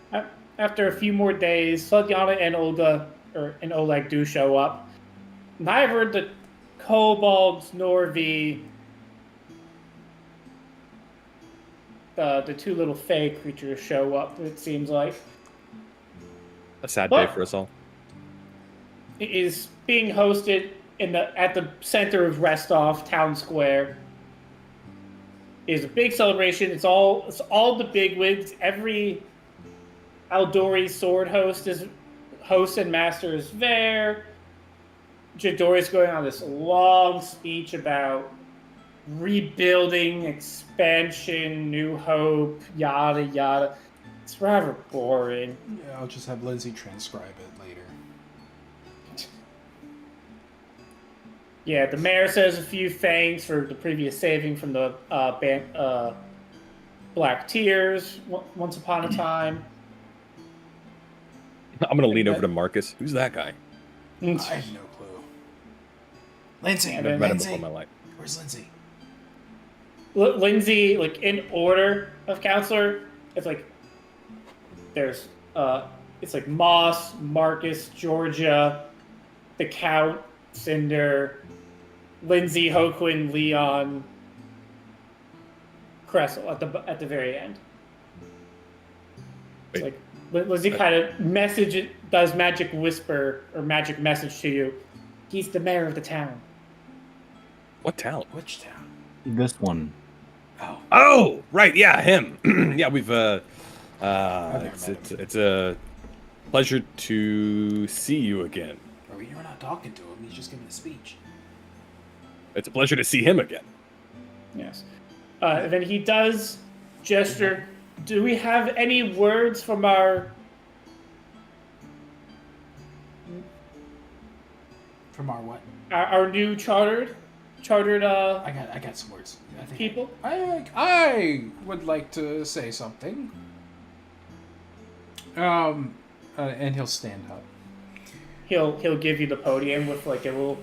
After a few more days, Satyana and Oleg do show up. Neither the kobolds nor the 2 little Fae creatures show up, it seems like. A sad day But- for us all. It is being hosted at the center of Restov Town Square. It is a big celebration. It's all the bigwigs. Every Aldori sword host and master is there. Jadori's going on this long speech about rebuilding, expansion, new hope, yada yada. It's rather boring. Yeah, I'll just have Lindsay transcribe it later. Yeah, the mayor says a few thanks for the previous saving from the Black Tears once upon a time. I'm gonna lean over to Marcus. Who's that guy? I have no clue. Lindsay, And I've then met him Lindsay, before in my life. where's Lindsay? Lindsay, like in order of counselor, it's like there's it's like Moss, Marcus, Georgia, the Count, Cinder, Lindsay, Hoquin, Leon, Cressel at the very end. It's Wait. like Lindsay kind of does magic whisper or magic message to you. He's the mayor of the town. What town? Which town? This one. Oh, right, yeah, him. Yeah, we've never it's met him. it's a pleasure to see you again. Oh, you're not talking to him. He's just giving a speech. It's a pleasure to see him again. Yes. Then he does gesture. Do we have any words from our From our what? Our new chartered. I got some words. I think People. I would like to say something. And he'll stand up. He'll give you the podium with like a little.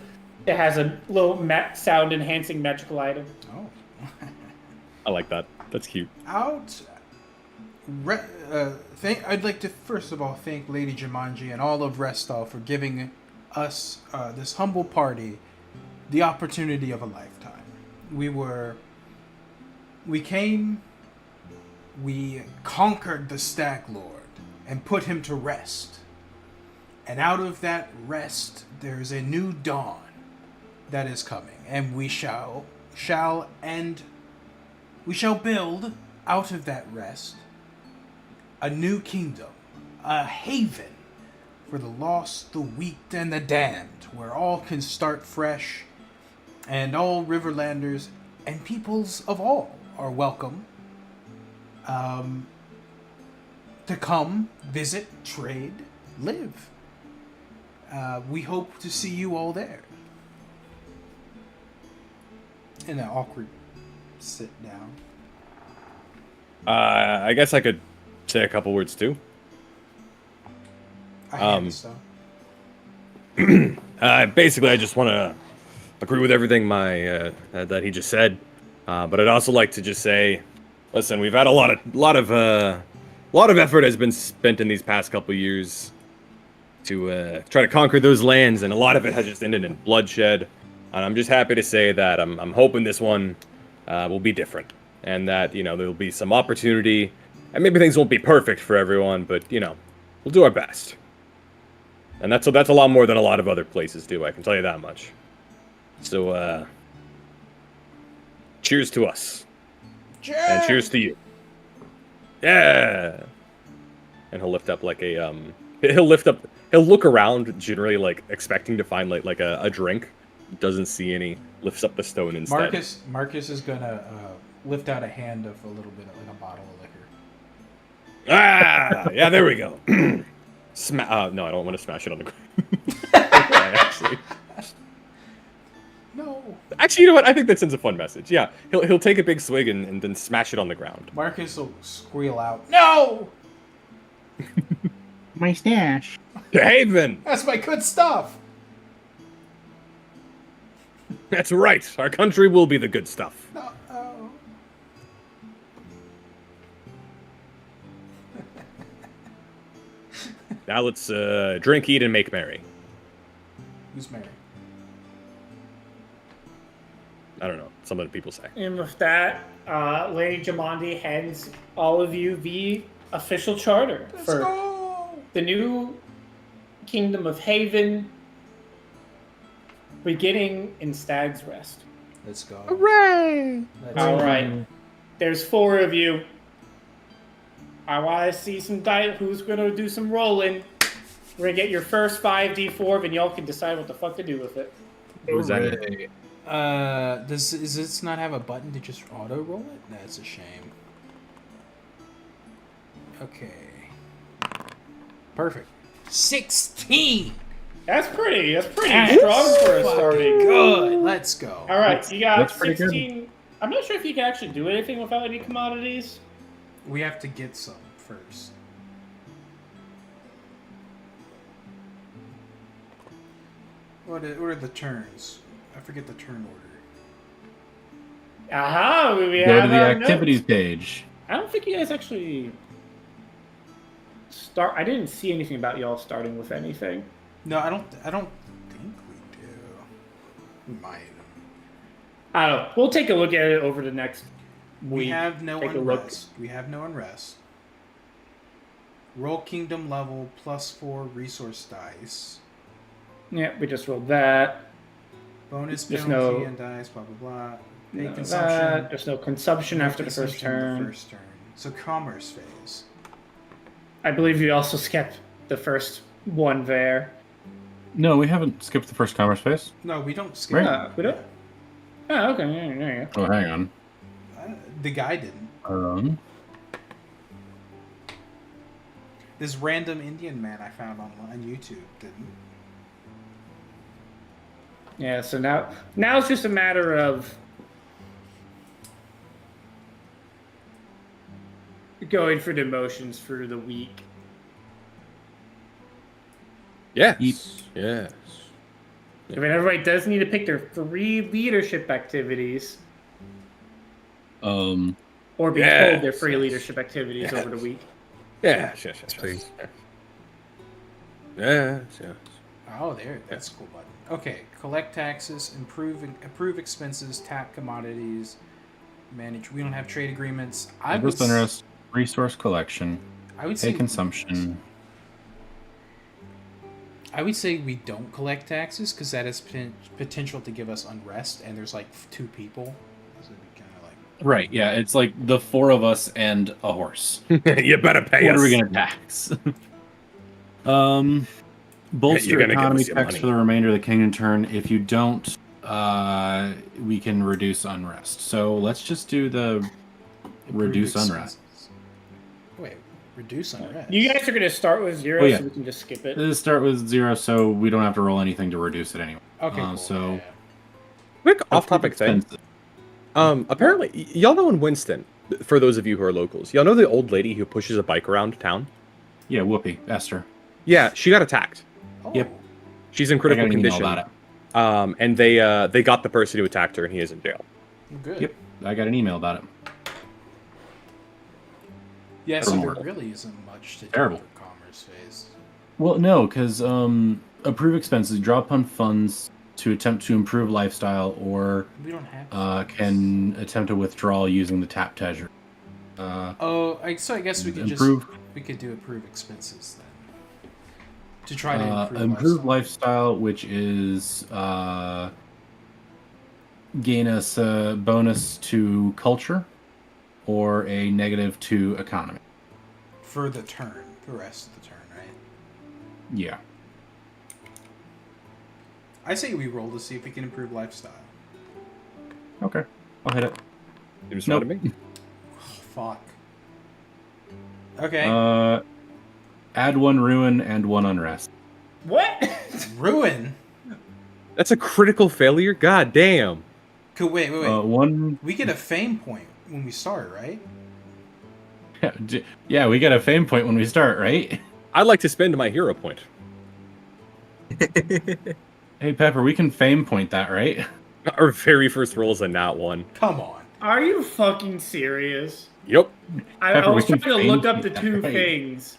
It has a little sound enhancing magical item. Oh. I like that. That's cute. I'd like to first of all thank Lady Jumanji and all of Restal for giving us, this humble party, the opportunity of a lifetime. We came, we conquered the Stag Lord and put him to rest. And out of that rest, there is a new dawn that is coming, and we shall build out of that rest a new kingdom, a haven for the lost, the weak, and the damned, where all can start fresh, and all Riverlanders and peoples of all are welcome to come, visit, trade, live. We hope to see you all there. In an awkward sit down. I guess I could say a couple words too. Basically, I just want to agree with everything that he just said, but I'd also like to just say, listen, we've had a lot of effort has been spent in these past couple years to try to conquer those lands, and a lot of it has just ended in bloodshed. And I'm just happy to say that I'm hoping this one will be different, and that there'll be some opportunity, and maybe things won't be perfect for everyone, but we'll do our best. And that's a lot more than a lot of other places do. I can tell you that much. So, cheers to us. Cheers! And cheers to you. Yeah. And he'll lift up like a He'll look around, generally like expecting to find like a drink. Doesn't see any. Lifts up the stone instead. Marcus is gonna lift out a hand of a little bit of like a bottle of liquor. Ah, yeah, there we go. No, I don't want to smash it on the ground. No. Actually, you know what? I think that sends a fun message. Yeah, he'll take a big swig and then smash it on the ground. Marcus will squeal out, "No! My stash. To Haven! That's my good stuff!" That's right. Our country will be the good stuff. No. Now let's drink, eat, and make merry. Who's married? I don't know. Some of the people say. And with that, Lady Jamandi hands all of you the official charter for the new Kingdom of Haven, beginning in Stag's Rest. Let's go. Hooray! All right. There's 4 of you. I want to see some dice. Who's going to do some rolling? We're going to get your first 5d4, and y'all can decide what the fuck to do with it. Who's that? Does this not have a button to just auto roll it? That's a shame. Okay. Perfect. 16. That's pretty strong for a starting. Good. Let's go. All right, you got that's pretty 16. Good. I'm not sure if you can actually do anything without any commodities. We have to get some first. What are the turns? I forget the turn order. Aha! We Go have to the our activities notes. page. I don't think you guys actually start. I didn't see anything about y'all starting with anything. No, I don't think we do. We might. I don't know. We'll take a look at it over the next week. We have no Take a look. unrest. We have no unrest. Roll kingdom level +4 resource dice. Yeah, we just rolled that. Bonus There's penalty no- and dice, blah blah blah. Pay No, consumption. there's no consumption No after the first consumption in turn. the first turn. So commerce phase. I believe you also skipped the first one there. No, we haven't skipped the first commerce phase. No, we don't skip. Right. that. We don't? Oh, okay. Yeah. Oh, hang on. The guy didn't. This random Indian man I found on YouTube didn't. Yeah, so now it's just a matter of going through the motions for the week. Yes. Yes. I mean, everybody does need to pick their 3 leadership activities, Um, or be Yes, told their 3 yes. leadership activities over the week. Yes. Yes. Yes. Please. Yes. Yes. Oh, that's a cool button. Okay, collect taxes, approve expenses, tap commodities, manage. We don't have trade agreements. Harvest unrest, resource collection, I would pay say consumption. I would say we don't collect taxes because that has potential to give us unrest, and there's like 2 people. So it'd be kind of like Right, yeah, it's like the 4 of us and a horse. You better pay What us. are we gonna tax? Bolster You're gonna give economy us your tax money. for the remainder of the kingdom turn. If you don't, we can reduce unrest. So let's just do the reduce improve unrest. expenses. Wait, reduce unrest. You guys are going to start with 0, Oh, yeah. so we can just skip it. Let's start with 0, so we don't have to roll anything to reduce it anyway. Okay, cool. So yeah. Quick off-topic thing. expenses. Apparently, y'all know in Winston, for those of you who are locals, y'all know the old lady who pushes a bike around town? Yeah, Whoopi, Esther. Yeah, she got attacked. Oh, Yep. She's in I critical got an email condition. about it. And they got the person who attacked her, and he is in jail. Good. Yep, I got an email about it. Yeah, so there Terrible. really isn't much to do Terrible. for commerce phase. Well, no, because approve expenses, draw upon funds to attempt to improve lifestyle, or We don't have. can attempt a withdrawal using the tap treasure. Oh, so I guess we could improve do approve expenses then. To try to improve, improve lifestyle, which is gain us a bonus to culture or a negative to economy. for the turn, the rest of the turn, right? Yeah. I say we roll to see if we can improve lifestyle. Okay. I'll hit it. Seems Nope. fine to me. Oh, fuck. Okay. Add 1 ruin and 1 unrest. What? Ruin. That's a critical failure? God damn. Cool. Wait. 1. We get a fame point when we start, right? Yeah, we get a fame point when we start, right? I'd like to spend my hero point. Hey, Pepper, we can fame point that, right? Our very first roll is a nat 1. Come on. Are you fucking serious? Yep. I Pepper, we was can trying to look fame up the that, 2 right? things.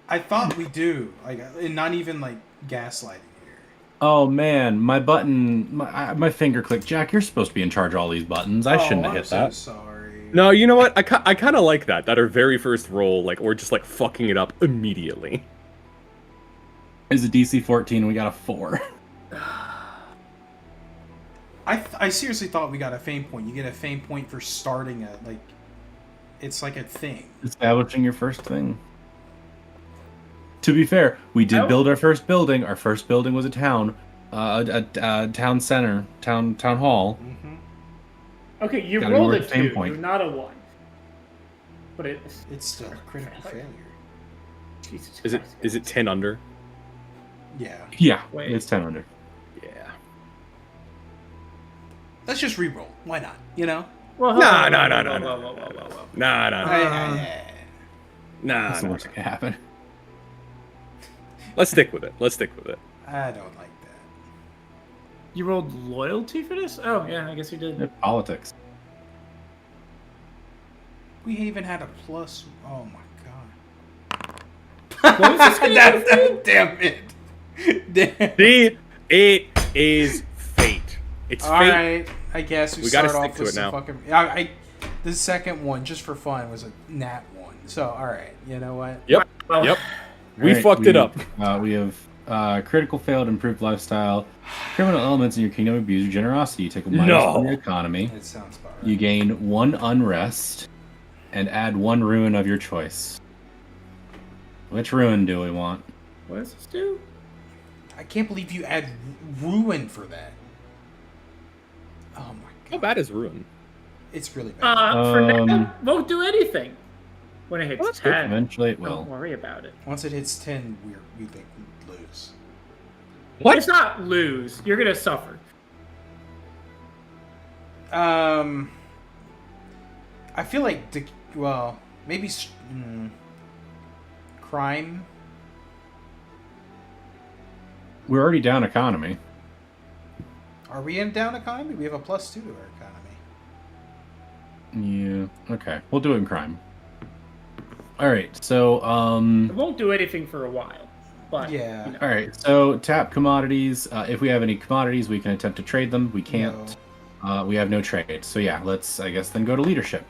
I thought we do. Like, and not even like gaslighting here. Oh man, my button, my finger clicked. Jack, you're supposed to be in charge of all these buttons. I shouldn't have I'm hit so that. sorry. No, you know what? I kind of like that. That our very first roll, like, we're just, like, fucking it up immediately. Is a DC 14? We got a 4. I seriously thought we got a fame point. You get a fame point for starting a like. It's like a thing. Establishing your first thing. To be fair, we did Oh. build our first building. Our first building was a town, a town center, town hall. Mm-hmm. Okay, you Gotta rolled work a the same 2, point. not a 1. But it's It's still a critical failure. Jesus Is it Christ. is it 10 under? Yeah. Yeah, Wait. it's 10 under. Yeah. Let's just re-roll. Why not? You know. Well, Nah, hold nah, on, nah, whoa, nah, whoa, nah, whoa, whoa, whoa, whoa. Nah. Nah. That's the worst that can happen. Let's stick with it. I don't like that. You rolled loyalty for this? Oh, yeah, I guess you did. Politics. We even had a plus. Oh my god. What was this gonna do? Damn it. Damn. See, it is fate. It's All fate. right. I guess we gotta start stick off to with it some now. fucking. The second one, just for fun, was a nat 1. So all right. You know what? Yep. Well, Yep. We Alright, fucked it up. We have critical failed, improved lifestyle, criminal elements in your kingdom abuse your generosity. You take a minus from your economy. It sounds about right. You gain 1 unrest, and add 1 ruin of your choice. Which ruin do we want? What does this do? I can't believe you add ruin for that. Oh my How god. bad is ruin? It's really bad. For now, won't do anything. When it hits that's good. 10, Eventually, it don't will. worry about it. Once it hits 10, we think we lose. What? It's not lose. You're gonna suffer. I feel like maybe crime. We're already down economy. Are we in down economy? We have a +2 to our economy. Yeah. Okay. We'll do it in crime. All right. So It won't do anything for a while, but Yeah. you know. All right. So tap commodities. If we have any commodities, we can attempt to trade them. We can't. We have no trade. So yeah, let's I guess then go to leadership.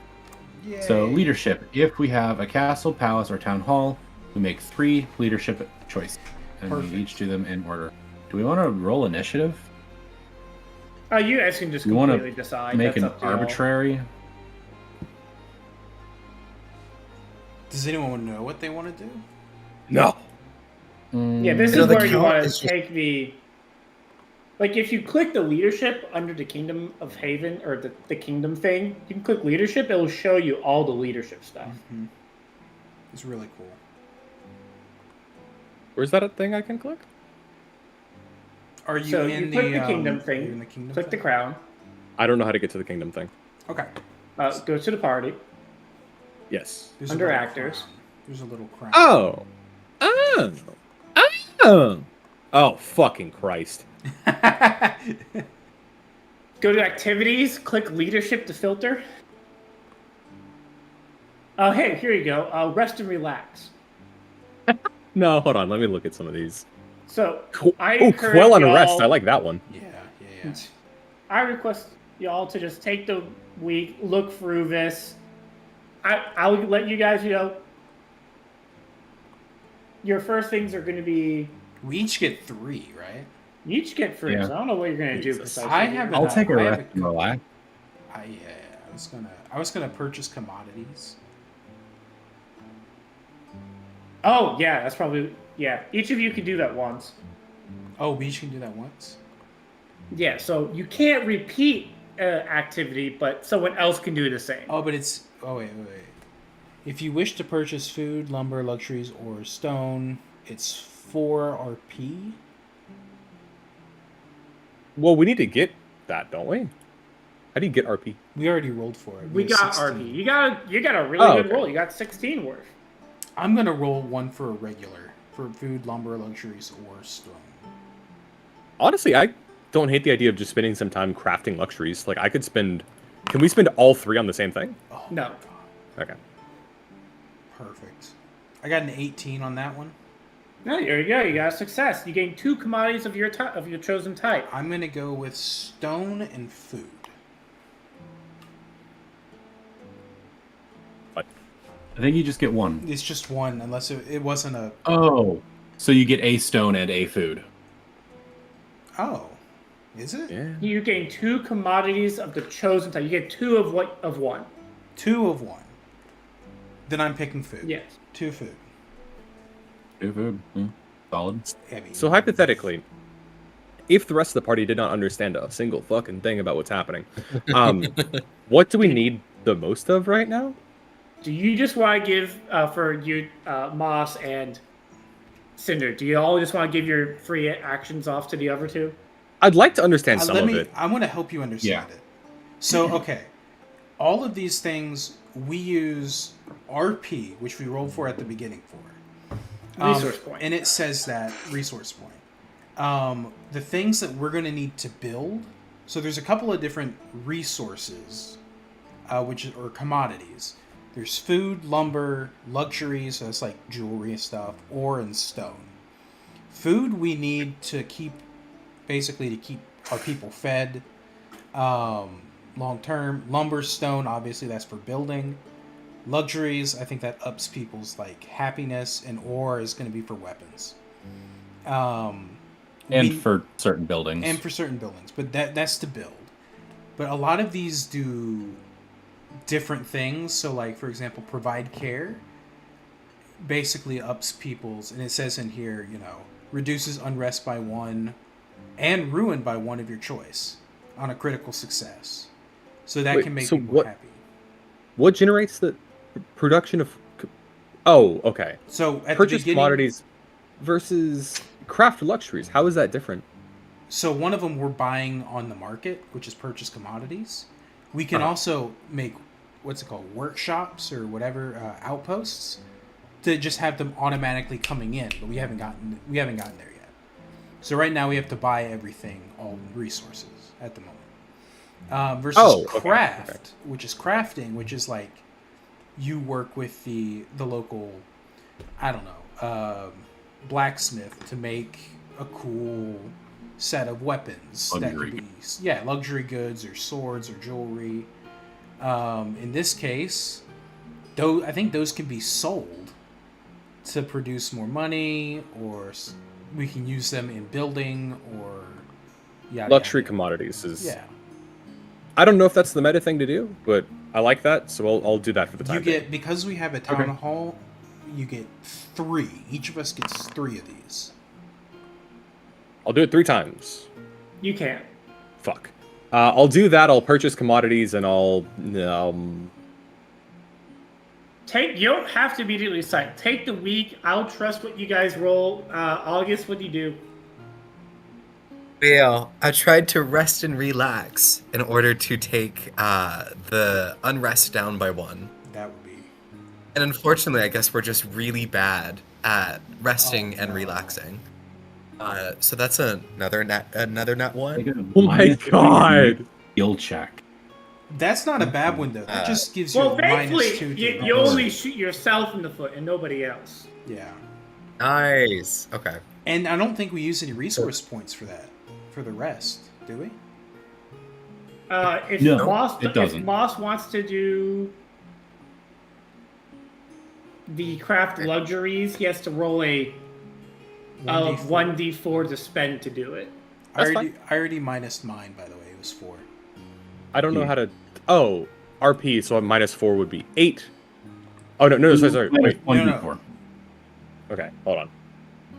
Yay. So leadership. If we have a castle, palace, or town hall, we make 3 leadership choices, and Perfect. we each do them in order. Do we want to roll initiative? You guys can just You want completely to decide. make That's an up to y'all. arbitrary? Does anyone want to know what they want to do? No. Yeah, this You know, is the where you count want is to just- take the. Like, if you click the leadership under the Kingdom of Haven, or the Kingdom thing, you can click leadership, it'll show you all the leadership stuff. Mm-hmm. It's really cool. Where's that a thing I can click? Are you So in you click the Kingdom are thing, you in the kingdom click the thing? crown, I don't know how to get to the kingdom thing. Okay. go to the party. Yes. There's Under a little actors. crown. There's a little crown. Oh. Oh, fucking Christ. Go to activities, click leadership to filter. Oh, hey, here you go. Rest and relax. No, hold on. Let me look at some of these. So, I Oh, encourage quell and y'all- rest. I like that one. Yeah. I request y'all to just take the week, look through this. I'll let you guys, your first things are going to be, We each get 3, right? you each get free. Yeah. So I don't know what you're going to do Jesus. precisely. I here. haven't- I'll take a I have rest a- and relax. I was gonna purchase commodities. Oh, yeah, that's probably, yeah. Each of you can do that once. Oh, we each can do that once. Yeah, so you can't repeat activity, but someone else can do the same. Oh, but it's wait. If you wish to purchase food, lumber, luxuries, or stone, it's 4 RP. Well, we need to get that, don't we? How do you get RP? We already rolled for it. We have got 16. RP. You got a really good okay. roll. You got 16 worth. I'm gonna roll 1 for a regular for food, lumber, luxuries, or stone. Honestly, I don't hate the idea of just spending some time crafting luxuries. Like, I could spend... Can we spend all 3 on the same thing? Oh, No. Okay. perfect. I got an 18 on that one. No, there you go. You got a success. You gain 2 commodities of your chosen type. I'm gonna go with stone and food. I think you just get 1. It's just 1, unless it wasn't a. Oh, so you get a stone and a food. Oh, is it? Yeah. You gain 2 commodities of the chosen type. You get 2 of 1. 2 of 1. Then I'm picking food. Yes. 2 food. Two food. Solid. I mean, So, hypothetically, if the rest of the party did not understand a single fucking thing about what's happening, what do we need the most of right now? Do you just want to give for you, Moss and Cinder? Do you all just want to give your free actions off to the other 2? I'd like to understand some of it. I want to help you understand it. So, okay, all of these things we use RP, which we rolled for at the beginning for. Resource point. And it says that resource point. The things that we're going to need to build. So there's a couple of different resources, or commodities. There's food, lumber, luxuries, so that's like jewelry and stuff, ore and stone. Food we need to keep, basically to keep our people fed long term. Lumber, stone, obviously that's for building. Luxuries, I think that ups people's like happiness, and ore is going to be for weapons. And for certain buildings. And for certain buildings, but that's to build. But a lot of these do different things. So, like for example, provide care basically ups people's, and it says in here, reduces unrest by 1 and ruin by 1 of your choice on a critical success. So that can make people happy. What generates the production of... Oh, okay. So at Purchase the beginning, commodities versus craft luxuries. How is that different? So one of them we're buying on the market, which is purchase commodities. We can also make what's it called, workshops or whatever, outposts, to just have them automatically coming in, but we haven't gotten there yet. So right now we have to buy everything, all resources at the moment. Versus craft, which is crafting, which is like you work with the local, I don't know, blacksmith to make a cool set of weapons that could be luxury goods or swords or jewelry. In this case, though, I think those can be sold to produce more money, or we can use them in building, or luxury commodities is. I don't know if that's the meta thing to do, but I like that, so I'll do that for the time. Because we have a town hall, you get 3. Each of us gets 3 of these. I'll do it 3 times. You can't. Fuck. I'll do that. I'll purchase commodities, and I'll You don't have to immediately cite. Take the week. I'll trust what you guys roll. August, what do you do? Well, I tried to rest and relax in order to take the unrest down by 1. That would be. And unfortunately, I guess we're just really bad at resting and relaxing. So that's another nat 1. Oh my god! Skill check. That's not a bad one though. That just gives you thankfully, -2 to you only shoot yourself in the foot and nobody else. Yeah. Nice. Okay. And I don't think we use any resource points for that. For the rest, do we? If Moss wants to do the craft luxuries, he has to roll a 1d4 to spend to do it. I already minus mine, by the way. It was 4. I don't know how to. Oh, RP. So -4 would be 8. Oh no, sorry. Wait, 1d4. Okay, hold on.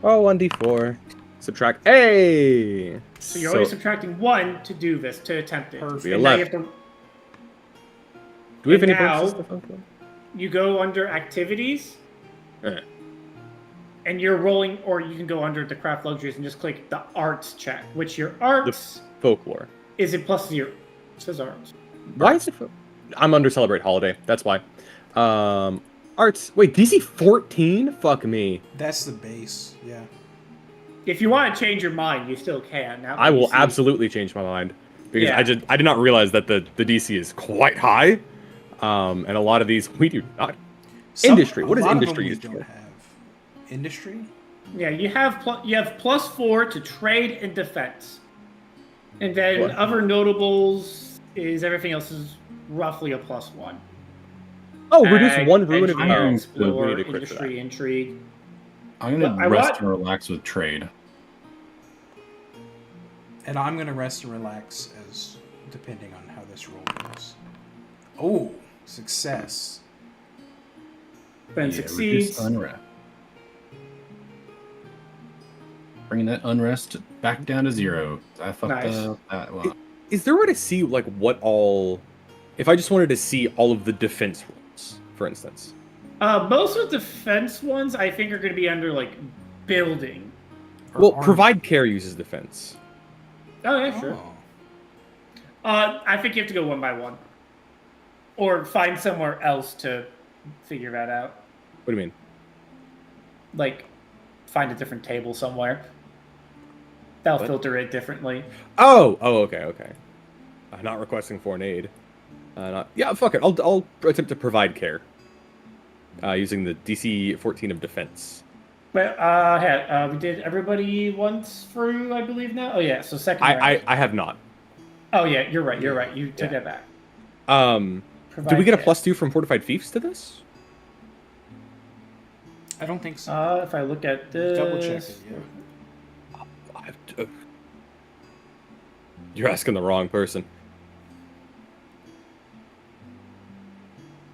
Oh, 1d4. Subtract. Hey. So you're only subtracting 1 to do this, to attempt it. Perfect. And now you have to. Do we have any now, bonuses? You go under activities. And you're rolling, or you can go under the craft luxuries and just click the arts check, which your arts The folklore is it +0. It says arts. Why is it? I'm under celebrate holiday. That's why. Arts. Wait, DC 14? Fuck me. That's the base. Yeah. If you want to change your mind, you still can. Now I will absolutely change my mind because I did not realize that the DC is quite high, and a lot of these we do not. Industry. What is industry used for? Industry? Yeah, you have +4 to trade and defense, and then other notables is everything else is roughly a +1. Oh, reduce 1 ruin of explore, industry, intrigue. I'm gonna rest and relax with trade. And I'm gonna rest and relax as depending on how this roll goes. Oh, success. Then succeeds. Unrest. Bringing that unrest back down to 0. I fucked up that one. Is there a way to see like what all? If I just wanted to see all of the defense rules, for instance. Most of the defense ones, I think, are going to be under like building. Well, provide care uses defense. Oh yeah, sure. I think you have to go 1 by 1, or find somewhere else to figure that out. What do you mean? Like, find a different table somewhere. That'll filter it differently. Oh, okay. Not requesting foreign aid. Fuck it. I'll attempt to provide care. Using the DC 14 of defense. But we did everybody once through, I believe now. Oh yeah, so second. I have not. Oh yeah, you're right. You took that back. Do we get a +2 from fortified fiefs to this? I don't think so. If I look at this, double check it. Yeah. You're asking the wrong person.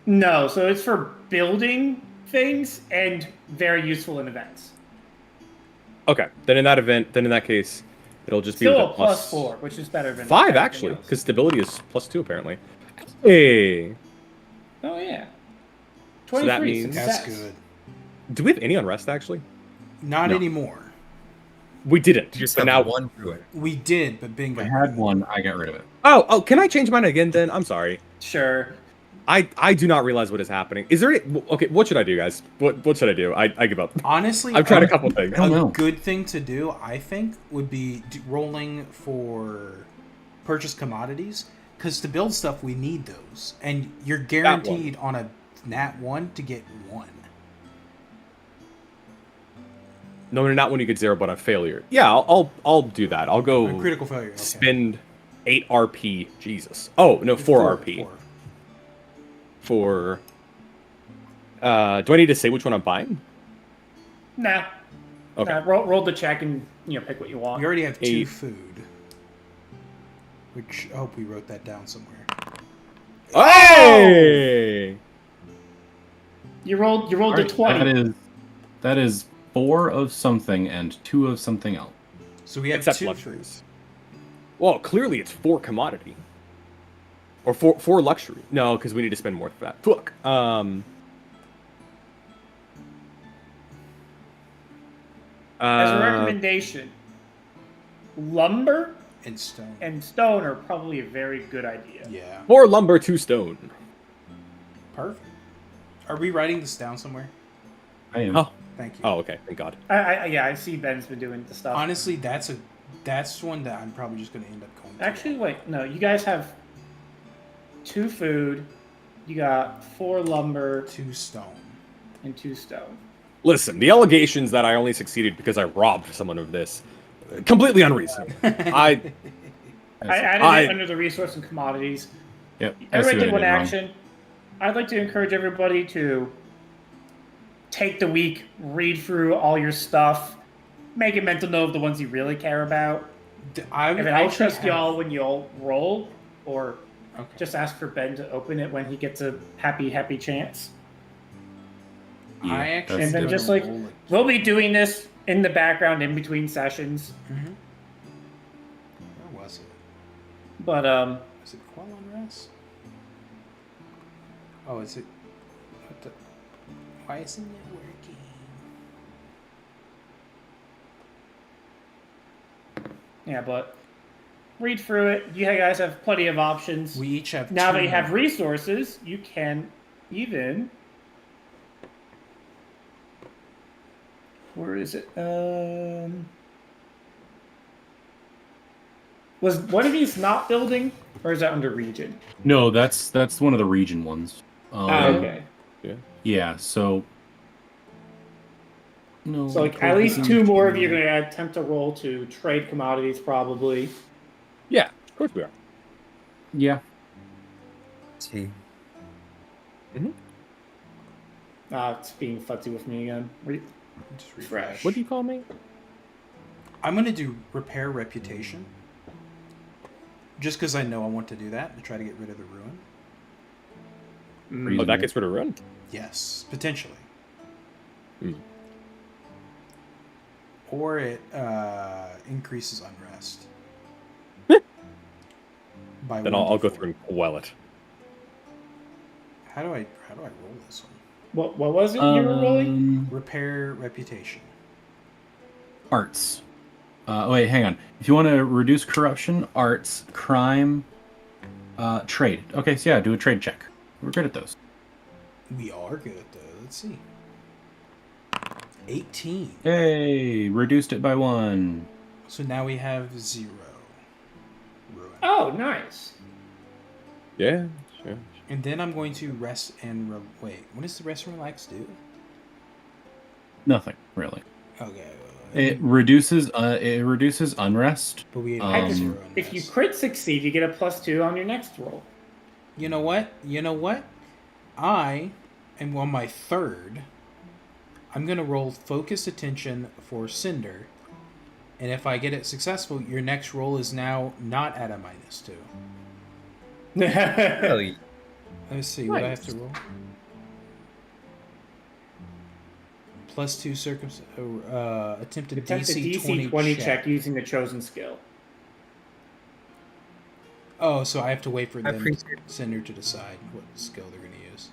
No, so it's for building things and very useful in events. Okay, then in that case, it'll just still be a +4, which is better than 5 actually, because stability is +2 apparently. Hey. Oh yeah. 23. So that means that's good. Do we have any unrest actually? Not anymore. We didn't. You just but have now. one druid. We did, but Bing I got had one. I got rid of it. Oh, can I change mine again then? I'm sorry. Sure. I do not realize what is happening. Is there any... Okay, what should I do, guys? What should I do? I give up. Honestly, I've tried a couple things. I don't know. good thing to do, I think, would be rolling for purchase commodities. Because to build stuff, we need those. And you're guaranteed on a nat 1 to get 1. No, not when you get 0, but on failure. Yeah, I'll do that. I'll go A critical failure. Okay. spend 8 RP. Jesus. Oh, no, 4 RP. 4. For... do I need to say which one I'm buying? Nah. Okay. Nah, roll the check and pick what you want. We already have 2 8. food. Which, I hope we wrote that down somewhere. Hey! You rolled the Alright, 20. That is 4 of something and 2 of something else. So we have Except 2 luxuries. Well, clearly it's 4 commodity. Or 4 luxury. No, because we need to spend more for that. Fuck. As a recommendation, lumber and stone. and stone are probably a very good idea. Yeah. 4 lumber, 2 stone. Perfect. Are we writing this down somewhere? I am. Oh. Thank you. Oh, okay. Thank God. I see Ben's been doing the stuff. Honestly, that's one that I'm probably just going to end up going to. Actually, wait, no, you guys have 2 food, you got 4 lumber, 2 stone. and 2 stone. Listen, the allegations that I only succeeded because I robbed someone of this, completely unreasonable. I added it under the resource and commodities. Yep. Everybody I see take what one I did wrong. action. I'd like to encourage everybody to take the week, read through all your stuff, make a mental note of the ones you really care about. I'll trust y'all when y'all roll, or just ask for Ben to open it when he gets a happy chance. Yeah, I actually And then gonna just like, roll we'll be doing this in the background in between sessions. Mhm. Where was it? But Is it Quell Unrest? Oh, is it? What the? Why isn't it working? yeah, but read through it. You guys have plenty of options. We each have. Now 2 that you have more. resources, you can even. Where is it? Was one of these not building, or is that under region? No, that's one of the region ones. Okay. Yeah. So. No. So like at least 2 more of you are going to attempt to roll to trade commodities, probably. Yeah, of course we are. Yeah. See. It's being futzy with me again. Just refresh. What do you call me? I'm gonna do repair reputation. Just because I know I want to do that to try to get rid of the ruin. Oh, that gets rid of run. Yes, potentially. Hmm. Or it increases unrest. By Then I'll go 1d4. through and quell it. How do I roll this one? What was it you were rolling? Repair reputation. Arts. Wait, hang on. If you want to reduce corruption, arts, crime, trade. Okay, so yeah, do a trade check. We're good at those. We are good at those. Let's see. 18. Hey, reduced it by 1. So now we have 0. Ruin. Oh, nice. Yeah, sure. And then I'm going to rest and wait. What does the rest and relax do? Nothing really. Okay. It reduces unrest. But we Um, have 0 If you unrest. crit succeed, you get a +2 on your next roll. You know what? I am on my 3rd. I'm going to roll focused attention for Cinder. And if I get it successful, your next roll is now not at a -2. Really? Let's see what I Nice. have to roll. +2 attempted Attempt a DC 20 check using the chosen skill. Oh, so I have to wait for I them appreciate Cinder to decide what skill they're going to use.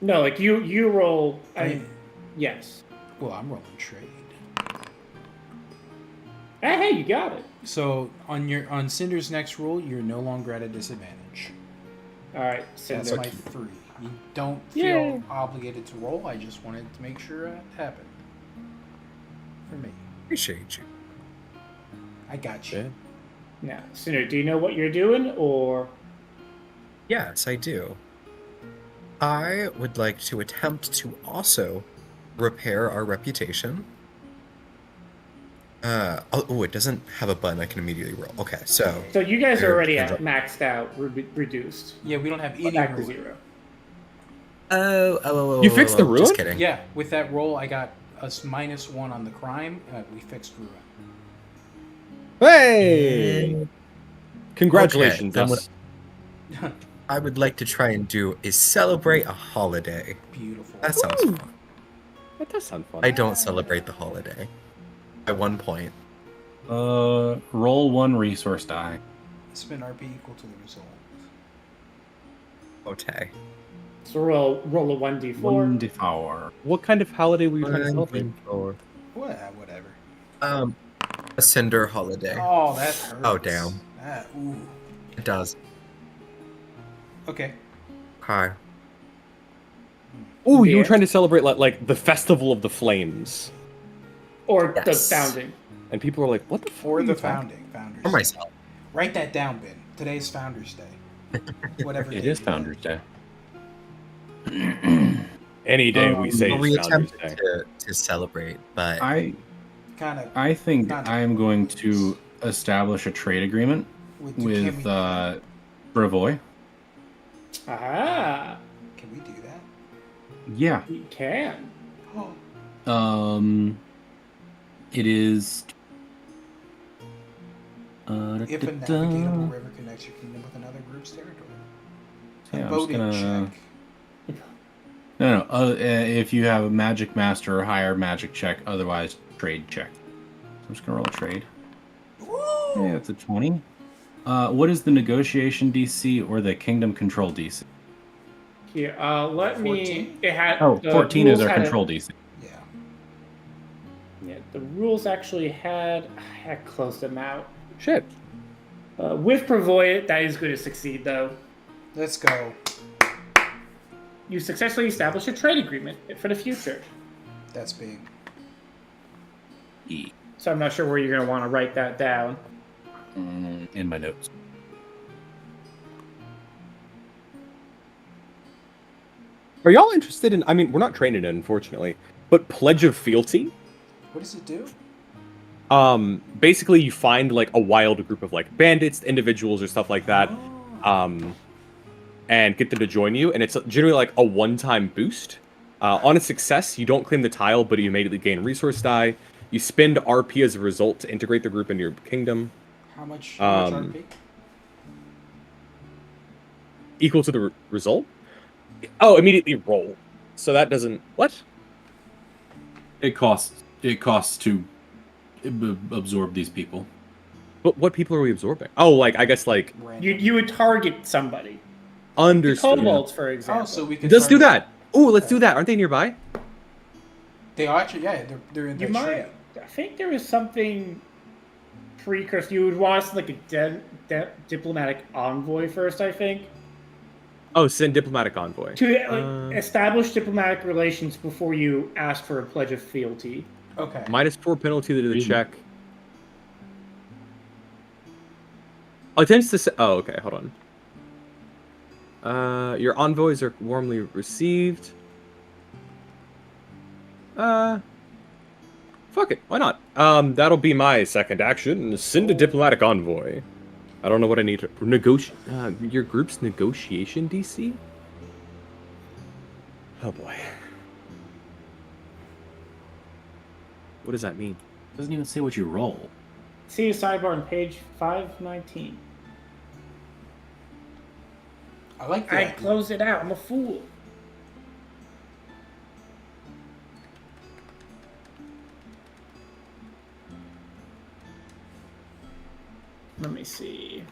No, like you roll. I mean, Yes. well, I'm rolling trade. Hey, you got it. So on Cinder's next roll, you're no longer at a disadvantage. All right, That's Cinder. my 3. You don't feel Yay. obligated to roll. I just wanted to make sure it happened. For me. Appreciate you. I got you. Now, Cinder, do you know what you're doing, or? Yes, I do. I would like to attempt to also repair our reputation. It doesn't have a button I can immediately roll. Okay, so So you guys are Here, already hands at up. maxed out, reduced. Yeah, we don't have any Back to ruin. 0. Oh, You fixed the Just ruin? kidding. Yeah, with that roll, I got a -1 on the crime. We fixed ruin. Hey! Congratulations, Okay, then us. I would like to try and do is celebrate a holiday. Beautiful. That sounds Ooh. fun. That does sound fun. I don't celebrate the holiday. By 1 point. Roll 1 resource die. Spin RP equal to the result. Okay. So roll a 1d4. 1d4. What kind of holiday were you trying to celebrate? Whatever. A Cinder holiday. Oh, that hurts. Oh, damn. Ooh. It does. Okay. Okay. Ooh, you were Yeah. trying to celebrate like the Festival of the Flames, Or Yes. the founding. and people were like, "What the fuck?" Or are the you talking-" founding. Founders. For myself. Write that down, Ben. Today's Founders Day. Whatever. It day is you Founders Day. Any day we say Well, we it's Founders attempted Day. to celebrate, but Kind of. I think Not- I am going to establish a trade agreement with Brevoy. Ah, Can we do that? Yeah. you can. It is. If a navigable river connects your kingdom with another group's territory. A Yeah, I'm just boating gonna- check. No. If you have a magic master or higher magic check, otherwise trade check. So I'm just gonna roll a trade. Yeah, that's a 20. What is the negotiation DC or the kingdom control DC? Here, let 14? me. It had. Oh, the 14 is rules our had a- control DC. Yeah. Yeah, the rules actually had. I had closed them out. Shit. With Prevoyant, that is going to succeed, though. Let's go. You successfully established a trade agreement for the future. That's big. E. So I'm not sure where you're going to want to write that down. In my notes. Are y'all interested in? I mean, we're not trained in it, unfortunately, but Pledge of Fealty. What does it do? Basically, you find like a wild group of like bandits, individuals, or stuff like that, and get them to join you, and it's generally like a one-time boost. On a success, you don't claim the tile, but you immediately gain resource die. You spend RP as a result to integrate the group into your kingdom. How much Um, RP? Equal to the result. Oh, immediately roll. So that doesn't what? It costs to absorb these people. But what people are we absorbing? Oh, like I guess like Random. You would target somebody. The understood. kobolds, for example. Oh, so we can. Let's do target- that. Ooh, let's do that. Aren't they nearby? They are actually, yeah, they're in You that might. tree. I think there was something precursor. You would want like a diplomatic envoy first, I think, Oh, send diplomatic envoy. to establish diplomatic relations before you ask for a pledge of fealty. Okay. -4 penalty to the Mhm. check. Oh, it tends to say. Oh, okay. Hold on. Your envoys are warmly received. Fuck it. Why not? That'll be my second action. Send a diplomatic envoy. I don't know what I need to negotiate. Your group's negotiation DC. Oh boy. What does that mean? Doesn't even say what you roll. See a sidebar on page 519. I like I that. closed it out. I'm a fool. Let me see.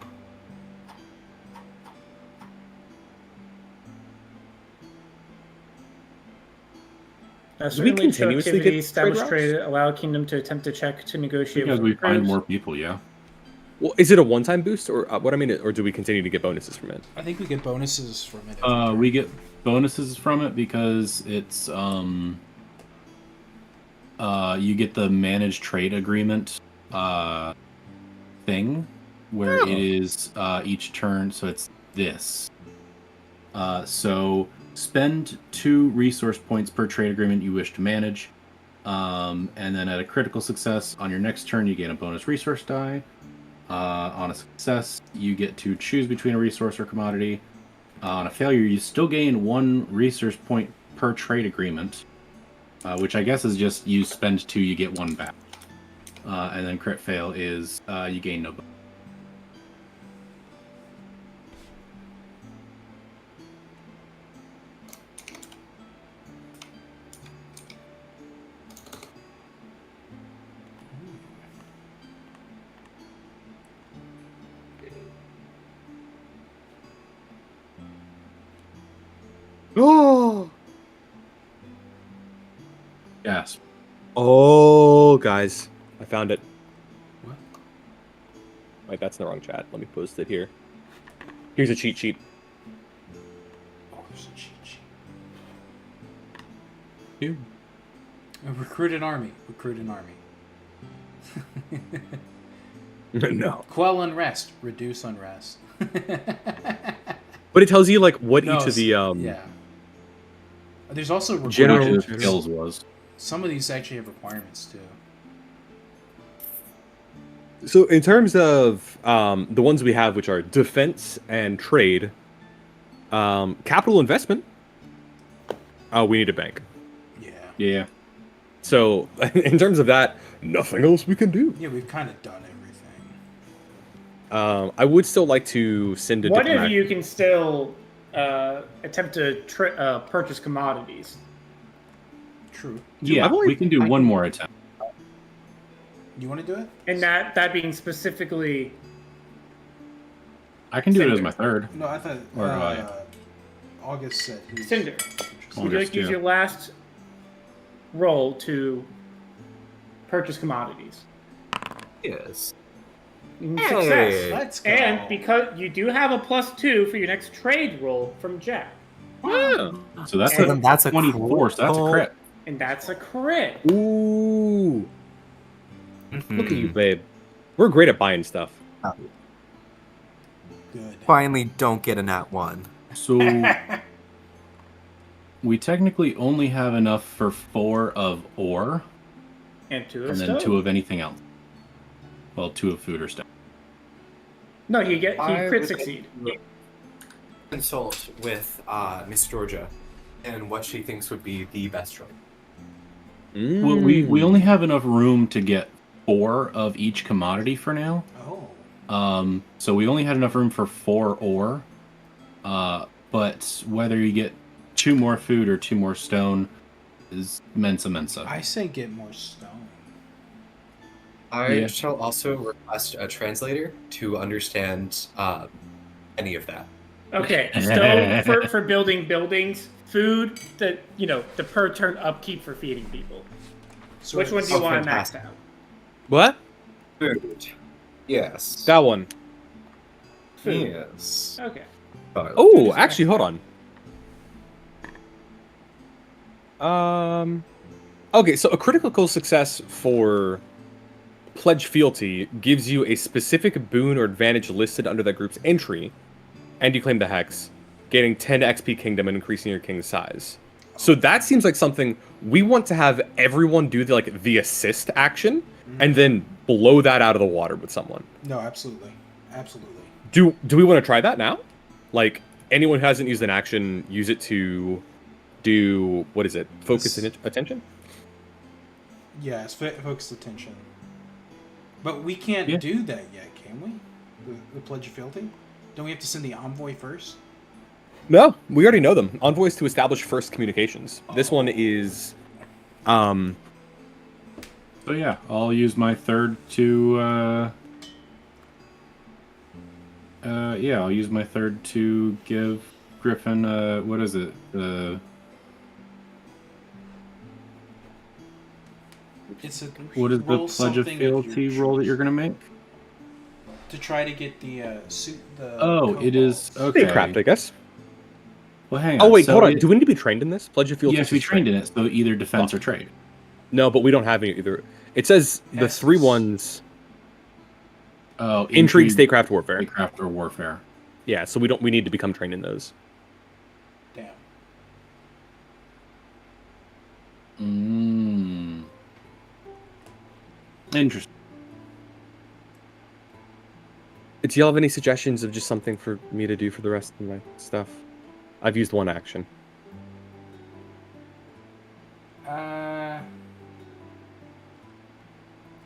Certainly show continuously activity, get establish trade trade, routes? allow kingdom to attempt to check to negotiate Because with we find troops. more people, yeah. Well, is it a one-time boost, or what I mean, or do we continue to get bonuses from it? I think we get bonuses from it. Every turn. We get bonuses from it because it's you get the managed trade agreement thing where Oh. it is each turn, so it's this. So spend 2 resource points per trade agreement you wish to manage. And then at a critical success on your next turn, you gain a bonus resource die. On a success, you get to choose between a resource or commodity. On a failure, you still gain 1 resource point per trade agreement, which I guess is just you spend 2, you get 1 back. And then crit fail is you gain no bonus. Oh, Yes. oh, guys, I found it. What? Wait, that's in the wrong chat. Let me post it here. Here's a cheat sheet. Oh, there's a cheat sheet. Ew. Recruit an army. Recruit an army. No, Quell unrest. Reduce unrest. but it tells you like what No, each of the yeah. There's also General- What each of the General- skills was. Some of these actually have requirements too. So in terms of the ones we have, which are defense and trade, capital investment, we need a bank. Yeah. Yeah. So in terms of that, nothing else we can do. Yeah, we've kind of done everything. I would still like to send a What if diplomat. you can still attempt to purchase commodities? True. Yeah, I've only- we can do one more attempt. You want to do it? And that being specifically I can do it as Cinder. my third. No, I thought Or, August said he's Cinder. Oh, Would you like just, to use yeah. your last roll to purchase commodities? Yes. Success. Let's go. And because you do have a +2 for your next trade roll from Jack, Yeah. So that's So a then that's a 24, so that's a crit. and that's a crit. Ooh, look at you, Hmm. babe. We're great at buying stuff. good. Finally, don't get a nat 1. So we technically only have enough for 4 of ore And 2 of and then stone. 2 of anything else. Well, 2 of food or stuff. No, he crit would succeed. Consult with Miss Georgia and what she thinks would be the best choice. Well, we only have enough room to get 4 of each commodity for now. Oh. So we only had enough room for 4 ore. But whether you get 2 more food or 2 more stone is mensa. I say get more stone. I Yeah. shall also request a translator to understand any of that. Okay, stone for building buildings, food the per turn upkeep for feeding people. So Which one do you Oh, want to max fantastic. out? What? Food. Yes. That one. Food. Yes. Okay. Oh, actually, hold on. Okay, so a critical success for Pledge Fealty gives you a specific boon or advantage listed under that group's entry, and you claim the hex, gaining 10 XP kingdom and increasing your king's size. So that seems like something we want to have everyone do the assist action, and then blow that out of the water with someone. No, absolutely. Absolutely. Do we want to try that now? Like, anyone who hasn't used an action, use it to do, what is it? Focus attention? Yes, focus attention. But we can't Yeah. do that yet, can we? The Pledge of Fealty? Don't we have to send the envoy first? No, we already know them. Envoys to establish first communications. This one is, So yeah, I'll use my third to I'll use my third to give Griffin what is it? It's a What is the roll pledge of something your fealty roll that you're choice. gonna make? To try to get the suit. The Oh, it is kobolds. okay. Statecraft, I guess. Well, hang on. Oh wait, so hold on. it- Do we need to be trained in this? Pledge of fealty. you have to be is trained trade. in it, so either defense or Fuck. trade. No, but we don't have any either. It says the Esses. 3 ones: Oh, intrigue, statecraft, warfare. statecraft, or warfare. Yeah, so we need to become trained in those. Damn. Interesting. Do y'all have any suggestions of just something for me to do for the rest of my stuff? I've used 1 action.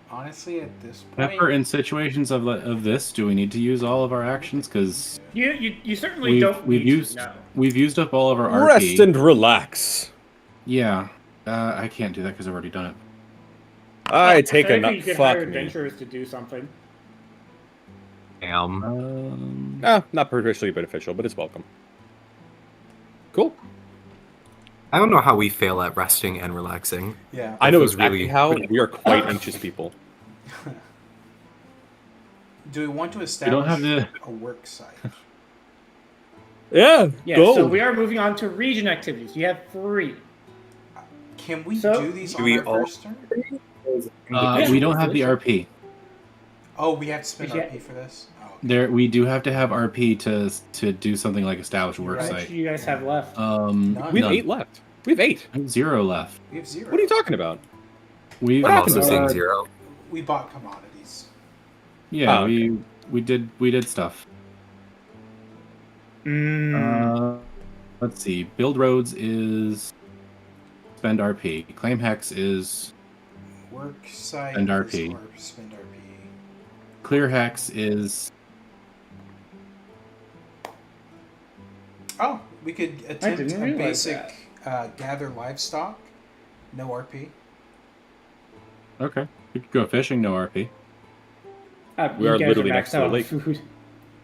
Honestly, at this point, Pepper, in situations of this, do we need to use all of our actions? Because You certainly don't we've need used to know. we've used up all of our RP. Rest and relax. Yeah, I can't do that because I've already done it. I take a Technically, nut. you could hire Fuck me. adventurers to do something. Damn. Not particularly beneficial, but it's welcome. Cool. I don't know how we fail at resting and relaxing. yeah. I know was exactly really- how. We are quite anxious people. Do we want to We establish don't have the. a work site? Yeah. Yeah, go. so we are moving on to region activities. You have 3. Can we So- do these Do on we our all- first turn? We don't have the RP. Oh, we have to spend Yeah. RP for this. Oh, okay. There, we do have to have RP to do something like establish a work Right. How much site. do you guys have left? None. We have none. 8 left. We have 8. I have 0 left. We have 0. What are you talking about? We What I'm happened also to saying that? 0. We bought commodities. Yeah, Oh, okay. we did stuff. Let's see. Build roads is spend RP. Claim hex is Work site. Spend is RP. or spend RP. clear hex is Oh, we could attempt didn't a realize basic gather livestock. No RP. okay. We could go fishing, no RP. We you are guys literally maxed next to out a on lake. food.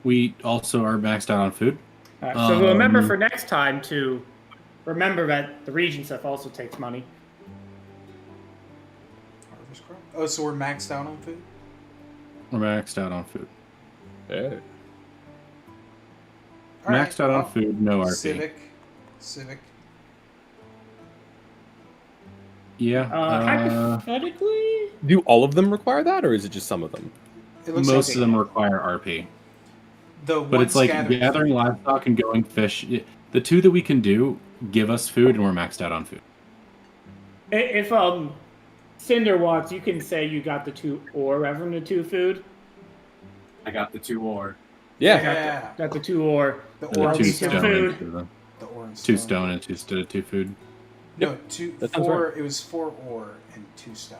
We also are maxed out on food. So remember Um, for next time to remember that the region stuff also takes money. Harvest crop. Oh, so we're maxed out on food. We're maxed out on food. Yeah. All Maxed out on food, no RP. Civic. Yeah. Hypothetically, Do all of them require that, or is it just some of them? It looks Most like of them require RP. The But it's like gathering livestock and going fish. The 2 that we can do give us food, and we're maxed out on food. if Cinder wants, you can say you got the 2 ore rather than the 2 food. I got the 2 ore. Yeah. Yeah. Got the 2 ore. The The ore 2 we and can stone, food. instead of The ore and 2 stone instead of 2 food. No, two. That sounds 4. It was 4 ore and 2 stone.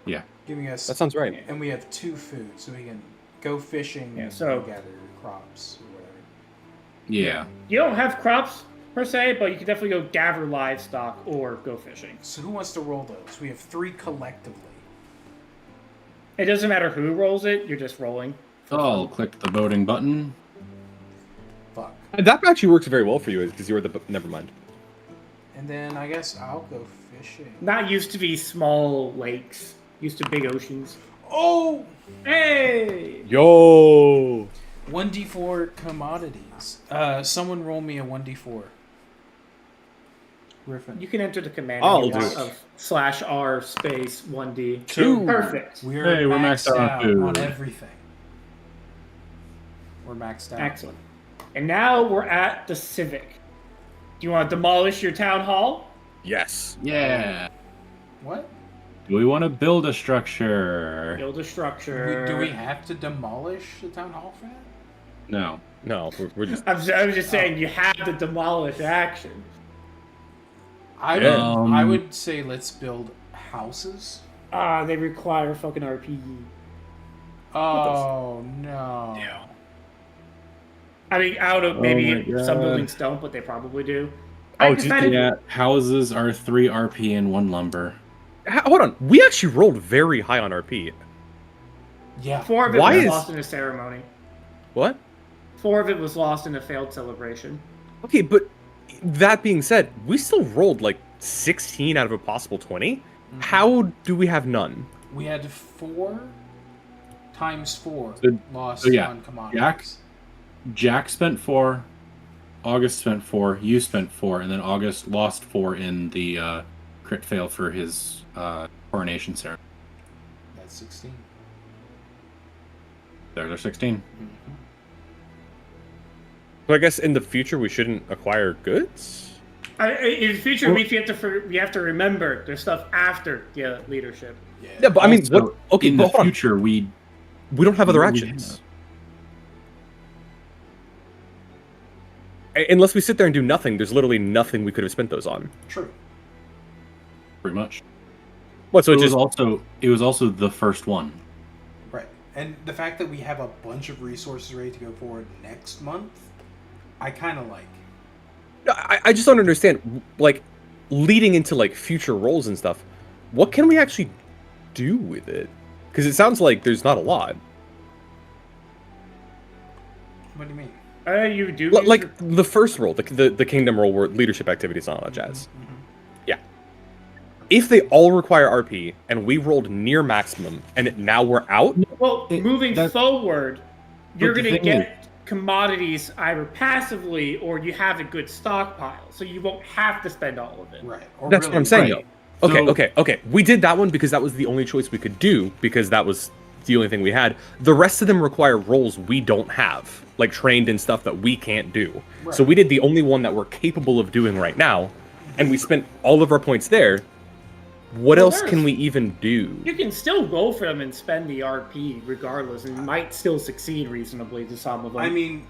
Yeah. Giving us. That sounds right. And we have 2 food, so we can go fishing Yeah, and so- go gather crops or whatever. Yeah. You don't have crops per se, but you can definitely go gather livestock or go fishing. So who wants to roll those? We have 3 collectively. It doesn't matter who rolls it; you're just rolling. I'll click the voting button. Fuck. That actually works very well for you because you were the. Never mind. And then I guess I'll go fishing. Not used to be small lakes, used to big oceans. Oh! Hey! Yo. 1d4 commodities. Someone roll me a 1d4. Griffin. You can enter the command I'll if you do want it. of /r space 1d. 2. Perfect. We're maxed out on food. on everything. We're maxed out. Excellent. And now we're at the Civic. Do you want to demolish your town hall? Yes. Yeah. What? Do we want to build a structure? Build a structure. Do we have to demolish the town hall for that? No. No, we're just. I was just saying you have the demolish action. I would say let's build houses. They require fucking RPG. Oh no. I mean, out of Oh maybe my some God. buildings don't, but they probably do. Oh, I did decided, Yeah, houses are 3 RP and 1 lumber. Hold on. We actually rolled very high on RP. Yeah. 4 of it Why was is- lost in a ceremony. What? 4 of it was lost in a failed celebration. Okay, but that being said, we still rolled like 16 out of a possible 20. How do we have none? We had 4 times 4 So- lost so yeah, on commodities. Jack spent 4, August spent 4, you spent 4, and then August lost 4 in the crit fail for his coronation ceremony. That's 16. There's 16. So I guess in the future we shouldn't acquire goods. In the future, Well- we have to remember there's stuff after the leadership. Yeah, but I mean, Also, what? Okay, in but the hold on. future, we We don't have other we actions. Unless we sit there and do nothing, there's literally nothing we could have spent those on. True. pretty much. What? So it it just was also the first one. Right. And the fact that we have a bunch of resources ready to go forward next month, I kind of like. I just don't understand. Like, leading into like future roles and stuff, what can we actually do with it? Because it sounds like there's not a lot. What do you mean? You do Like the first role, the kingdom role, where leadership activities and all that jazz. Mm-hmm. Yeah. If they all require RP and we rolled near maximum and now we're out, Well, moving that's- forward, you're the going to thing get commodities either passively or you have a good stockpile, so you won't have to spend all of it. Right. Or that's what I'm saying. right. Though. So- Okay. We did that one because that was the only choice we could do because that was the only thing we had. The rest of them require roles we don't have, like trained in stuff that we can't do. Right. So we did the only one that we're capable of doing right now, and we spent all of our points there. What Well, else can there's- we even do? You can still go for them and spend the RP regardless, and you might still succeed reasonably to some of them. I mean,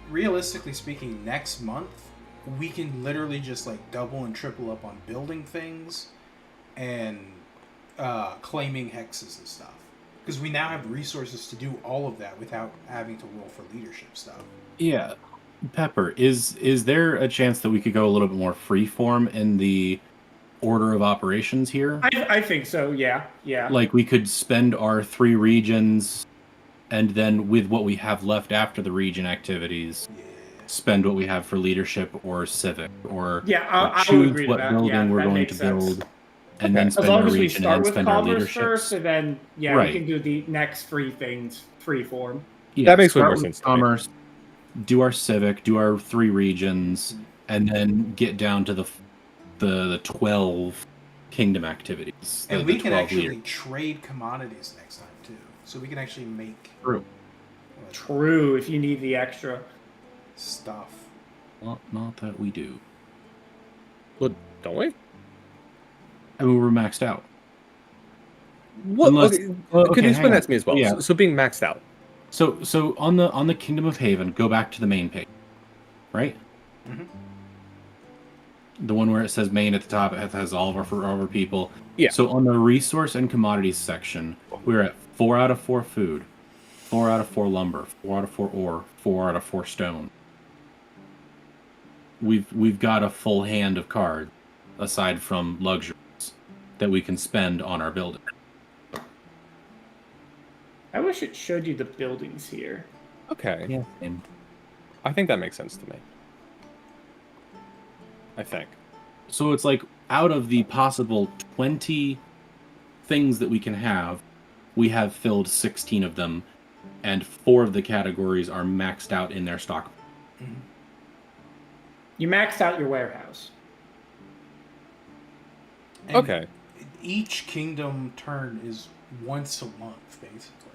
realistically speaking, next month we can literally just like double and triple up on building things and claiming hexes and stuff. Because we now have resources to do all of that without having to roll for leadership stuff. Yeah, Pepper, is there a chance that we could go a little bit more freeform in the order of operations here? I think so. Yeah. Like we could spend our 3 regions, and then with what we have left after the region activities, Yeah. spend what we have for leadership or civic, or Yeah, or I would choose agree to what that. building Yeah, we're that going makes to sense. build, and then As spend long our as we region and start then with spend our commerce leadership. first, and then we Right. can do the next free things free form. Yeah, That makes way start more with sense to me. commerce, do our civic, do our 3 regions, and then get down to the 12 kingdom activities. And the we can 12 actually leaders. trade commodities next time too. So we can actually make True. like, True, if you need the extra. stuff. Well, not that we do. Well, don't we? I mean, we're maxed out. What? Unless- okay, well, could okay, you explain hang that to me as well? Yeah. So being maxed out. So on the Kingdom of Haven, go back to the main page, right? Mhm. The one where it says main at the top, it has all of our people. Yeah. So on the resource and commodities section, we're at 4 out of 4 food, 4 out of 4 lumber, 4 out of 4 ore, 4 out of 4 stone. We've got a full hand of cards, aside from luxuries, that we can spend on our building. I wish it showed you the buildings here. Okay. Yeah. And I think that makes sense to me. I think. so it's like out of the possible 20 things that we can have, we have filled 16 of them, and 4 of the categories are maxed out in their stock. You maxed out your warehouse. And Okay. Each kingdom turn is once a month, basically.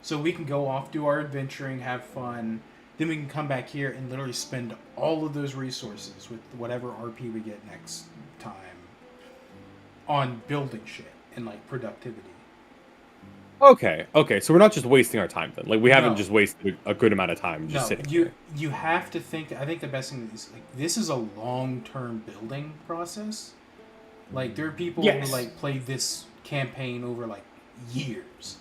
So we can go off, do our adventuring, have fun. Then we can come back here and literally spend all of those resources with whatever RP we get next time on building shit and like productivity. Okay. So we're not just wasting our time then. Like we haven't No. just wasted a good amount of time just No, sitting you here. you have to think. I think the best thing is like this is a long-term building process. Like there are people Yes. who like play this campaign over like years.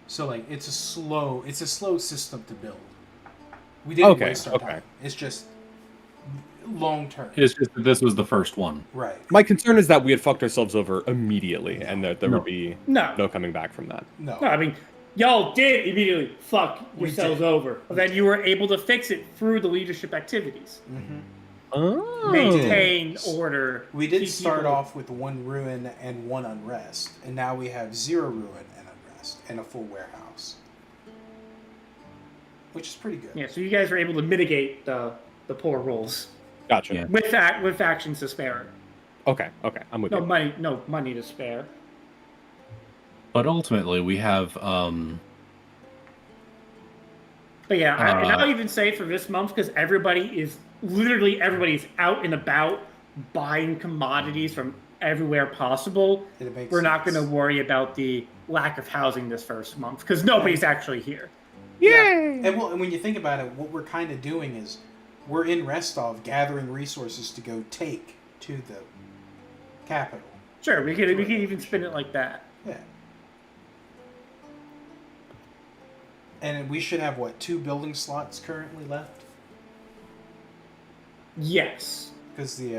So like it's a slow system to build. We didn't Okay, waste our okay. time. It's just long term. It's just that this was the first one. Right. My concern is that we had fucked ourselves over immediately, and that there No. would be No. no coming back from that. No. No, I mean, y'all did immediately fuck We yourselves did. over. But then you were able to fix it through the leadership activities. Hmm. maintain order. We did keep start people- off with 1 ruin and 1 unrest, and now we have 0 ruin and unrest and a full warehouse, which is pretty good. Yeah, so you guys were able to mitigate the poor rolls Gotcha. Yeah. with actions to spare. Okay, I'm with No you. money to spare. But ultimately, we have But yeah, and Uh, I'll even say for this month, because everybody's out and about buying commodities from everywhere possible. It makes We're not going sense. to worry about the lack of housing this first month because nobody's actually here. Yay! And well, and when you think about it, what we're kind of doing is we're in Restov gathering resources to go take to the capital. Sure, we could even spin it like that. Yeah. And we should have, what, 2 building slots currently left? Yes, Because the,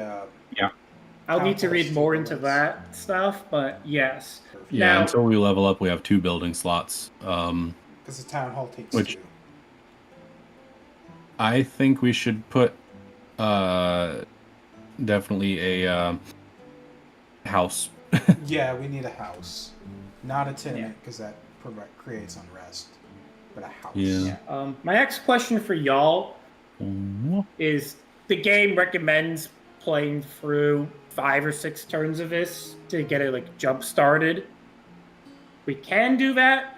I'll need to Town read hall more into stabilized. that stuff, but yes. yeah. Now- Until we level up, we have 2 building slots. because the town hall takes Which- 2. I think we should put definitely a house. Yeah, we need a house. Not a tenement, because that creates unrest. But a house. Yeah. My next question for y'all is: the game recommends playing through 5 or 6 turns of this to get it like jump started. We can do that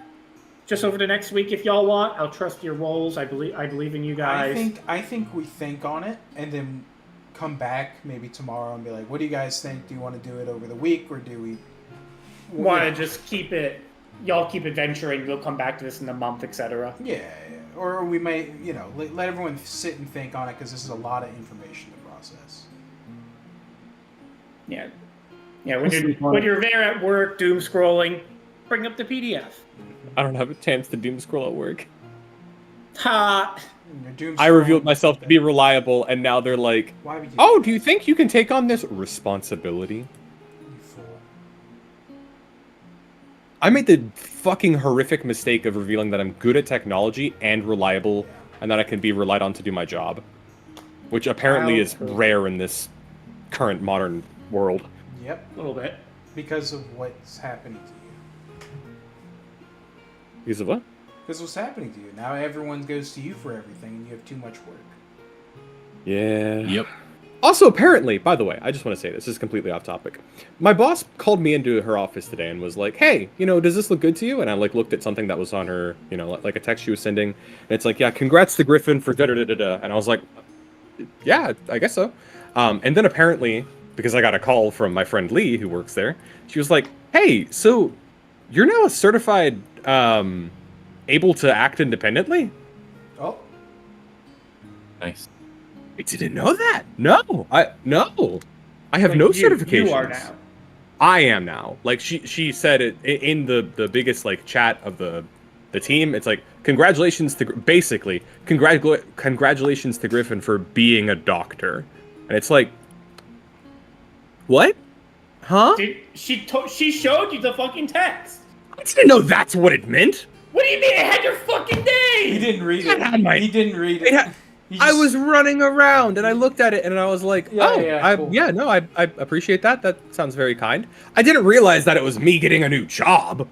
just over the next week if y'all want. I'll trust your rolls. I believe in you guys. I think we think on it and then come back maybe tomorrow and be like, what do you guys think? Do you want to do it over the week or do we Want to just keep it? Y'all keep adventuring. We'll come back to this in a month, etc. Yeah, or we may, let everyone sit and think on it because this is a lot of information to process. Yeah. When you're there at work, doom scrolling, bring up the PDF. I don't have a chance to doom scroll at work. Ha! I revealed myself to be reliable, and now they're like, Why would you? "Oh, do you think you can take on this responsibility?" You fool. I made the fucking horrific mistake of revealing that I'm good at technology and reliable, and that I can be relied on to do my job, which apparently is rare in this current modern world. Yep, A little bit. because of what's happening to you. Because of what? Because what's happening to you. Now everyone goes to you for everything and you have too much work. Yeah. Yep. Also, apparently, by the way, I just want to say this is completely off topic. My boss called me into her office today and was like, "Hey, does this look good to you?" And I looked at something that was on her, like a text she was sending, and it's like, "Yeah, congrats to Griffin for da da da da da." And I was like, "Yeah, I guess so." And then apparently, because I got a call from my friend Lee who works there, she was like, "Hey, so you're now a certified able to act independently?" Oh, Nice. I didn't know that. No, I have no certifications. You are now. I am now. Like she said it in the biggest like chat of the team. It's like congratulations to Griffin for being a doctor, and it's like, what? Huh? Dude, she showed you the fucking text. I didn't know that's what it meant. What do you mean it had your fucking name? he didn't read It had my- it. He didn't read It it. had- He I just- was running around and I looked at it and I was like, Cool. I appreciate that. That sounds very kind. I didn't realize that it was me getting a new job.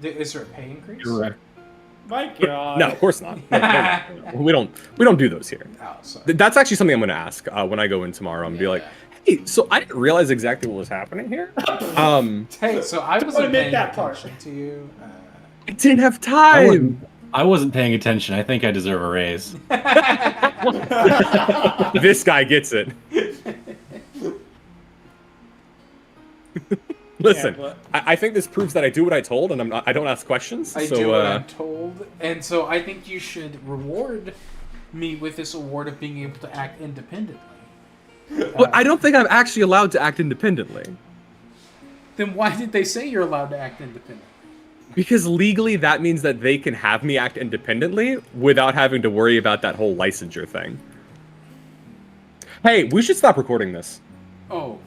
Is there a pay increase? Correct. My God. No, of course not. No, we don't do those here. Oh, sorry. That's actually something I'm going to ask when I go in tomorrow. I'm gonna be like, hey, so I didn't realize exactly what was happening here. Hey, so I wasn't admit paying that part. attention to you. I didn't have time. I wasn't paying attention. I think I deserve a raise. This guy gets it. Listen, Yeah, I think this proves that I do what I told, and I don't ask questions. I so, do what I'm told, and so I think you should reward me with this award of being able to act independently. But I don't think I'm actually allowed to act independently. Then why did they say you're allowed to act independently? Because legally, that means that they can have me act independently without having to worry about that whole licensure thing. Hey, we should stop recording this. Oh.